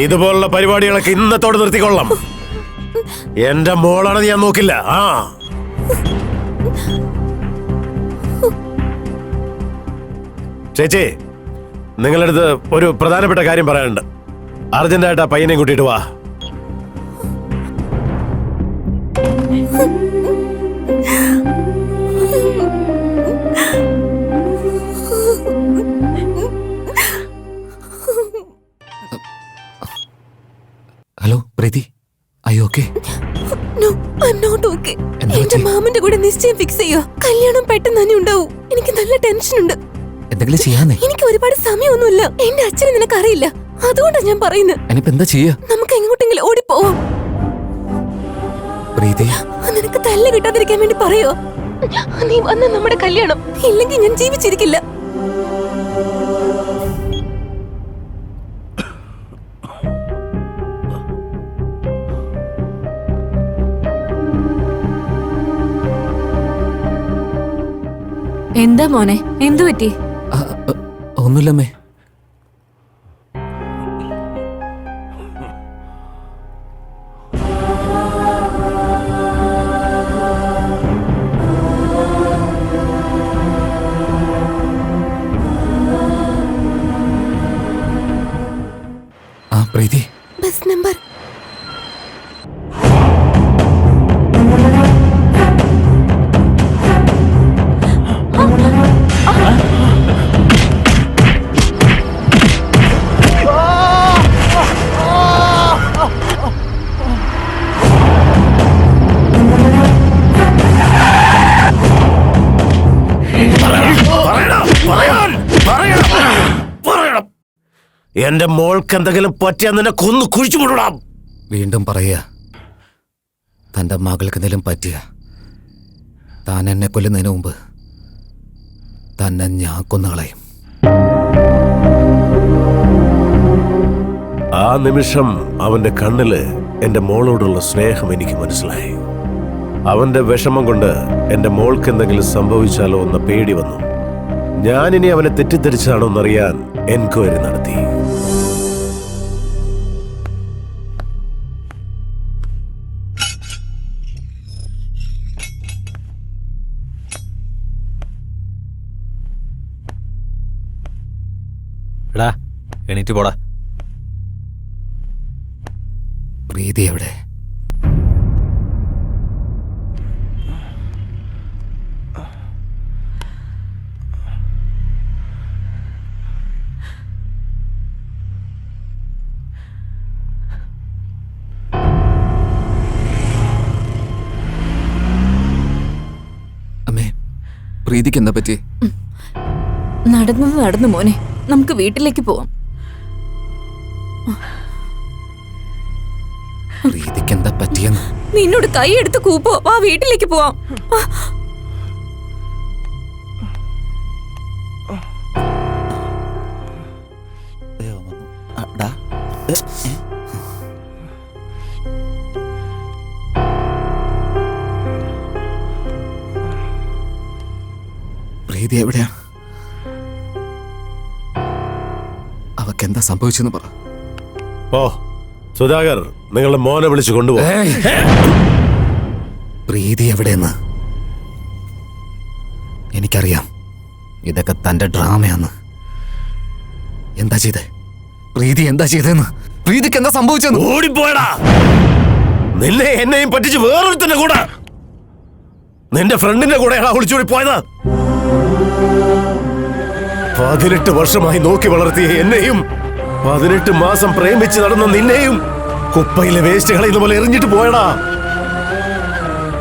ഇതുപോലുള്ള പരിപാടികളൊക്കെ ഇന്നത്തോടെ നിർത്തിക്കൊള്ളാം. എന്റെ മോളാണെന്ന് ഞാൻ നോക്കില്ല. ആ ചേച്ചി, നിങ്ങളുടെ അടുത്ത് ഒരു പ്രധാനപ്പെട്ട കാര്യം പറയാനുണ്ട്. അർജന്റായിട്ട് ആ പയ്യനെയും കൂട്ടിയിട്ട് വാ. Hello Preethi, I okay? No, I'm not okay. എന്റെ മാമന്റെ കൂടെ നിശ്ചയം ഫിക്സ് ചെയ്യോ. കല്യാണം പെട്ടെന്ന് തന്നെ ഉണ്ടാവും. എനിക്ക് നല്ല ടെൻഷൻ ഉണ്ട്. എന്തെങ്കിലും ചെയ്യാന്നേ. എനിക്ക് ഒരുപാട് സമയമൊന്നുമില്ല. എന്റെ അച്ഛനെ നിനക്ക് അറിയില്ല, അതുകൊണ്ടാ ഞാൻ പറയുന്നത്. എനിപ്പോ എന്താ ചെയ്യാ? നമുക്ക് എങ്ങോട്ടെങ്കിലും ഓടിപ്പോവാം. പ്രീതി, നിനക്ക് തല്ല് കിട്ടാതിരിക്കാൻ വേണ്ടി പറയോ? നീ വന്ന നമ്മുടെ കല്യാണം, ഇല്ലെങ്കിൽ ഞാൻ ജീവിച്ചിരിക്കില്ല. എന്താ മോനെ, എന്തു പറ്റി? ഒന്നുമില്ലമ്മേ. പ്രീതി, ബസ് നമ്പർ എന്റെ മോൾക്ക് എന്തെങ്കിലും പറ്റിയാ നിന്നെ കൊന്നു കുഴിച്ചു വിടാം. വീണ്ടും പറയാ, തന്റെ മകൾക്ക് എന്തെങ്കിലും പറ്റിയ താൻ എന്നെ കൊല്ലുന്നതിന് മുമ്പ് തന്നെ ഞാൻ കൊന്നുകളയും. ആ നിമിഷം അവന്റെ കണ്ണില് എന്റെ മോളോടുള്ള സ്നേഹം എനിക്ക് മനസ്സിലായി. അവന്റെ വിഷമം കൊണ്ട് എന്റെ മോൾക്ക് എന്തെങ്കിലും സംഭവിച്ചാലോ എന്ന പേടി വന്നു. ഞാനിനി അവനെ തെറ്റിദ്ധരിച്ചാണോ എന്നറിയാൻ എൻക്വയറി നടത്തി. എടാ എണീറ്റ് പോടാ. പ്രീതി എവിടെ? അമ്മേ, പ്രീതിക്ക് എന്താ പറ്റി? നടന്നു മോനെ, നമുക്ക് വീട്ടിലേക്ക് പോവാം. പ്രീതിക്ക് എന്താ പറ്റിയെന്ന്? നിന്നോട് കൈയെടുത്ത് കൂപ്പോ, വാ വീട്ടിലേക്ക് പോവാം. പ്രീതി എവിടെയാ? അവക്കെന്താ സംഭവിച്ചെന്ന് പറ. ഓ സുധാകർ, നിങ്ങളുടെ മോനെ വിളിച്ചു കൊണ്ടുപോകും. പ്രീതി എവിടെയെന്ന് എനിക്കറിയാം. ഇതൊക്കെ തന്റെ ഡ്രാമയാന്ന്. എന്താ ചെയ്തേ? പ്രീതി എന്താ ചെയ്തെന്ന്? പ്രീതിക്ക് എന്താ സംഭവിച്ചെന്ന്? ഓടിപ്പോയടാ! നിന്നെ എന്നെയും പറ്റിച്ച് വേറൊരുത്തന്റെ കൂടെ, നിന്റെ ഫ്രണ്ടിന്റെ കൂടെയാണ് ഒളിച്ചോടി പോയത്. 18 വർഷമായി നോക്കി വളർത്തിയ എന്നെയും 18 മാസം പ്രേമിച്ച് നടന്ന നിന്നെയും കുപ്പയിലെ വേസ്റ്റ് കളയുന്ന പോലെ എറിഞ്ഞിട്ട് പോയടാ.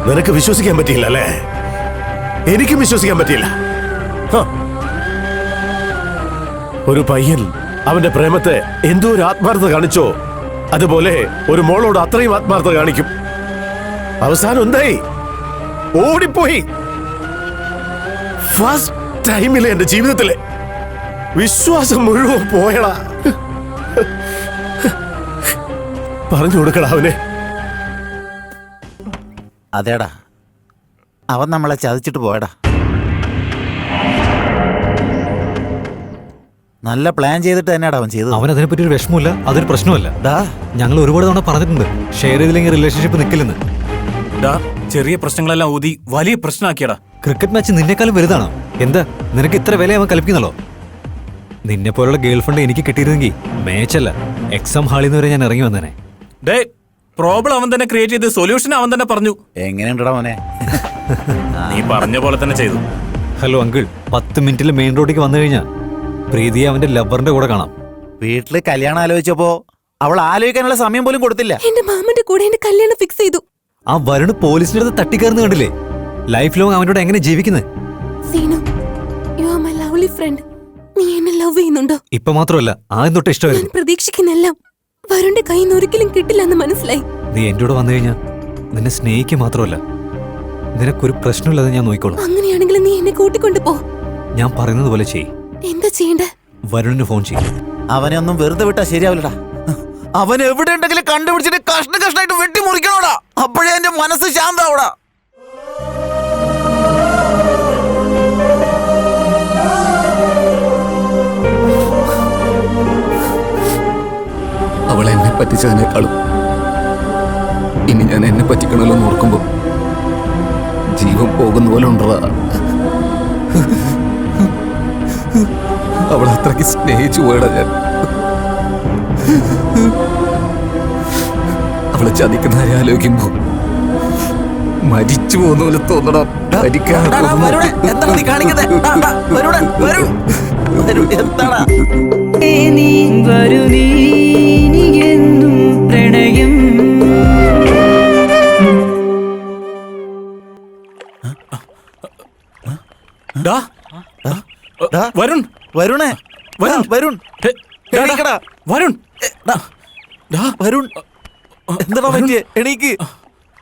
നിനക്ക് വിശ്വസിക്കാൻ പറ്റിയില്ല അല്ലേ? എനിക്കും വിശ്വസിക്കാൻ പറ്റിയില്ല. ഒരു പയ്യൻ അവന്റെ പ്രേമത്തെ എന്തോ ഒരു ആത്മാർത്ഥത കാണിച്ചോ, അതുപോലെ ഒരു മോളോട് അത്രയും ആത്മാർത്ഥത കാണിക്കും. അവസാനം എന്തായി? ഓടിപ്പോയി. ഫസ്റ്റ് ടൈമിലെ എന്റെ ജീവിതത്തിലെ വിശ്വാസം മുഴുവൻ പോയടാ. പറഞ്ഞു കൊടുക്കടാ അവനെ. അതേടാ, അവൻ നമ്മളെ ചതിച്ചിട്ട് പോയടാ. നല്ല പ്ലാൻ ചെയ്തിട്ട് തന്നെയാടാ അവൻ ചെയ്തത്. അവൻ അതിനെപ്പറ്റി ഒരു വിഷമമില്ല, അതൊരു പ്രശ്നമല്ല. ഡാ, ഞങ്ങൾ ഒരുപാട് തവണ പറഞ്ഞിട്ടുണ്ട് ഷെയർ ചെയ്തില്ലെങ്കിൽ റിലേഷൻഷിപ്പ് നിൽക്കില്ലെന്ന്. ചെറിയ പ്രശ്നങ്ങളെല്ലാം ഊതി വലിയ പ്രശ്നമാക്കിയടാ. ക്രിക്കറ്റ് മാച്ച് നിന്നെക്കാളും വലുതാണോ? എന്താ നിനക്ക് ഇത്ര വില അവൻ കൽപ്പിക്കുന്നല്ലോ? നിന്നെ പോലുള്ള ഗേൾ ഫ്രണ്ട് എനിക്ക് കിട്ടിയിരുന്നെങ്കിൽ മാച്ചല്ല, എക്സാം ഹാളിൽ നിന്ന് വരെ ഞാൻ ഇറങ്ങി വന്നേനെ. ഡേ, പ്രോബ്ലം അവൻ തന്നെ ക്രിയേറ്റ് ചെയ്ത് സൊല്യൂഷൻ അവൻ തന്നെ പറഞ്ഞു. എങ്ങനെയുണ്ടടാ മോനെ? നീ പറഞ്ഞ പോലെ തന്നെ ചെയ്തു. ഹലോ അങ്കിൾ, 10 മിനിറ്റിൽ മെയിൻ റോഡിലേക്ക് വന്നു കഴിഞ്ഞാൽ പ്രീതിയെ അവന്റെ ലവറിന്റെ കൂടെ കാണാം. വീട്ടില് കല്യാണം ആലോചിച്ചപ്പോ അവൾ ആലോചിക്കാനുള്ള സമയം പോലും കൊടുത്തില്ല. എന്റെ മാമന്റെ കൂടെ എന്റെ കല്യാണം ഫിക്സ് ചെയ്തു. ആ വരുണ് പോലീസിന്റെ അടുത്ത് തട്ടിക്കയറുന്ന കണ്ടില്ലേ? ലൈഫ് ലോങ് അവനോട് എങ്ങനെ ജീവിക്കുന്നത്? Seenu, you are my lovely friend. നീ എന്നെ ലവ് ചെയ്യുന്നുണ്ടോ? ഇപ്പൊ മാത്രമല്ല, ആദ്യം തൊട്ട് ഞാൻ ഇഷ്ടമായിരുന്നു. പ്രതീക്ഷിക്കുന്നെല്ലാം വരുണിന്റെ കയ്യിൽ നിന്ന് ഒരിക്കലും കിട്ടില്ലെന്ന് മനസ്സിലായി. നീ എന്റെ കൂടെ വന്നു കഴിഞ്ഞാൽ നിന്നെ സ്നേഹിക്കുക മാത്രമല്ല, നിനക്കൊരു പ്രശ്നമില്ലാതെ ഞാൻ നോക്കിക്കോളാം. അങ്ങനെയാണെങ്കിൽ നീ എന്നെ കൂട്ടിക്കൊണ്ടു പോ. ഞാൻ പറയുന്നത് പോലെ ചെയ്യ്. എന്താ ചെയ്യണ്ടേ? വരുണിന് ഫോൺ ചെയ്യും. അവനെ ഒന്നും വെറുതെ വിട്ടാ ശരിയാവില്ലടാ. അവൻ എവിടെ ഉണ്ടെങ്കിലും കണ്ടുപിടിച്ചിട്ട് കഷ്ണമായിട്ട് വെട്ടി മുറിക്കണോടാ. അപ്പോഴേ എന്റെ മനസ്സ് ശാന്താവൂടാ. അവൾ എന്നെ പറ്റിച്ചതിനേക്കാളും ഇനി ഞാൻ എന്നെ പറ്റിക്കണമല്ലോ എന്ന് ഓർക്കുമ്പോ ജീവൻ പോകുന്ന പോലെ ഉണ്ടതാ. അവൾ അത്രയ്ക്ക് സ്നേഹിച്ചു പോയടാ ഞാൻ. അവളെ ചതിക്കുന്നവരെ ആലോചിക്കുമ്പോ മരിച്ചു പോകുന്ന പോലെ തോന്നണം. വരൂ നീ എന്നും പ്രണയം. വരുൺ, വരുണേ, വരുൺ, എണീക്കടാ. വരുൺ, വരുൺ, എന്താടാ പറ്റിയെ? എണീക്ക്.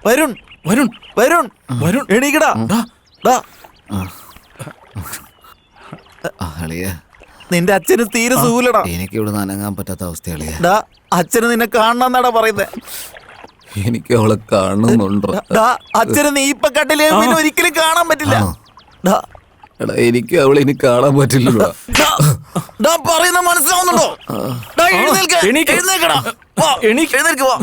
വരുൺ, വരുൺ, വരുൺ, വരുൺ, എണീക്കടാ. നിന്റെ അച്ഛന് തീരെ സുഖമില്ലടാ. എനിക്ക് ഇവിടെ അനങ്ങാൻ പറ്റാത്ത അവസ്ഥയാളിയാ. ഡാ, അച്ഛന് നിന്നെ കാണണമെന്നാടാ പറയുന്നത്. എനിക്ക് അവളെ കാണുന്നുണ്ടോ? ഡാ, അച്ഛന് നീ ഇപ്പൊ കണ്ടില്ലേ, പിന്നെ ഒരിക്കലും കാണാൻ പറ്റില്ല. ഡാ, എടാ, എനിക്ക് അവളെ ഇനി കാണാൻ പറ്റില്ലല്ലോ. ഡാ, പറയുന്ന മനസ്സിലാവുന്നുണ്ടോ? ഡാ, എഴുന്നേൽക്ക്. എഴുന്നേൽക്കടാ. വാ, എഴുന്നേൽക്ക് വാ.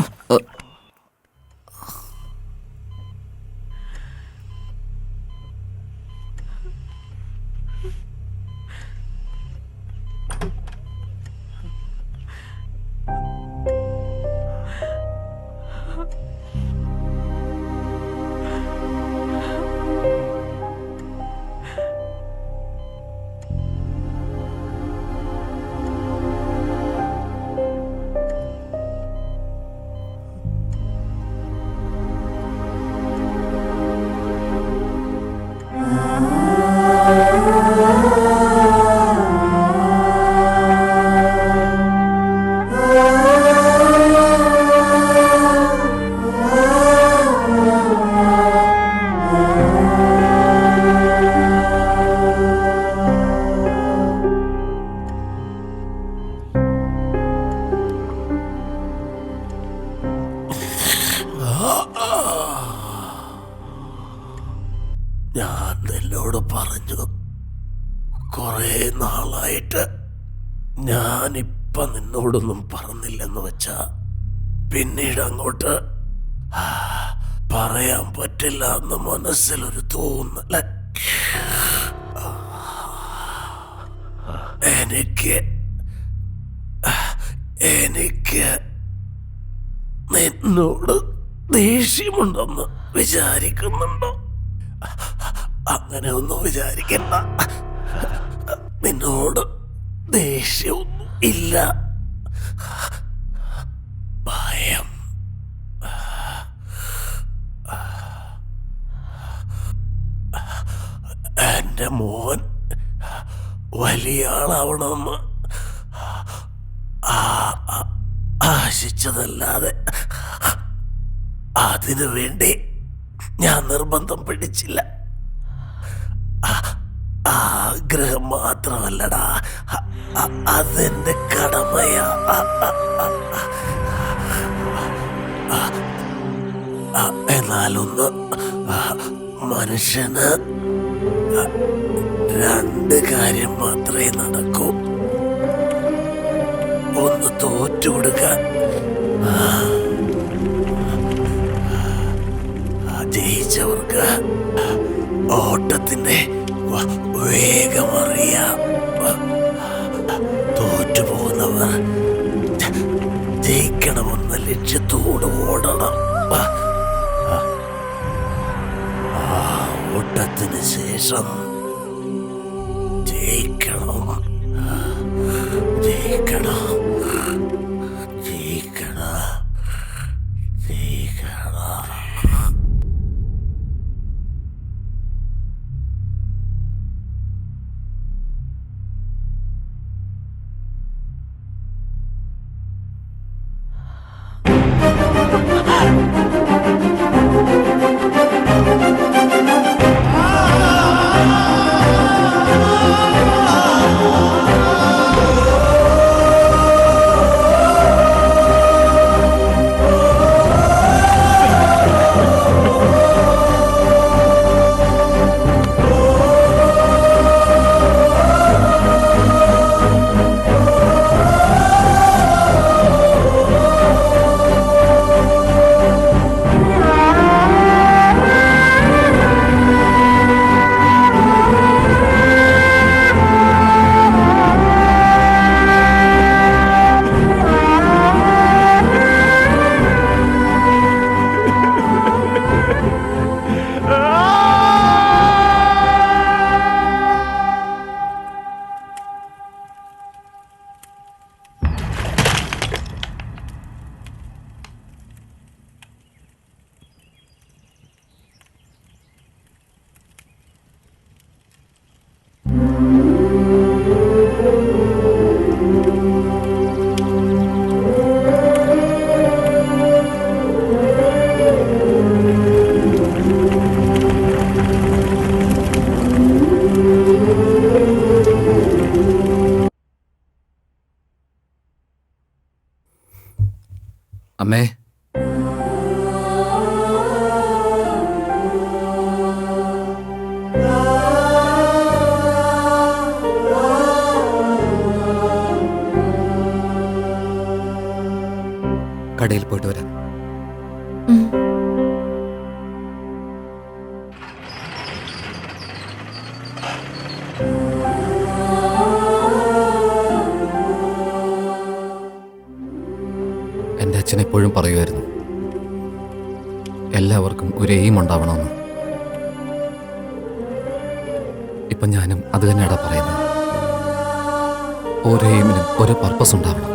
നിന്നോട് പറഞ്ഞു, കുറേ നാളായിട്ട് ഞാനിപ്പ നിന്നോടൊന്നും പറഞ്ഞില്ലെന്ന് വെച്ചാ പിന്നീട് അങ്ങോട്ട് പറയാൻ പറ്റില്ല എന്ന് മനസ്സിലൊരു തോന്നല്. എനിക്ക് നിന്നോട് ദേഷ്യമുണ്ടെന്ന് വിചാരിക്കുന്നുണ്ടോ? അങ്ങനെ ഒന്നും വിചാരിക്കണ്ട. നിന്നോട് ദേഷ്യമൊന്നും ഇല്ല, ഭയം. എന്റെ മോൻ വലിയ ആളാവണമെന്ന് ആശിച്ചതല്ലാതെ അതിനു വേണ്ടി ഞാൻ നിർബന്ധം പിടിച്ചില്ല. ആഗ്രഹം മാത്രമല്ലടാ, അതെന്റെ കടമയാ. എന്നാലൊന്ന് മനുഷ്യന് രണ്ട് കാര്യം മാത്രമേ നടക്കൂ. ഒന്ന് തോറ്റുകൊടുക്കാൻ, ജയിച്ചവർക്ക് ഓട്ടത്തിന്റെ വേഗമറിയാം. തോറ്റുപോകുന്നവർ ജയിക്കണമെന്ന ലക്ഷ്യത്തോട് ഓടണം. ഓട്ടത്തിന് ശേഷം ജയിക്കണം, ജയിക്കണം, ജയിക്കണം, ജയിക്കണം. അമ്മേ, കടയിൽ പോയിട്ട് വരാം. എൻ്റെ അച്ഛൻ എപ്പോഴും പറയുമായിരുന്നു, എല്ലാവർക്കും ഒരു എയിം ഉണ്ടാവണമെന്ന്. ഇപ്പം ഞാനും അത് തന്നെയാടാ പറയുന്നത്. ഓരോ എയിമിനും ഓരോ പർപ്പസ് ഉണ്ടാവണം.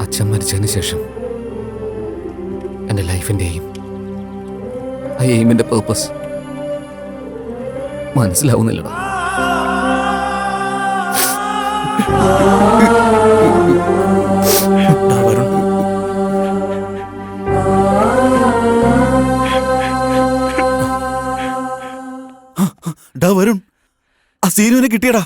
അച്ഛൻ മരിച്ചതിന് ശേഷം എൻ്റെ ലൈഫിൻ്റെ എയിം, ആ എയിമിൻ്റെ പേർപ്പസ് മനസ്സിലാവുന്നില്ലടാ. വരുൺ, ആ സീനുവിനെ കിട്ടിയടാ.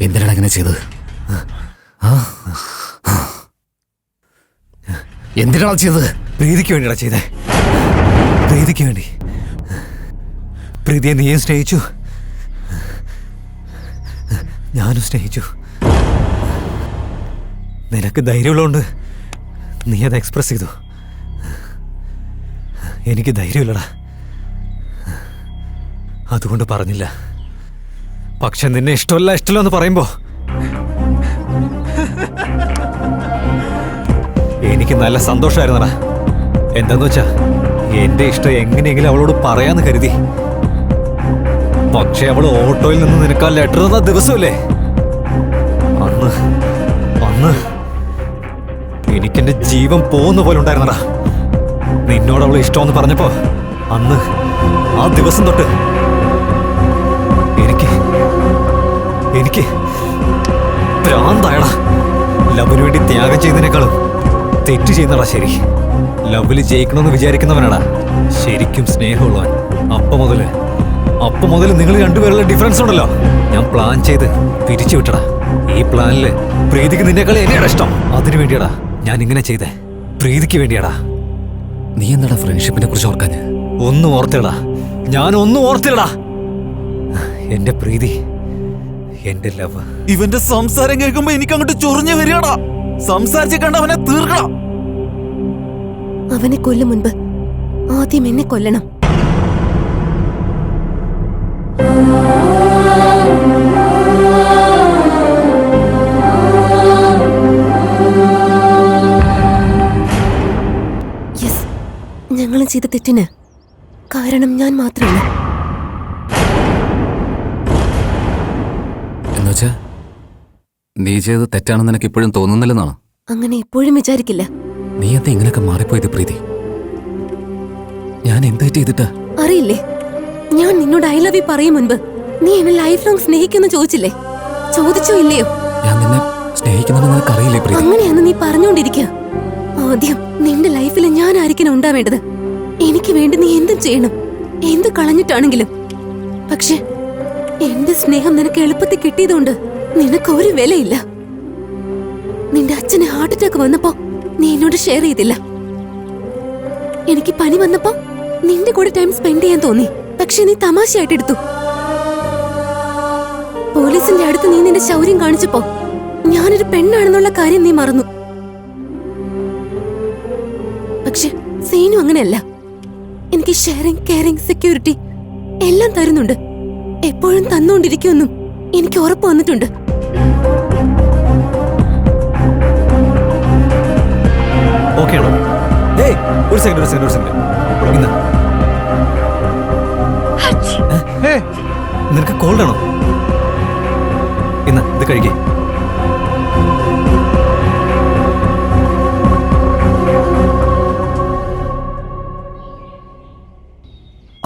എന്തിനാണ് അങ്ങനെ ചെയ്തത്? എന്തിനാണ് ചെയ്തത്? പ്രീതിക്ക് വേണ്ടിയാ ചെയ്തേ. പ്രീതിക്ക് വേണ്ടി. പ്രീതിയെ നീയും സ്നേഹിച്ചു, ഞാനും സ്നേഹിച്ചു. നിനക്ക് ധൈര്യമുള്ളതുകൊണ്ട് നീ അത് എക്സ്പ്രസ് ചെയ്തു. എനിക്ക് ധൈര്യമില്ലടാ, അതുകൊണ്ട് പറഞ്ഞില്ല. പക്ഷെ നിന്നെ ഇഷ്ടമല്ല എന്ന് പറയുമ്പോ എനിക്ക് നല്ല സന്തോഷമായിരുന്നടാ. എന്താന്ന് വെച്ചാ എന്റെ ഇഷ്ടം എങ്ങനെയെങ്കിലും അവളോട് പറയാന്ന് കരുതി. പക്ഷെ അവൾ ഓട്ടോയിൽ നിന്ന് നിനക്ക് ആ ലെറ്റർ തന്ന ദിവസമല്ലേ, അന്ന് എനിക്കെന്റെ ജീവൻ പോകുന്ന പോലെ ഉണ്ടായിരുന്നടാ. നിന്നോട് അവൾ ഇഷ്ടമെന്ന് പറഞ്ഞപ്പോ അന്ന് ആ ദിവസം തൊട്ട് എനിക്ക് ഭ്രാന്തായടാ. ലവിന് വേണ്ടി ത്യാഗം ചെയ്യുന്നതിനേക്കാളും തെറ്റ് ചെയ്യുന്നടാ ശരി. ലവില് ജയിക്കണമെന്ന് വിചാരിക്കുന്നവനാടാ ശരിക്കും സ്നേഹമുള്ളവൻ. അപ്പം മുതൽ നിങ്ങൾ രണ്ടുപേരുള്ള ഡിഫറൻസ് ഉണ്ടല്ലോ, ഞാൻ പ്ലാൻ ചെയ്ത് പിരിച്ചു വിട്ടടാ. ഈ പ്ലാനില് പ്രീതിക്ക് നിന്നേക്കാൾ എന്നെയാടാ ഇഷ്ടം. അതിനു വേണ്ടിയാടാ ഞാൻ ഇങ്ങനെ ചെയ്തേ, പ്രീതിക്ക് വേണ്ടിയാടാ. നീ എന്താടാ ഫ്രണ്ട്ഷിപ്പിനെ കുറിച്ച് ഓർക്കാഞ്ഞ്? ഒന്നും ഓർത്തിടാ, ഞാനൊന്നും ഓർത്തിടാ. എന്റെ പ്രീതി, എന്റെ ലവ്. ഇവന്റെ സംസാരം കേൾക്കുമ്പോ എനിക്ക് അങ്ങോട്ട് ചൊറിഞ്ഞു വരികടാ. സംസാരിച്ച് കണ്ട അവനെ തീർക്കണം. അവനെ കൊല്ലും മുൻപ് ആദ്യം എന്നെ കൊല്ലണം. യെസ്, ഞങ്ങളും ചെയ്ത തെറ്റിന് കാരണം ഞാൻ മാത്രമല്ല. എന്നുവെച്ചാ നീ ചെയ്ത് തെറ്റാണെന്ന് എനിക്ക് ഇപ്പോഴും തോന്നുന്നില്ലെന്നാണ്? അങ്ങനെ എപ്പോഴും വിചാരിക്കില്ല. നീ എന്താ ഇങ്ങനെയൊക്കെ മാറിപ്പോയത് പ്രീതി? ഞാൻ എന്ത് ചെയ്തിട്ടാ? അറിയില്ലേ, ഞാൻ നിന്നോട് ഐ ലവ് യു പറയും മുൻപ് നീ എന്നെ ലൈഫ് ലോങ് സ്നേഹിക്കുന്നു ചോദിച്ചില്ലേ? ചോദിച്ചോ ഇല്ലയോ? ഞാൻ നിന്നെ സ്നേഹിക്കുന്നെന്ന് നിനക്ക് അറിയില്ലേ പ്രീതി? അങ്ങനെയാന്ന് നീ പറഞ്ഞോണ്ടിരിക്കുക. ആദ്യം നിന്റെ ലൈഫിൽ ഞാൻ ആയിരിക്കണം ഉണ്ടാവേണ്ടത്. എനിക്ക് വേണ്ടി നീ എന്തും ചെയ്യണം, എന്ത് കളഞ്ഞിട്ടാണെങ്കിലും. പക്ഷെ എന്റെ സ്നേഹം നിനക്ക് എളുപ്പത്തിൽ കിട്ടിയതുകൊണ്ട് നിനക്ക് ഒരു വിലയില്ല. നിന്റെ അച്ഛന് ഹാർട്ട് അറ്റാക്ക് വന്നപ്പോ നീ എന്നോട് ഷെയർ ചെയ്തില്ല. എനിക്ക് പനി വന്നപ്പോ നിന്റെ കൂടെ ടൈം സ്പെൻഡ് ചെയ്യാൻ തോന്നി, പക്ഷെ നീ തമാശയായിട്ട് എടുത്തു. പോലീസിന്റെ അടുത്ത് നീ നിന്റെ ശൗര്യം കാണിച്ചപ്പോ ഞാനൊരു പെണ്ണാണെന്നുള്ള കാര്യം നീ മറന്നു. പക്ഷെ സീനു അങ്ങനെയല്ല. എനിക്ക് ഷെയറിംഗ്, കെയറിംഗ്, സെക്യൂരിറ്റി എല്ലാം തരുന്നുണ്ട്. എപ്പോഴും തന്നുകൊണ്ടിരിക്കുമെന്നും എനിക്ക് ഉറപ്പ് വന്നിട്ടുണ്ട്. ഓക്കെ ആണോ? ഏയ് ഒരു സെക്കൻഡ്. ഇന്ന് നിനക്ക് കോൾഡ് ആണോ? ഇന്ന് ഇത് കഴിക്കേ.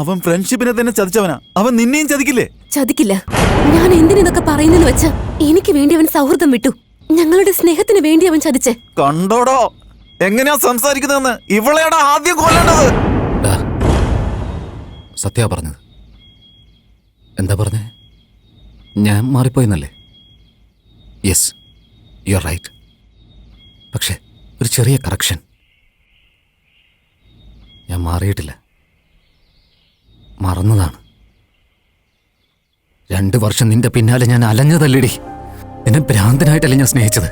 അവൻ ഫ്രണ്ട്ഷിപ്പിനെ തന്നെ ചതിച്ചവനാ. അവൻ നിന്നെയും ചതിക്കില്ലേ? ചതിക്കില്ല. ഞാൻ എന്തിനൊക്കെ പറയുന്നെന്ന് വെച്ചാ എനിക്ക് വേണ്ടി അവൻ സൗഹൃദം വിട്ടു. ഞങ്ങളുടെ സ്നേഹത്തിന് വേണ്ടി അവൻ ചതിച്ചേ. സത്യാ പറഞ്ഞത്. എന്താ പറഞ്ഞേ? ഞാൻ മാറിപ്പോയെന്നല്ലേ? Yes, you are right. പക്ഷേ ഒരു ചെറിയ കറക്ഷൻ. ഞാൻ മാറിയിട്ടില്ല, മറന്നതാണ്. 2 വർഷം നിന്റെ പിന്നാലെ ഞാൻ അലഞ്ഞതല്ലേടി. നിന്നെ ഭ്രാന്തനായിട്ടല്ല ഞാൻ സ്നേഹിച്ചത്.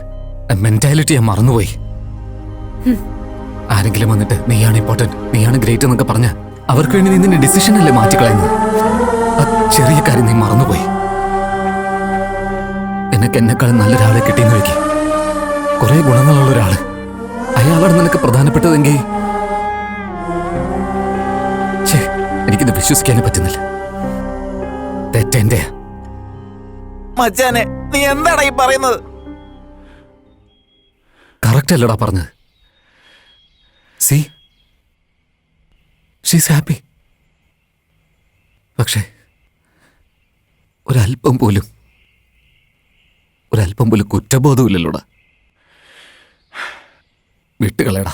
മെന്റാലിറ്റി ഞാൻ മറന്നുപോയി. ആരെങ്കിലും വന്നിട്ട് നീയാണ് ഇമ്പോർട്ടന്റ്, നീയാണ് ഗ്രേറ്റ് എന്നൊക്കെ പറഞ്ഞ അവർക്ക് വേണ്ടി നീ നിന്റെ ഡിസിഷൻ അല്ലേ മാറ്റിക്കളയുന്നത്. ആ ചെറിയ കാര്യം നീ മറന്നുപോയി. എന്നെക്കാളും നല്ലൊരാളെ കിട്ടിയെന്ന് വെക്ക്. കുറെ ഗുണങ്ങളുള്ള ഒരാള്, അയാളാണ് നിനക്ക് പ്രധാനപ്പെട്ടതെങ്കിൽ എനിക്കിത് വിശ്വസിക്കാനേ പറ്റുന്നില്ല. തെറ്റെന്റെ. മച്ചാനെ, നീ എന്താടാ ഈ പറയുന്നത്? കറക്റ്റ് അല്ലടാ പറഞ്ഞത്. C, she's happy. പക്ഷേ ഒരല്പം പോലും കുറ്റബോധമില്ലല്ലോടാ. വിട്ടുകളയടാ.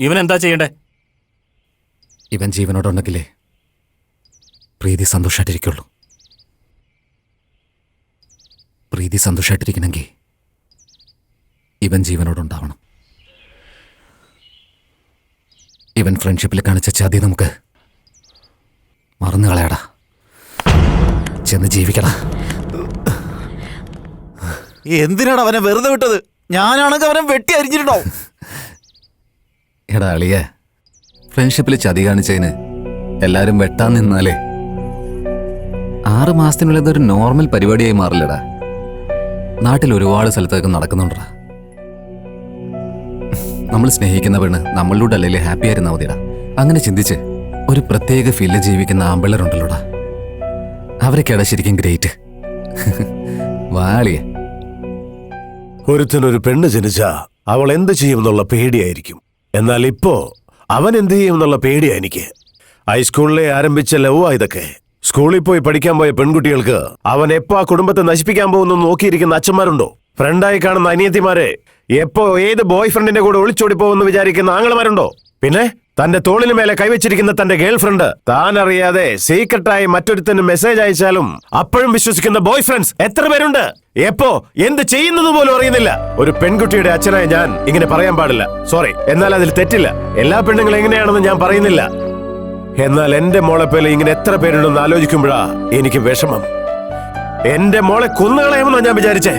ഇവൻ എന്താ ചെയ്യണ്ടേ? ഇവൻ ജീവനോടുണ്ടെങ്കിലേ പ്രീതി സന്തോഷമായിട്ടിരിക്കുള്ളൂ. പ്രീതി സന്തോഷമായിട്ടിരിക്കണമെങ്കിൽ ഇവൻ ജീവനോടുണ്ടാവണം. ഇവൻ ഫ്രണ്ട്ഷിപ്പിൽ കാണിച്ച ചതി നമുക്ക് മറന്നു കളയടാ. ചെന്ന് ജീവിക്കടാ. എന്തിനാണ് അവനെ വെറുതെ വിട്ടത്? ഞാനാണെങ്കിൽ അവനെ വെട്ടി അരിഞ്ഞിട്ടുണ്ടോ? എടാ അളിയ, ഫ്രണ്ട്ഷിപ്പിൽ ചതി കാണിച്ചതിന് എല്ലാരും വെട്ടാൻ നിന്നാലേ 6 മാസത്തിനുള്ളിൽ ഇതൊരു നോർമൽ പരിപാടിയായി മാറില്ലടാ. നാട്ടിൽ ഒരുപാട് സ്ഥലത്തേക്ക് നടക്കുന്നുണ്ടാ. നമ്മൾ സ്നേഹിക്കുന്ന പെണ്ണ് നമ്മളിലൂടെ അല്ലെങ്കിൽ ഹാപ്പി ആയിരുന്നാ മതിടാ. അങ്ങനെ ചിന്തിച്ച് ഒരു പ്രത്യേക ഫീൽഡിൽ ജീവിക്കുന്ന ആമ്പിള്ളേരുണ്ടല്ലോടാ. അവരൊക്കെയാടാ ശരിക്കും ഗ്രേറ്റ്. വാളിയ. ഒരുത്തനൊരു പെണ്ണ് ജനിച്ച അവൾ എന്ത് ചെയ്യുമെന്നുള്ള പേടിയായിരിക്കും. എന്നാൽ ഇപ്പോ അവൻ എന്ത് ചെയ്യുമെന്നുള്ള പേടിയാ എനിക്ക്. ഹൈസ്കൂളിലെ ആരംഭിച്ച ലവാ ഇതൊക്കെ. സ്കൂളിൽ പോയി പഠിക്കാൻ പോയ പെൺകുട്ടികൾക്ക് അവൻ എപ്പോ ആ കുടുംബത്തെ നശിപ്പിക്കാൻ പോകുന്നു നോക്കിയിരിക്കുന്ന അച്ഛന്മാരുണ്ടോ? ഫ്രണ്ടായി കാണുന്ന അനിയത്തിമാരെ എപ്പോ ഏത് ബോയ് ഫ്രണ്ടിന്റെ കൂടെ ഒളിച്ചോടി പോകുമെന്ന് വിചാരിക്കുന്ന ആങ്ങളമാരുണ്ടോ? പിന്നെ തന്റെ തോളിന് മേലെ കൈവച്ചിരിക്കുന്ന തന്റെ ഗേൾ ഫ്രണ്ട് താൻ അറിയാതെ സീക്രട്ടായി മറ്റൊരുത്തന് മെസ്സേജ് അയച്ചാലും അപ്പോഴും വിശ്വസിക്കുന്ന ബോയ് ഫ്രണ്ട്സ് എത്ര പേരുണ്ട്? എപ്പോ എന്ത് ചെയ്യുന്നത് പോലും അറിയുന്നില്ല. ഒരു പെൺകുട്ടിയുടെ അച്ഛനായി ഞാൻ ഇങ്ങനെ പറയാൻ പാടില്ല, സോറി. എന്നാൽ അതിൽ തെറ്റില്ല. എല്ലാ പെണ്ണുങ്ങളും എങ്ങനെയാണെന്ന് ഞാൻ പറയുന്നില്ല. എന്നാൽ എന്റെ മോളെ പോലെ ഇങ്ങനെ എത്ര പേരുണ്ടെന്ന് ആലോചിക്കുമ്പോഴാ എനിക്ക് വിഷമം. എന്റെ മോളെ കൊന്നുകളയുമെന്നാ ഞാൻ വിചാരിച്ചേ.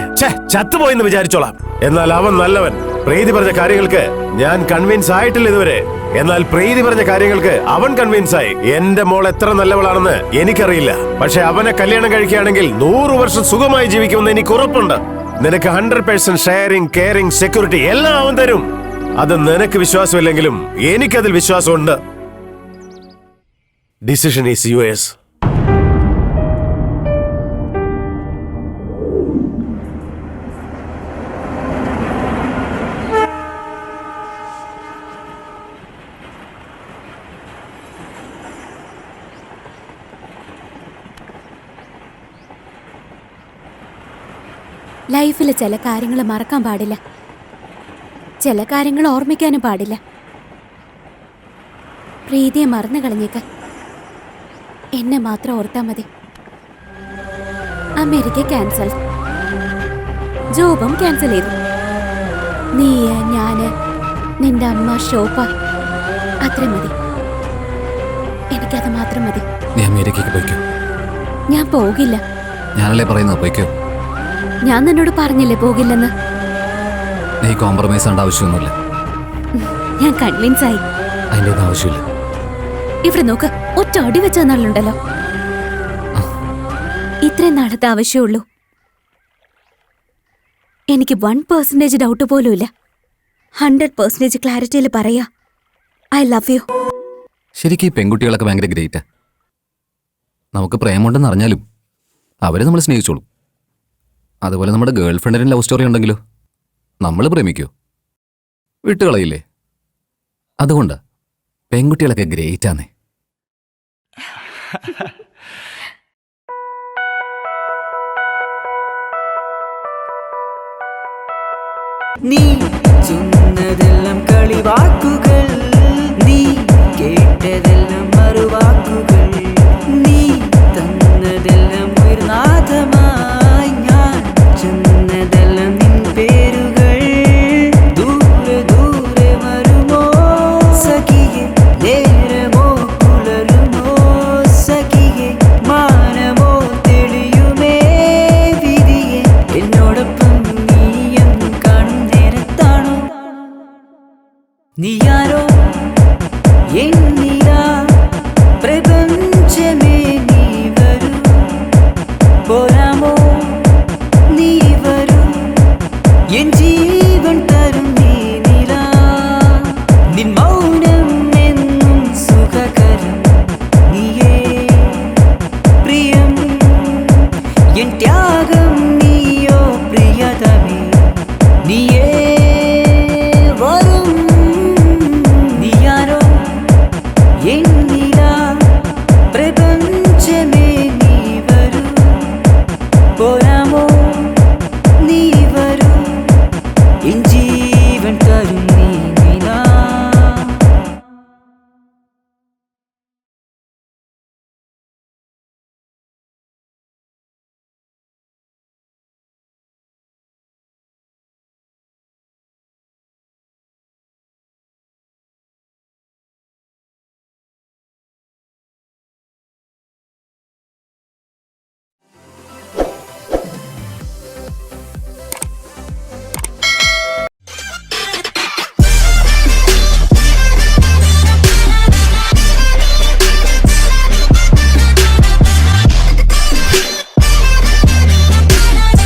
ചത്തുപോയെന്ന് വിചാരിച്ചോളാം. എന്നാൽ അവൻ നല്ലവൻ. പ്രീതി പറഞ്ഞ കാര്യങ്ങൾക്ക് ഞാൻ കൺവിൻസ് ആയിട്ടില്ല ഇതുവരെ. എന്നാൽ പ്രീതി പറഞ്ഞ കാര്യങ്ങൾക്ക് അവൻ കൺവിൻസ് ആയി. എന്റെ മോൾ എത്ര നല്ലവളാണെന്ന് എനിക്കറിയില്ല. പക്ഷെ അവനെ കല്യാണം കഴിക്കുകയാണെങ്കിൽ 100 വർഷം സുഖമായി ജീവിക്കുമെന്ന് എനിക്ക് ഉറപ്പുണ്ട്. നിനക്ക് 100% ഷെയറിംഗ്, കെയറിംഗ്, സെക്യൂരിറ്റി എല്ലാം അവൻ തരും. അത് നിനക്ക് വിശ്വാസമില്ലെങ്കിലും എനിക്കതിൽ വിശ്വാസമുണ്ട്. Decision is yours. ലൈഫിൽ ചില കാര്യങ്ങൾ മറക്കാൻ പാടില്ല, ചില കാര്യങ്ങൾ ഓർമ്മിക്കാനും പാടില്ല. പ്രീതിയെ മറന്നു കളഞ്ഞേക്ക. എന്നെ മാത്രം ഓർത്താ മതി. അമേരിക്ക ക്യാൻസൽ, ജോബും ക്യാൻസൽ ചെയ്തു. നീ, ഞാന്, നിന്റെ അമ്മ, ഷോപ്പ, അത്ര മതി. എനിക്കത് മാത്രം മതി. നീ അമേരിക്കയ്ക്ക് പോയിക്കോ. ഞാൻ പോകില്ല. ഞാനല്ലേ പറയുന്നത്, പോയിക്കോ. ഞാൻ നിന്നോട് പറഞ്ഞില്ലേ പോകില്ലെന്ന്. നീ കോംപ്രമൈസ് ചെയ്യേണ്ട ആവശ്യമൊന്നുമില്ല. ഞാൻ കൺവിൻസ് ആയി. അതിൻ്റെ ഒന്നും ആവശ്യമില്ല. ഇവിടെ നോക്ക്, ഒറ്റ അടി വെച്ച നാളുണ്ടല്ലോ. ഇത്രയും നാളത്തെ ആവശ്യമുള്ളൂ. എനിക്ക് 1% ഡൗട്ട് പോലുമില്ല. 100% ക്ലാരിറ്റിയിൽ പറയാ ഐ ലവ് യു. ശരിക്കും ഈ പെൺകുട്ടികളൊക്കെ ഭയങ്കര ഗ്രേറ്റാ. നമുക്ക് പ്രേമുണ്ടെന്ന് അറിഞ്ഞാലും അവരെ നമ്മൾ സ്നേഹിച്ചോളും. അതുപോലെ നമ്മുടെ ഗേൾ ഫ്രണ്ടിന് ലവ് സ്റ്റോറി ഉണ്ടെങ്കിലോ നമ്മൾ പ്രേമിക്കോ? വിട്ടുകളയില്ലേ? അതുകൊണ്ട് പെൺകുട്ടികളൊക്കെ ഗ്രേറ്റാന്നേ. നീ ചൊന്നതെല്ലാം കളിവാക്കുകൾ നീ കേട്ടതെല്ലാം മറുവാക്കുകൾ നീ തന്നതെല്ലാം ഒരു നാദമായി ഞാൻ ചെന്നതെല്ലാം നിൻ പേരുകൾ ദൂരെ ദൂരെ വരുമോ സഖിയെ നേരമോ പുലരുമോ സഖിയെ മാനമോ തെളിയുമേ വിധിയെ എന്നോടൊപ്പം നീയും കാണും നേരത്താണോ നീയാരോ എന്നിലാ പ്രപഞ്ചമേ